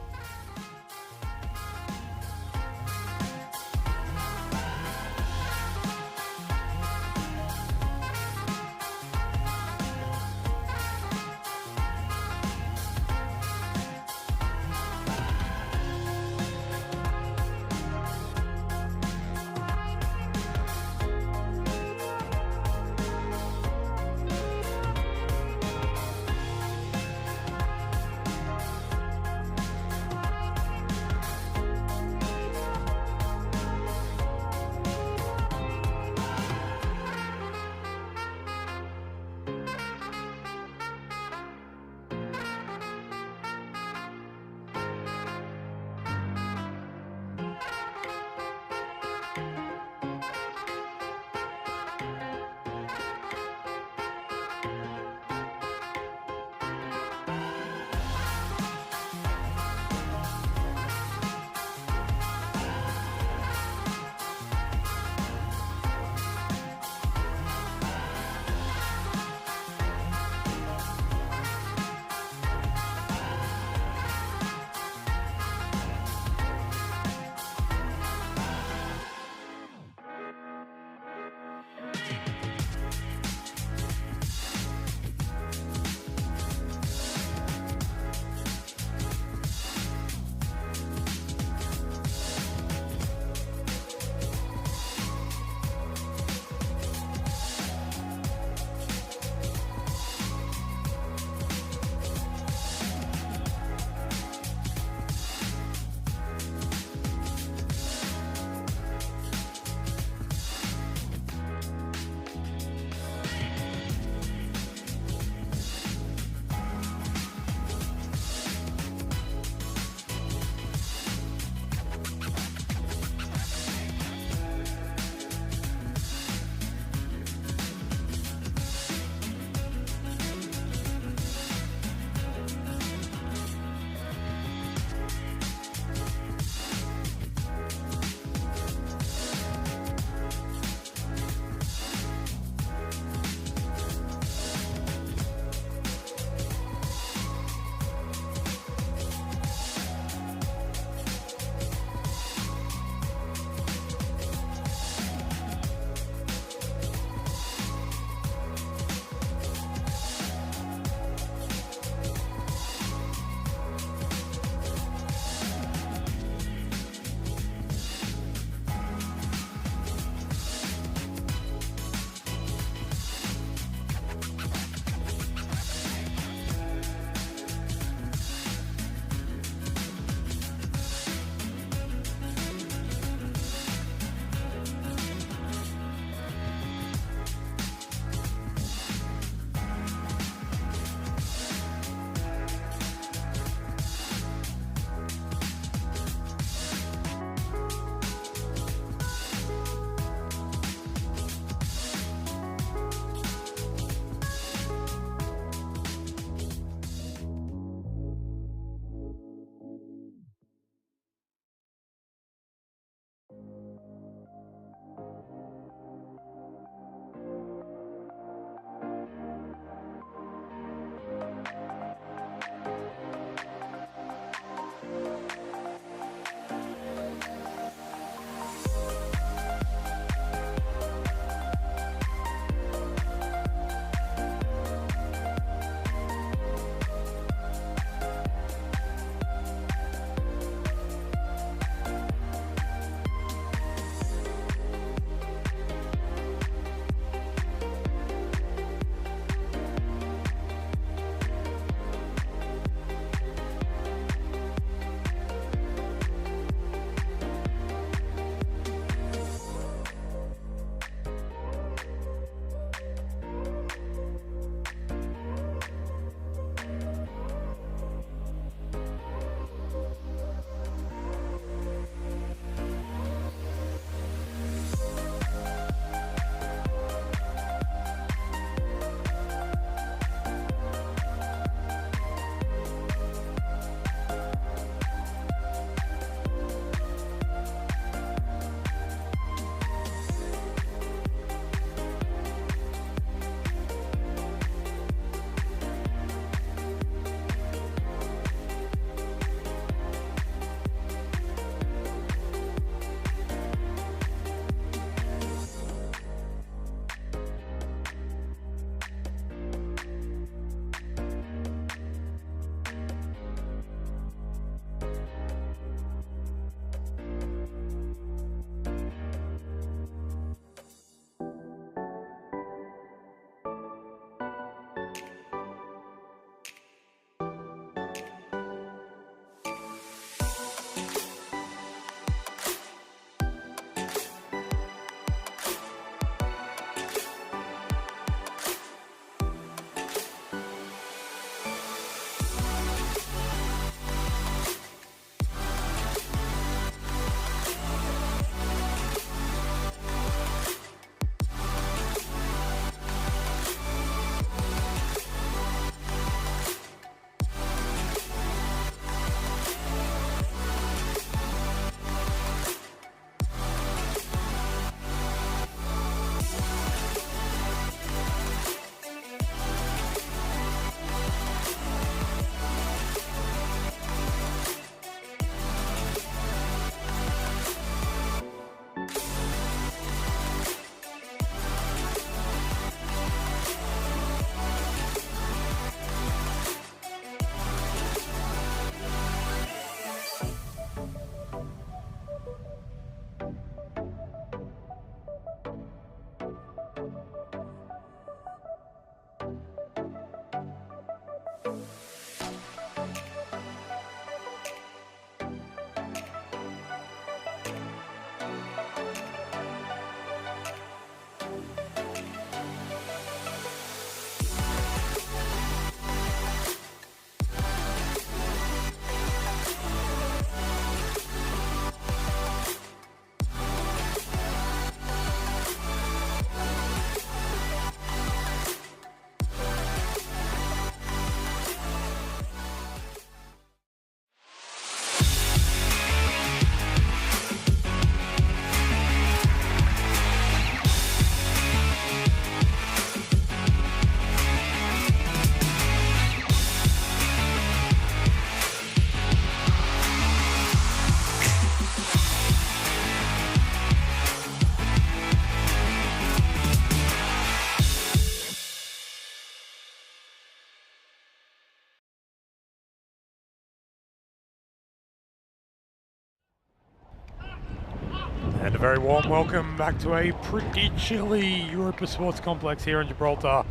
very warm welcome back to a pretty chilly Europa Sports Complex here in Gibraltar.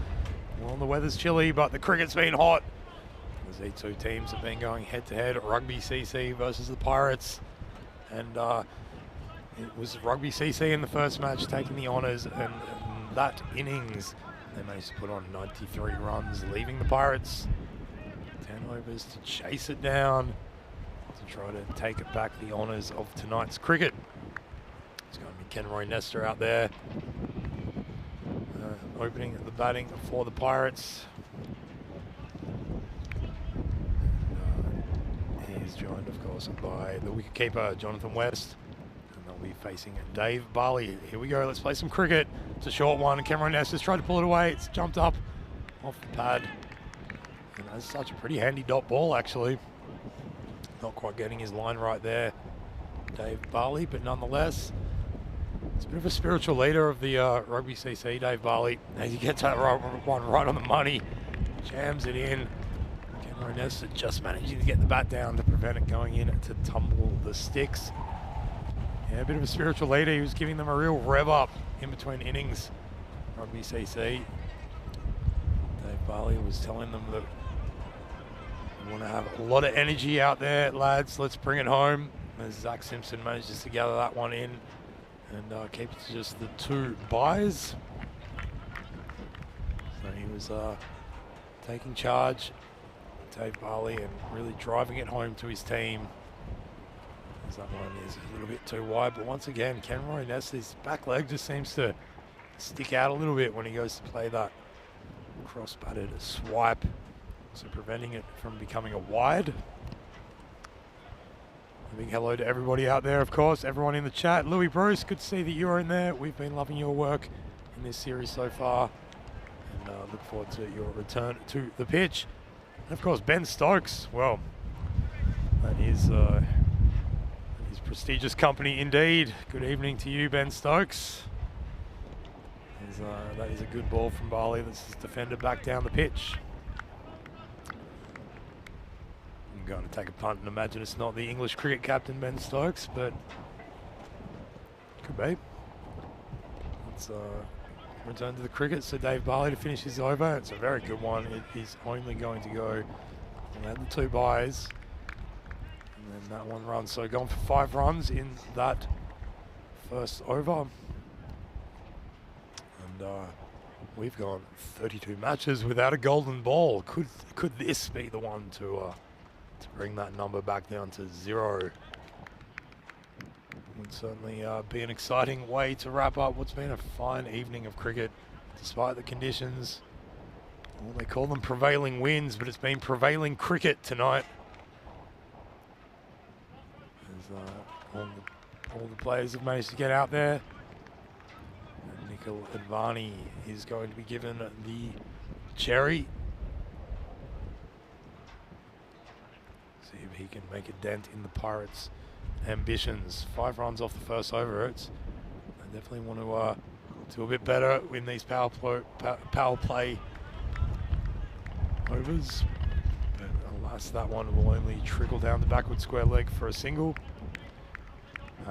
Well, the weather's chilly, but the cricket's been hot. These two teams have been going head-to-head, Rugby CC versus the Pirates. And it was Rugby CC in the first match taking the honours, and in that innings they managed to put on 93 runs, leaving the Pirates 10 overs to chase it down, to try to take it back the honours of tonight's cricket. It's going to be Kenroy Nestor out there, opening the batting for the Pirates. He's joined, of course, by the wicketkeeper Jonathan West, and they'll be facing Dave Barley. Here we go, let's play some cricket. It's a short one, and Kenroy Nestor's tried to pull it away. It's jumped up off the pad, and that's such a pretty handy dot ball, actually. Not quite getting his line right there, Dave Barley, but nonetheless, it's a bit of a spiritual leader of the Rugby CC, Dave Barley. As he gets that one right on the money, jams it in. Kenroy Nestor just managing to get the bat down to prevent it going in to tumble the sticks. Yeah, a bit of a spiritual leader. He was giving them a real rev up in between innings. Rugby CC. Dave Barley was telling them that we want to have a lot of energy out there, lads. Let's bring it home. As Zach Simpson manages to gather that one in and keep it to just the 2 byes. So he was taking charge, Dave Barley, and really driving it home to his team. As that one is a little bit too wide, but once again, Kenroy Nestor's back leg just seems to stick out a little bit when he goes to play that cross-batted swipe, so preventing it from becoming a wide. A big hello to everybody out there, of course, everyone in the chat. Louis Bruce, good to see that you're in there. We've been loving your work in this series so far, and look forward to your return to the pitch. And of course, Ben Stokes, well, that is prestigious company indeed. Good evening to you, Ben Stokes. That is a good ball from Barley. This is defended back down the pitch. I'm going to take a punt and imagine it's not the English cricket captain, Ben Stokes, but could be. Let's return to the cricket. So Dave Barley to finish his over. It's a very good one. It is only going to go around the 2 byes. And then that 1 run. So going for 5 runs in that first over. And we've gone 32 matches without a golden ball. Could this be the one to bring that number back down to 0? Would certainly be an exciting way to wrap up what's been a fine evening of cricket, despite the conditions. Well, they call them prevailing winds, but it's been prevailing cricket tonight. As all the players have managed to get out there. And Nikhil Advani is going to be given the cherry. See if he can make a dent in the Pirates' ambitions. 5 runs off the first over. They definitely want to do a bit better in these power play overs. But alas, that one will only trickle down the backward square leg for a single.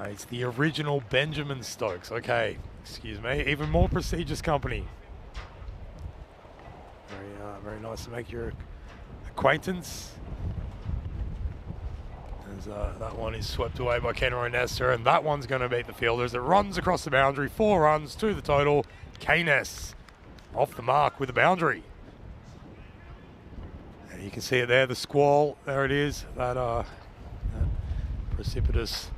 It's the original Benjamin Stokes. Okay, excuse me. Even more prestigious company. Very nice to make your acquaintance. As that one is swept away by Kenroy Nestor, and that one's going to beat the fielders. It runs across the boundary, 4 runs to the total. Keynes off the mark with a boundary. And you can see it there, the squall. There it is, that precipitous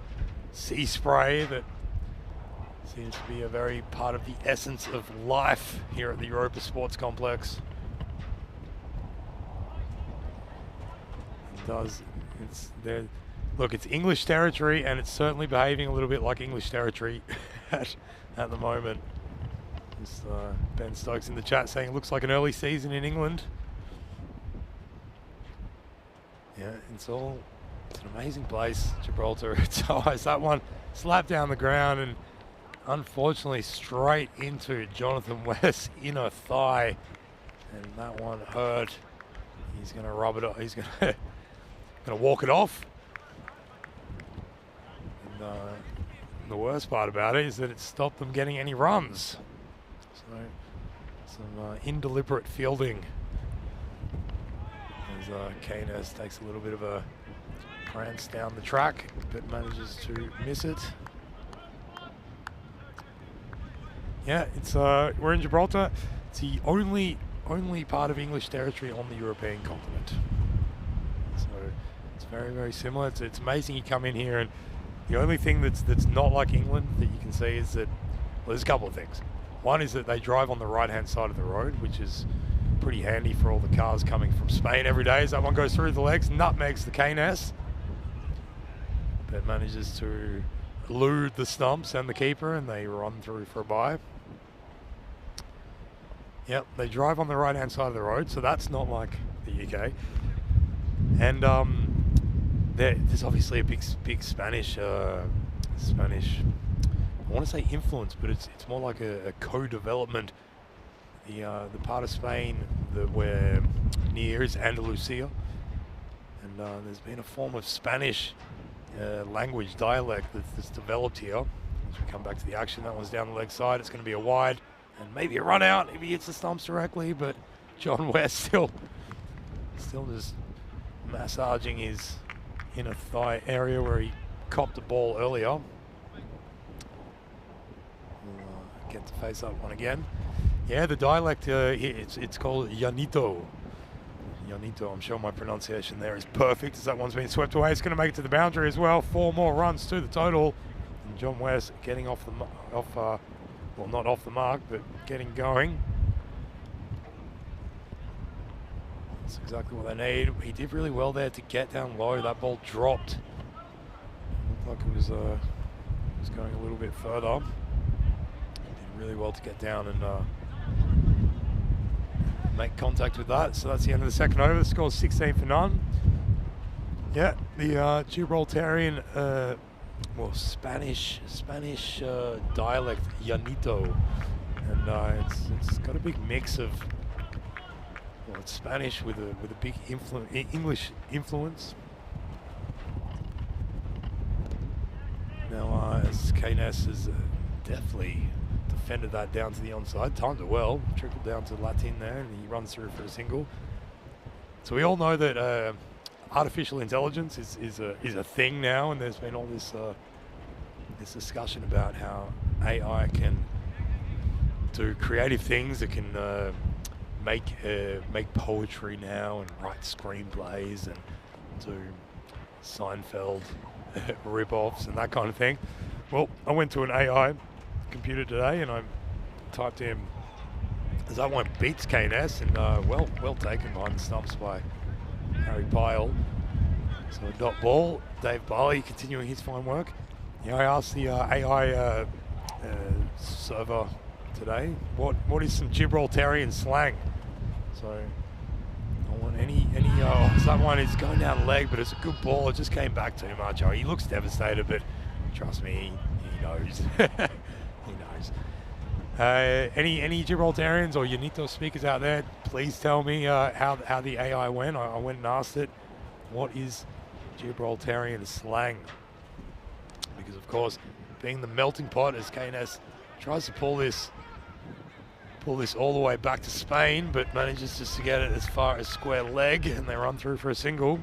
sea spray that seems to be a very part of the essence of life here at the Europa Sports Complex. It does. It's there. Look, it's English territory, and it's certainly behaving a little bit like English territory at the moment. This, Ben Stokes in the chat saying it looks like an early season in England. Yeah, it's an amazing place, Gibraltar. It's always that one slapped down the ground and unfortunately straight into Jonathan West's inner thigh, and that one hurt. He's going to rub it off. He's going to walk it off. And the worst part about it is that it stopped them getting any runs. So some indeliberate fielding as Keynes takes a little bit of a prance down the track, but manages to miss it. Yeah, it's we're in Gibraltar. It's the only part of English territory on the European continent. So it's very, very similar. It's amazing you come in here, and the only thing that's not like England that you can see is that, well, there's a couple of things. One is that they drive on the right-hand side of the road, which is pretty handy for all the cars coming from Spain every day. As that one goes through the legs, nutmegs the Keynes, but manages to elude the stumps and the keeper, and they run through for a bye. Yep, they drive on the right-hand side of the road, so that's not like the UK. And there's obviously a big Spanish, I want to say influence, but it's more like a co-development. The part of Spain that we're near is Andalusia, and there's been a form of Spanish language dialect that's developed here. As we come back to the action, that one's down the leg side. It's going to be a wide and maybe a run out if he hits the stumps directly, but John West still just massaging his inner thigh area where he copped the ball earlier. We'll get to face up one again. Yeah, the dialect, it's called Llanito. Llanito, I'm sure my pronunciation there is perfect as that one's been swept away. It's going to make it to the boundary as well. 4 more runs to the total. And John West getting off well, not off the mark, but getting going. That's exactly what they need. He did really well there to get down low. That ball dropped. It looked like it was going a little bit further. He did really well to get down and make contact with that. So that's the end of the second over. The score is 16 for none. Yeah, the Gibraltarian, well, Spanish dialect, Llanito, and it's got a big mix of, well, it's Spanish with a big English influence. Now, as Keynes has definitely defended that down to the onside, timed it well, trickled down to Latin there, and he runs through for a single. So we all know that artificial intelligence is a thing now, and there's been all this discussion about how AI can do creative things. It can make poetry now and write screenplays and do Seinfeld rip-offs and that kind of thing. Well, I went to an AI computer today and I typed in, as that one beats Keynes, and well taken behind the stumps by Harry Pyle. So a dot ball. Dave Barley continuing his fine work. Yeah, I asked the AI server today, what is some Gibraltarian slang? So I want any so that one is going down the leg, but it's a good ball. It just came back too much. Oh, he looks devastated, but trust me, he knows. He knows. Any Gibraltarians or Llanito speakers out there, please tell me how the AI went. I went and asked it, what is Gibraltarian slang? Because of course, being the melting pot, as Keynes tries to pull this all the way back to Spain, but manages just to get it as far as square leg, and they run through for a single.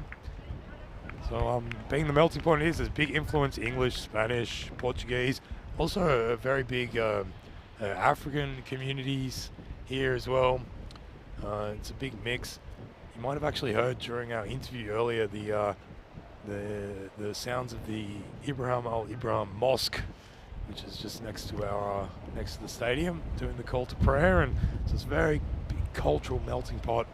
So being the melting pot is, there's big influence, English, Spanish, Portuguese, also a very big African communities here as well. It's a big mix. You might have actually heard during our interview earlier the sounds of the Ibrahim Al-Ibrahim Mosque, which is just next to the stadium, doing the call to prayer, and so it's a very big cultural melting pot.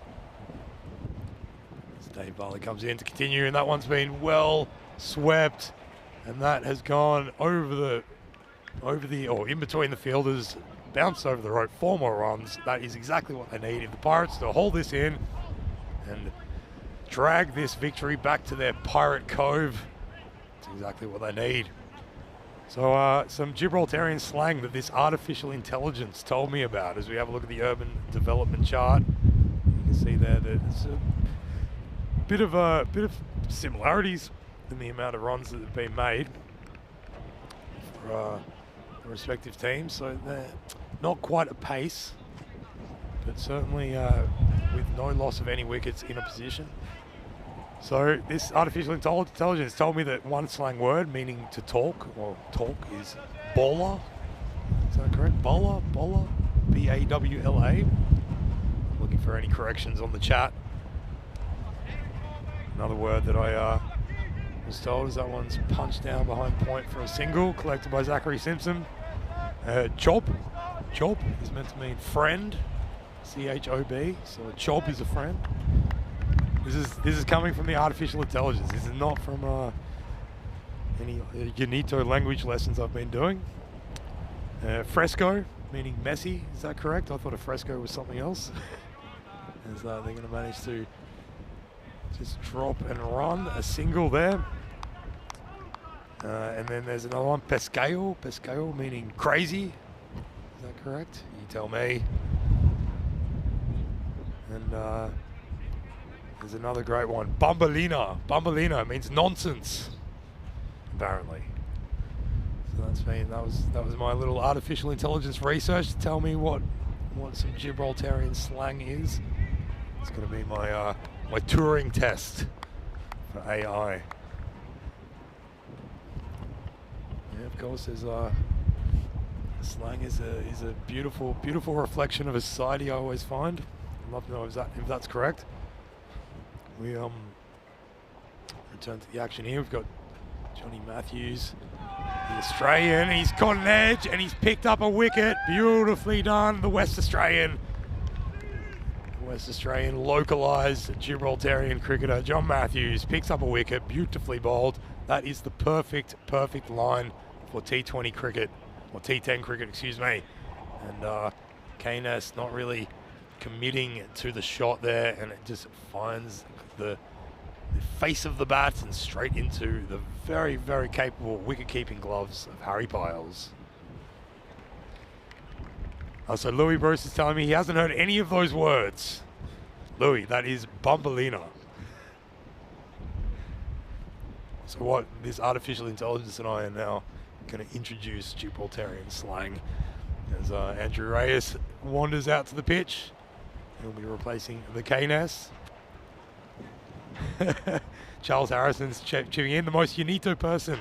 As Dave Barley comes in to continue, and that one's been well swept, and that has gone over the or in between the fielders, bounced over the rope. 4 more runs. That is exactly what they need. If the Pirates to hold this in and drag this victory back to their Pirate Cove, it's exactly what they need. So some Gibraltarian slang that this artificial intelligence told me about as we have a look at the urban development chart. You can see there that there's a bit of similarities in the amount of runs that have been made. for the respective teams. So they're not quite a pace, but certainly with no loss of any wickets in a position. So this artificial intelligence told me that one slang word meaning to talk or talk is bowler. Is that correct? Bowler? B-A-W-L-A. Looking for any corrections on the chat. Another word that I was told is that one's punched down behind point for a single, collected by Zachary Simpson. Chob is meant to mean friend, C-H-O-B, so a chob is a friend. This is coming from the artificial intelligence. This is not from any Unito language lessons I've been doing. Fresco, meaning messy, is that correct? I thought a fresco was something else. As they're going to manage to just drop and run a single there. And then there's another one, pescao meaning crazy. Is that correct? You tell me. And there's another great one, Bambolina means nonsense, apparently. So that was my little artificial intelligence research to tell me what some Gibraltarian slang is. It's going to be my my Turing test for AI. Yeah, of course, there's slang is a beautiful reflection of a society. I always find. I'd love to know if that's correct. We return to the action here. We've got Johnny Matthews, the Australian. He's caught an edge and he's picked up a wicket. Beautifully done, the West Australian localised Gibraltarian cricketer John Matthews picks up a wicket, beautifully bowled. That is the perfect line for T20 cricket, or T10 cricket, excuse me. And Keynes not really committing to the shot there, and it just finds the face of the bat and straight into the very capable wicket-keeping gloves of Harry Piles. So Louis Bruce is telling me he hasn't heard any of those words. Louis, that is Bambolina. So what this artificial intelligence and I are now going to introduce Gibraltarian slang as Andrew Reyes wanders out to the pitch. He'll be replacing the Keynes. Charles Harrison's chipping in. The most Unito person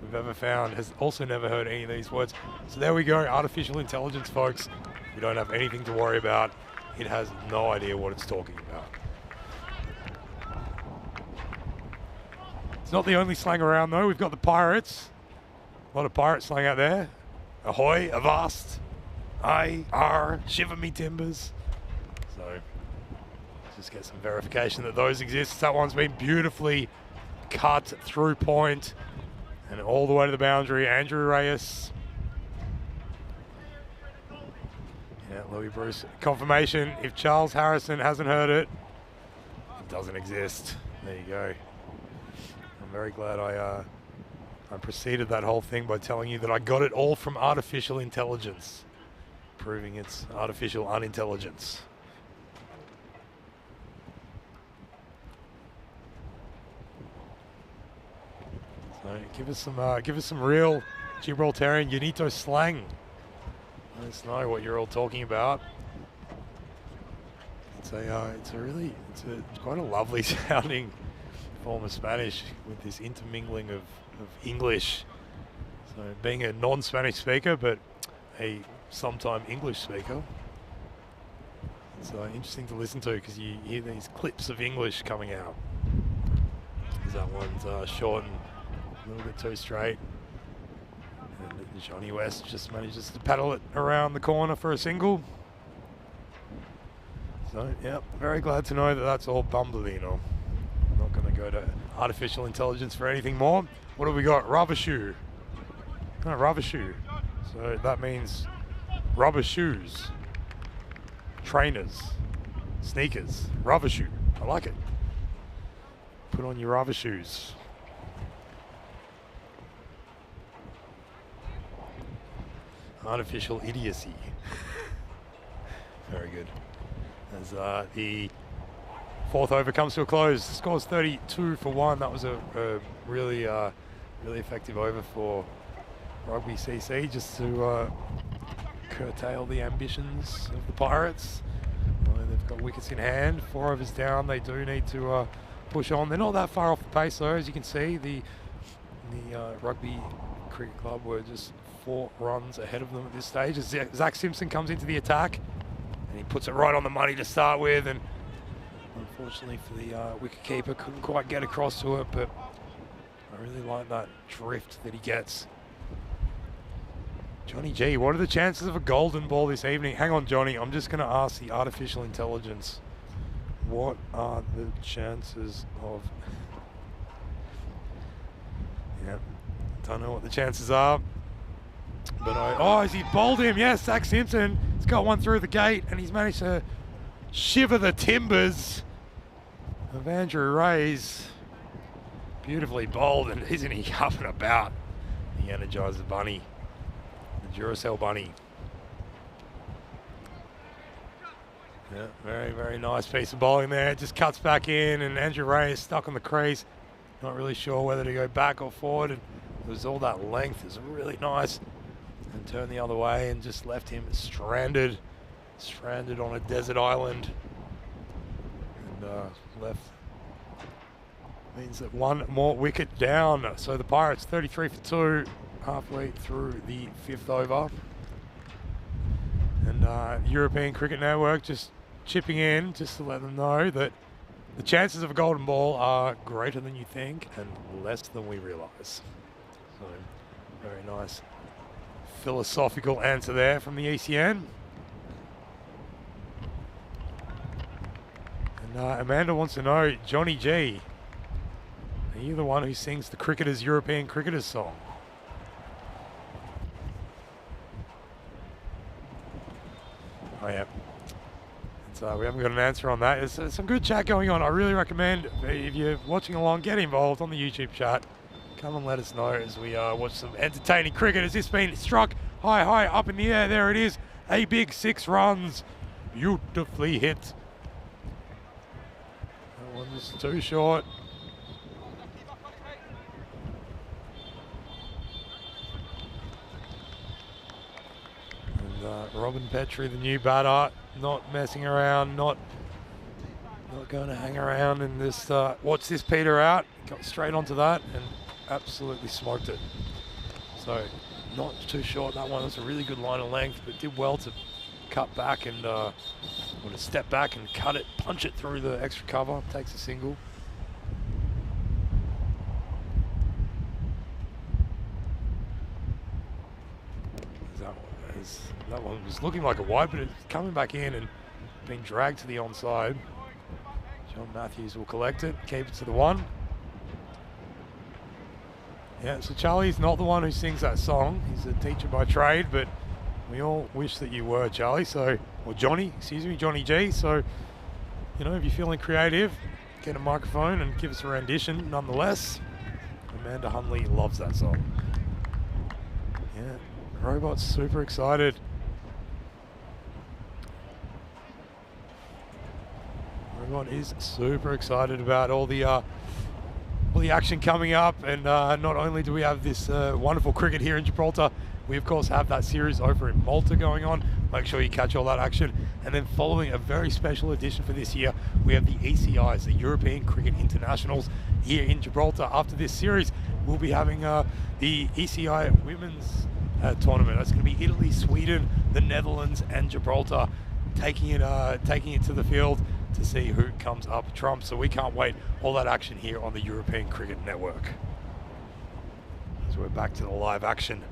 we've ever found has also never heard any of these words. So there we go, artificial intelligence, folks. We don't have anything to worry about. It has no idea what it's talking about. It's not the only slang around though. We've got the pirates. A lot of pirate slang out there. Ahoy, avast, aye, ar, shiver me timbers. So just get some verification that those exist. That one's been beautifully cut through point and all the way to the boundary. Andrew Reyes. Yeah, Louis Bruce. Confirmation, if Charles Harrison hasn't heard it, it doesn't exist. There you go. I'm very glad I preceded that whole thing by telling you that I got it all from artificial intelligence, proving it's artificial unintelligence. So give us some real Gibraltarian Unito slang. Let us know what you're all talking about. It's quite a lovely sounding form of Spanish with this intermingling of English. So being a non-Spanish speaker, but a sometime English speaker, it's interesting to listen to because you hear these clips of English coming out. That one's short and a little bit too straight. And Johnny West just manages to paddle it around the corner for a single. So, yeah, very glad to know that that's all Bambolino. I'm not going to go to artificial intelligence for anything more. What have we got? Rubber shoe. No, rubber shoe. So that means rubber shoes, trainers, sneakers, rubber shoe. I like it. Put on your rubber shoes. Artificial idiocy. Very good. As the fourth over comes to a close, the score's 32 for 1. That was a really effective over for Rugby CC just to curtail the ambitions of the Pirates. They've got wickets in hand, 4 overs down. They do need to push on. They're not that far off the pace though, as you can see. The Rugby Cricket Club were just 4 runs ahead of them at this stage as Zach Simpson comes into the attack, and he puts it right on the money to start with, and unfortunately for the wicketkeeper, couldn't quite get across to it, but I really like that drift that he gets. Johnny G, what are the chances of a golden ball this evening? Hang on, Johnny, I'm just going to ask the artificial intelligence. What are the chances of... Yeah, don't know what the chances are. But has he bowled him? Yes, Zach Simpson. He's got one through the gate, and he's managed to shiver the timbers of Andrew Ray's. Beautifully bowled, and isn't he up and about? The Energizer Bunny. Duracell Bunny. Yeah, very, very nice piece of bowling there. It just cuts back in, and Andrew Ray is stuck on the crease. Not really sure whether to go back or forward. And it was all that length. It was really nice. And turned the other way and just left him stranded on a desert island. And left means that 1 more wicket down. So the Pirates 33 for 2. Halfway through the 5th over, and European Cricket Network just chipping in just to let them know that the chances of a golden ball are greater than you think and less than we realise. So very nice philosophical answer there from the ECN. And Amanda wants to know, Johnny G, are you the one who sings the Cricketers European Cricketers song? Oh yeah, so we haven't got an answer on that. There's some good chat going on. I really recommend, if you're watching along, get involved on the YouTube chat. Come and let us know as we watch some entertaining cricket. Has this been struck high up in the air? There it is, a big 6 runs, beautifully hit. That one was too short. Robin Petrie, the new batter, not messing around, not going to hang around and just watch this peter out. Got straight onto that and absolutely smoked it. So not too short. That one was a really good line of length, but did well to cut back and to step back and cut it, punch it through the extra cover. Takes a single. That one was looking like a wide, but it's coming back in and being dragged to the onside. John Matthews will collect it, keep it to the 1. Yeah, so Charlie's not the one who sings that song. He's a teacher by trade, but we all wish that you were, Charlie. So, or Johnny, excuse me, Johnny G. So, you know, if you're feeling creative, get a microphone and give us a rendition nonetheless. Amanda Hunley loves that song. Yeah, Robot's super excited. Everyone is super excited about all the action coming up, and not only do we have this wonderful cricket here in Gibraltar, we of course have that series over in Malta going on. Make sure you catch all that action. And then following a very special edition for this year, we have the ECIs, the European Cricket Internationals, here in Gibraltar. After this series, we'll be having the ECI Women's tournament. That's going to be Italy, Sweden, the Netherlands, and Gibraltar taking it to the field to see who comes up trumps. So we can't wait. All that action here on the European Cricket Network. So we're back to the live action.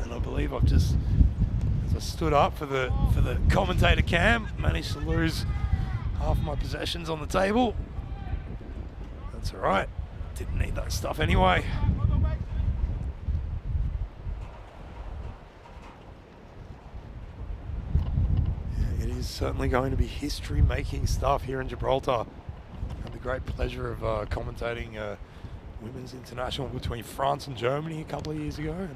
And I believe I've just, as I stood up for the commentator cam, managed to lose half my possessions on the table. That's all right. Didn't need that stuff anyway. Yeah, it is certainly going to be history-making stuff here in Gibraltar. I had the great pleasure of commentating Women's International between France and Germany a couple of years ago, and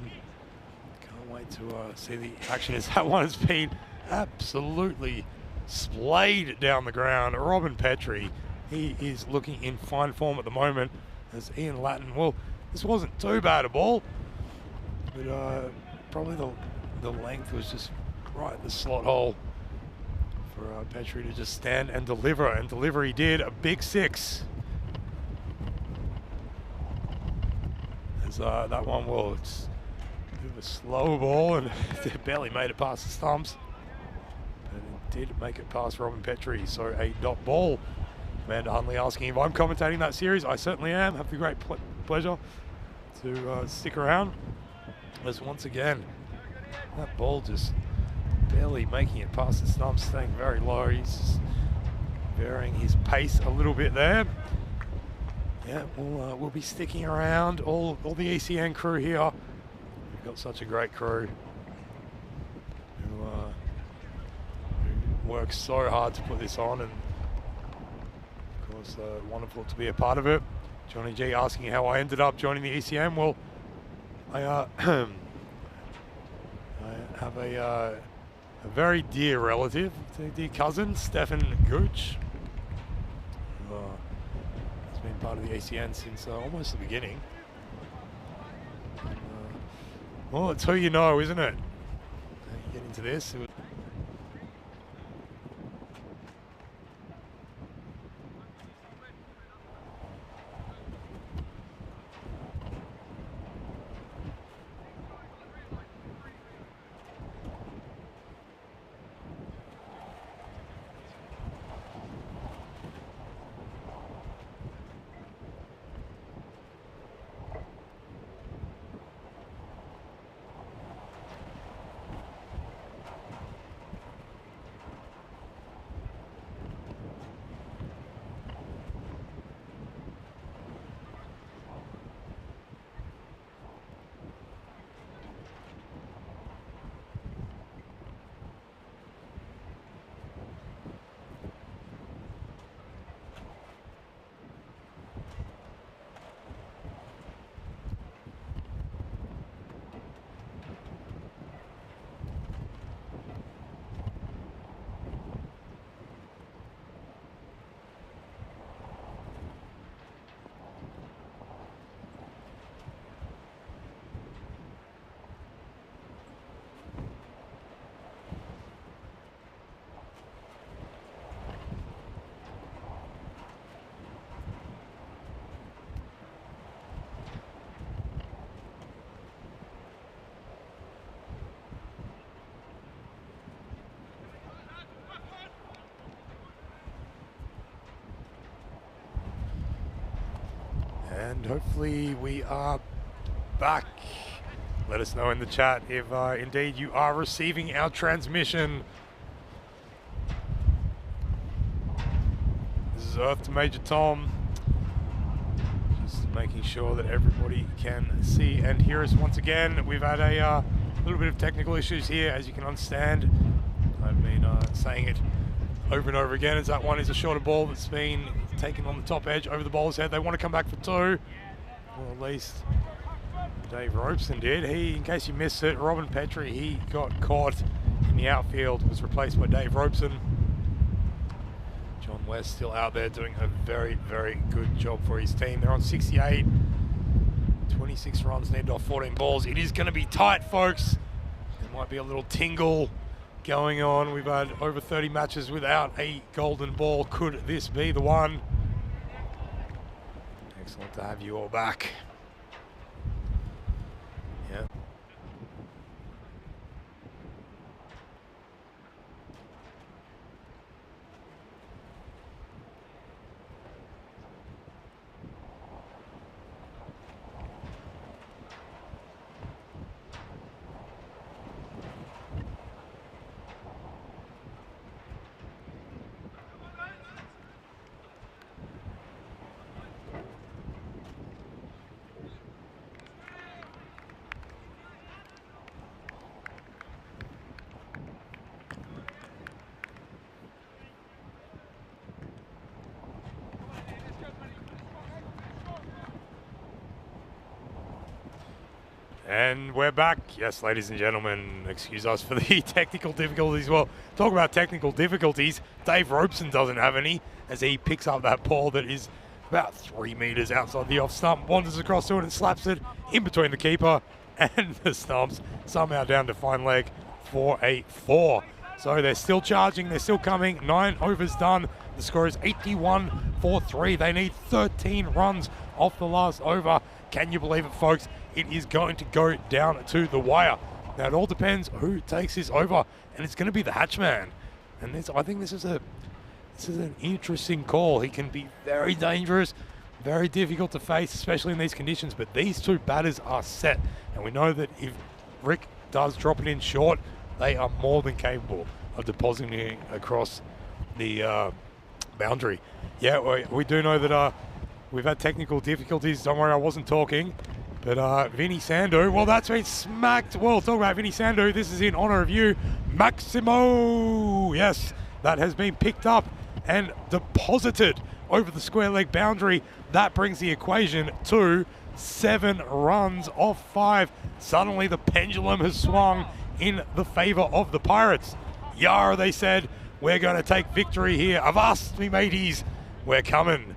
can't wait to see the action as that one has been absolutely splayed down the ground. Robin Petrie he is looking in fine form at the moment. As Ian Latin, well, this wasn't too bad a ball, but probably the length was just right at the slot hole for Petrie to just stand and deliver he did. A big 6. As that one, well, it's a bit of a slow ball and it barely made it past the stumps, but it did make it past Robin Petrie. So a dot ball. Amanda Hunley asking if I'm commentating that series. I certainly am. Have the great pleasure to stick around. As once again, that ball just barely making it past the stumps, staying very low. He's varying his pace a little bit there. Yeah, we'll be sticking around. All the ECN crew here. We've got such a great crew who works so hard to put this on, and of course wonderful to be a part of it. Johnny G asking how I ended up joining the ECM. Well, I have a very dear relative, dear cousin, Stefan Gooch, who has been part of the ACN since almost the beginning. Well, it's who you know, isn't it? How you get into this. And hopefully we are back. Let us know in the chat if indeed you are receiving our transmission. This is Earth to Major Tom. Just making sure that everybody can see and hear us once again. We've had a little bit of technical issues here, as you can understand. I've been saying it over and over again, as that one is a shorter ball that's been taken on the top edge over the bowler's head. They want to come back for 2. Well, at least Dave Robeson did. In case you missed it, Robin Petrie, he got caught in the outfield, was replaced by Dave Robeson. John West still out there doing a very, very good job for his team. They're on 68, 26 runs needed off 14 balls. It is going to be tight, folks. There might be a little tingle going on. We've had over 30 matches without a golden ball. Could this be the one? Excellent to have you all back. Yeah. And we're back. Yes, ladies and gentlemen, excuse us for the technical difficulties. Well, talk about technical difficulties. Dave Robeson doesn't have any as he picks up that ball that is about 3 meters outside the off stump, wanders across to it and slaps it in between the keeper and the stumps, somehow down to fine leg for a 4. So they're still charging, they're still coming. 9 overs done. The score is 81-3. They need 13 runs off the last over. Can you believe it, folks? It is going to go down to the wire. Now, it all depends who takes this over, and it's going to be the Hatchman. And I think this is an interesting call. He can be very dangerous, very difficult to face, especially in these conditions. But these two batters are set, and we know that if Rick does drop it in short, they are more than capable of depositing it across the boundary. Yeah, we do know that we've had technical difficulties. Don't worry, I wasn't talking. But Vinny Sandu, well, that's been smacked. Well, talk about Vinny Sandu. This is in honor of you, Maximo. Yes, that has been picked up and deposited over the square leg boundary. That brings the equation to 7 runs off 5. Suddenly the pendulum has swung in the favor of the Pirates. Yar, they said, we're going to take victory here. Avast, me mateys, we're coming.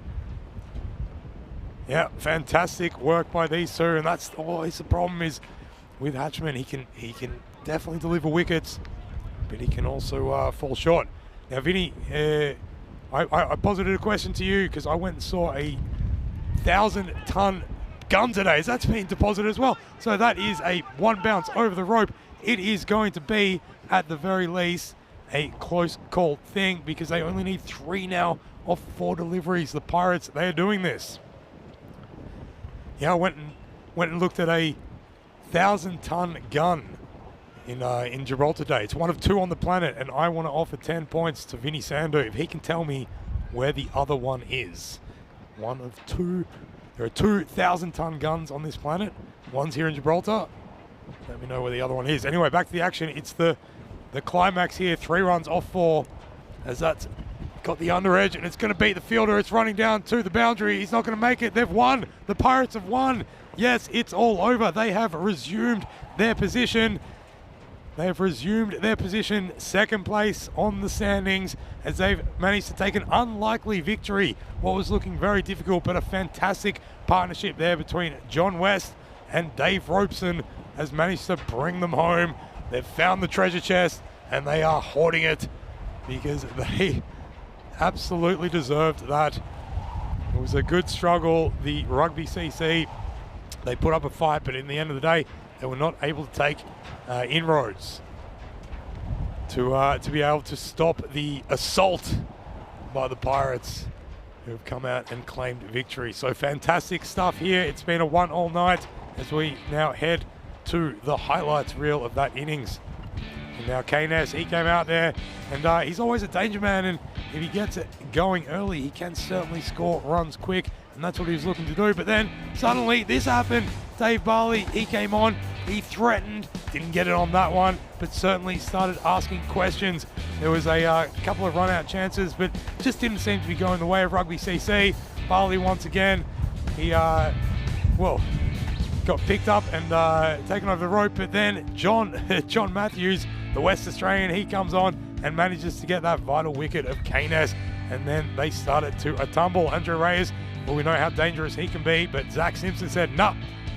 Yeah, fantastic work by these two, and that's always the problem is with Hatchman. He can definitely deliver wickets, but he can also fall short. Now, Vinny, I posited a question to you because I went and saw a 1,000-ton gun today. That's been deposited as well. So that is a 1 bounce over the rope. It is going to be, at the very least, a close call thing because they only need 3 now of 4 deliveries. The Pirates, they are doing this. Yeah, I went and looked at a 1,000-ton gun in Gibraltar today. It's one of 2 on the planet, and I want to offer 10 points to Vinny Sandu if he can tell me where the other one is. One of 2. There are 2 1,000-ton guns on this planet. One's here in Gibraltar. Let me know where the other one is. Anyway, back to the action. It's the climax here. 3 runs off 4 as that's got the under edge, and it's going to beat the fielder. It's running down to the boundary. He's not going to make it. They've won. The Pirates have won. Yes, it's all over. They have resumed their position. They have resumed their position, 2nd place on the standings, as they've managed to take an unlikely victory. What was looking very difficult, but a fantastic partnership there between John West and Dave Robeson has managed to bring them home. They've found the treasure chest, and they are hoarding it because they absolutely deserved that. It was a good struggle. The Rugby CC, they put up a fight, but in the end of the day, they were not able to take inroads to be able to stop the assault by the Pirates, who have come out and claimed victory. So fantastic stuff here. It's been a 1 all night as we now head to the highlights reel of that innings. And now Keynes, he came out there, and he's always a danger man, and if he gets it going early, he can certainly score runs quick, and that's what he was looking to do. But then suddenly this happened. Dave Barley, he came on, he threatened, didn't get it on that one, but certainly started asking questions. There was a couple of run-out chances, but just didn't seem to be going the way of Rugby CC. Barley once again, he got picked up and taken over the rope, but then John Matthews, the West Australian, he comes on and manages to get that vital wicket of Keynes, and then they started to a tumble. Andre Reyes, well, we know how dangerous he can be, but Zach Simpson said, "Nah,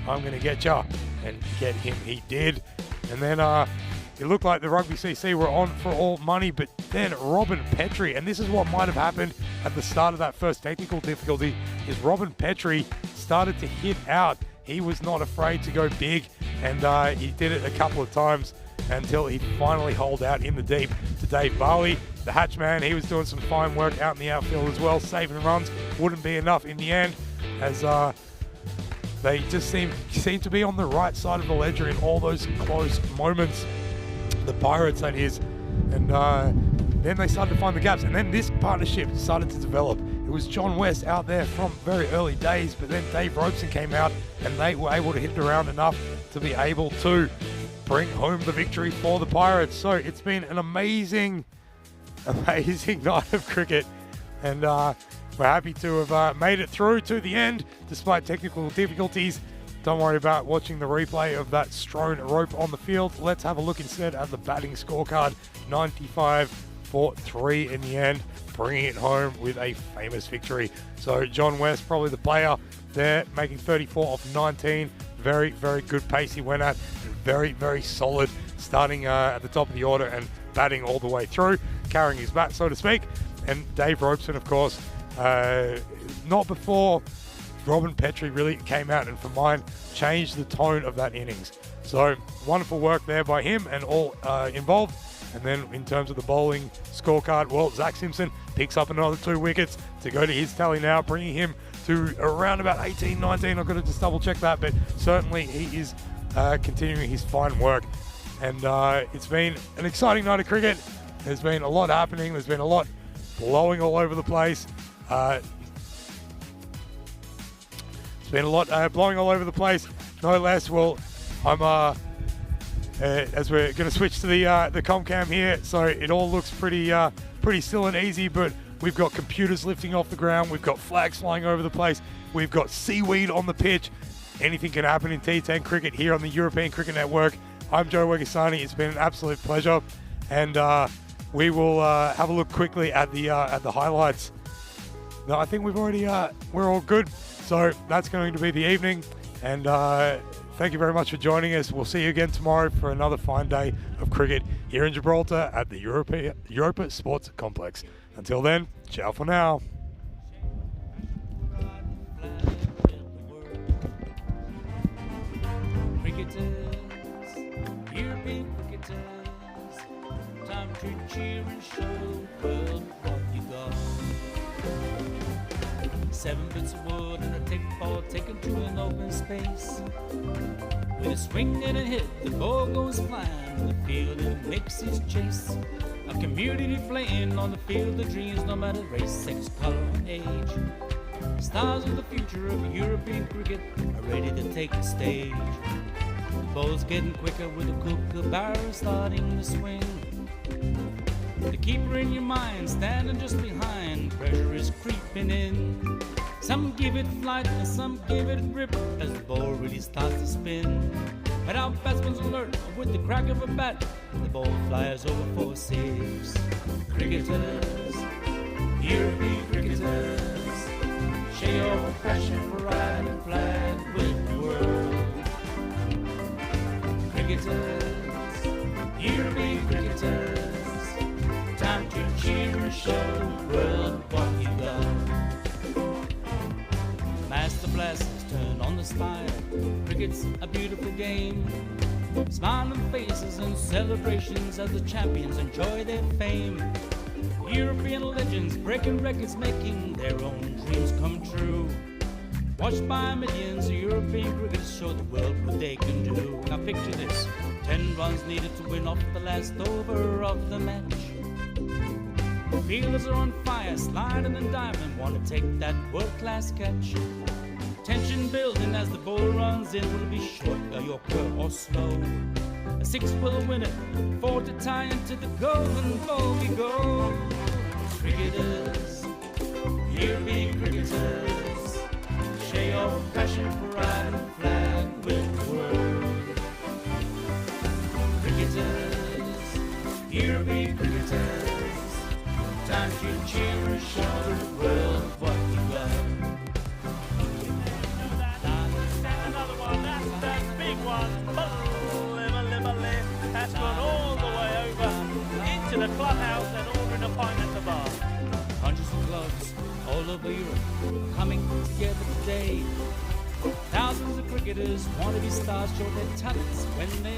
I'm going to get ya," and get him he did. And then it looked like the Rugby CC were on for all money, but then Robin Petrie, and this is what might have happened at the start of that first technical difficulty, is Robin Petrie started to hit out. He was not afraid to go big, and he did it a couple of times until he finally holed out in the deep to Dave Barley. The Hatchman, he was doing some fine work out in the outfield as well, saving runs. Wouldn't be enough in the end, as they just seem to be on the right side of the ledger in all those close moments. The Pirates, that is. And then they started to find the gaps, and then this partnership started to develop. It was John West out there from very early days, but then Dave Robeson came out, and they were able to hit it around enough to be able to bring home the victory for the Pirates. So it's been an amazing night of cricket, and we're happy to have made it through to the end despite technical difficulties. don't worry about watching the replay of that strewn rope on the field. Let's have a look instead at the batting scorecard. 95 for 3 in the end, bringing it home with a famous victory. So John West, probably the player there, making 34 off 19. Very, very good pace he went at, and very, very solid, starting at the top of the order and batting all the way through, carrying his bat, so to speak. And Dave Robeson, of course, not before Robin Petrie really came out and, for mine, changed the tone of that innings. So wonderful work there by him and all involved. And then in terms of the bowling scorecard, well, Zach Simpson picks up another 2 wickets to go to his tally now, bringing him to around about 18, 19. I've got to just double check that, but certainly he is continuing his fine work. And it's been an exciting night of cricket. There's been a lot happening. There's been a lot blowing all over the place. It's been a lot blowing all over the place, no less. Well, I'm as we're going to switch to the Comcam here, so it all looks pretty still and easy, but we've got computers lifting off the ground, we've got flags flying over the place, we've got seaweed on the pitch. Anything can happen in T10 cricket here on the European Cricket Network. I'm Joe Wegasani. It's been an absolute pleasure, and we will have a look quickly at the highlights. No, I think we've already we're all good, so that's going to be the evening, and thank you very much for joining us. We'll see you again tomorrow for another fine day of cricket here in Gibraltar at the Europa Sports Complex. Until then, ciao for now. Cricketers, European cricketers, time to cheer and show the world what you got. 7 bits of wood and a tick ball taken to an open space. With a swing and a hit, the ball goes flying in the field and makes his chase. A community playing on the field of dreams, no matter race, sex, color, and age. Stars of the future of European cricket are ready to take the stage. Ball's getting quicker with a kookaburra starting to swing. The keeper in your mind, standing just behind, pressure is creeping in. Some give it flight and some give it grip as the ball really starts to spin. But our batsman's alert with the crack of a bat, the ball flies over for 6. Cricketers, European cricketers, share your passion for riding flag with the world. Cricketers, European cricketers, time to cheer and show the world what you got. Master blasters turn on the spire. Cricket's a beautiful game. Smiling faces and celebrations as the champions enjoy their fame. European legends breaking records, making their own dreams come true. Watched by millions, European cricketers show the world what they can do. Now picture this, 10 runs needed to win off the last over of the match. Fielders are on fire, sliding and diving, want to take that world-class catch. Tension building as the ball runs in. Will it be short, a yorker or slow? A 6 will win it, 4 to tie into the golden ball we go. Cricketers, European cricketers, share your passion for riding flag with the world. Cricketers, European cricketers, time to cheer and show the world what you got. Another one, that's big one. That's gone all the way over into the clubhouse and ordering a pint at the bar. Hundreds of clubs all over Europe are coming together today. Thousands of cricketers want to be stars, show their talents when they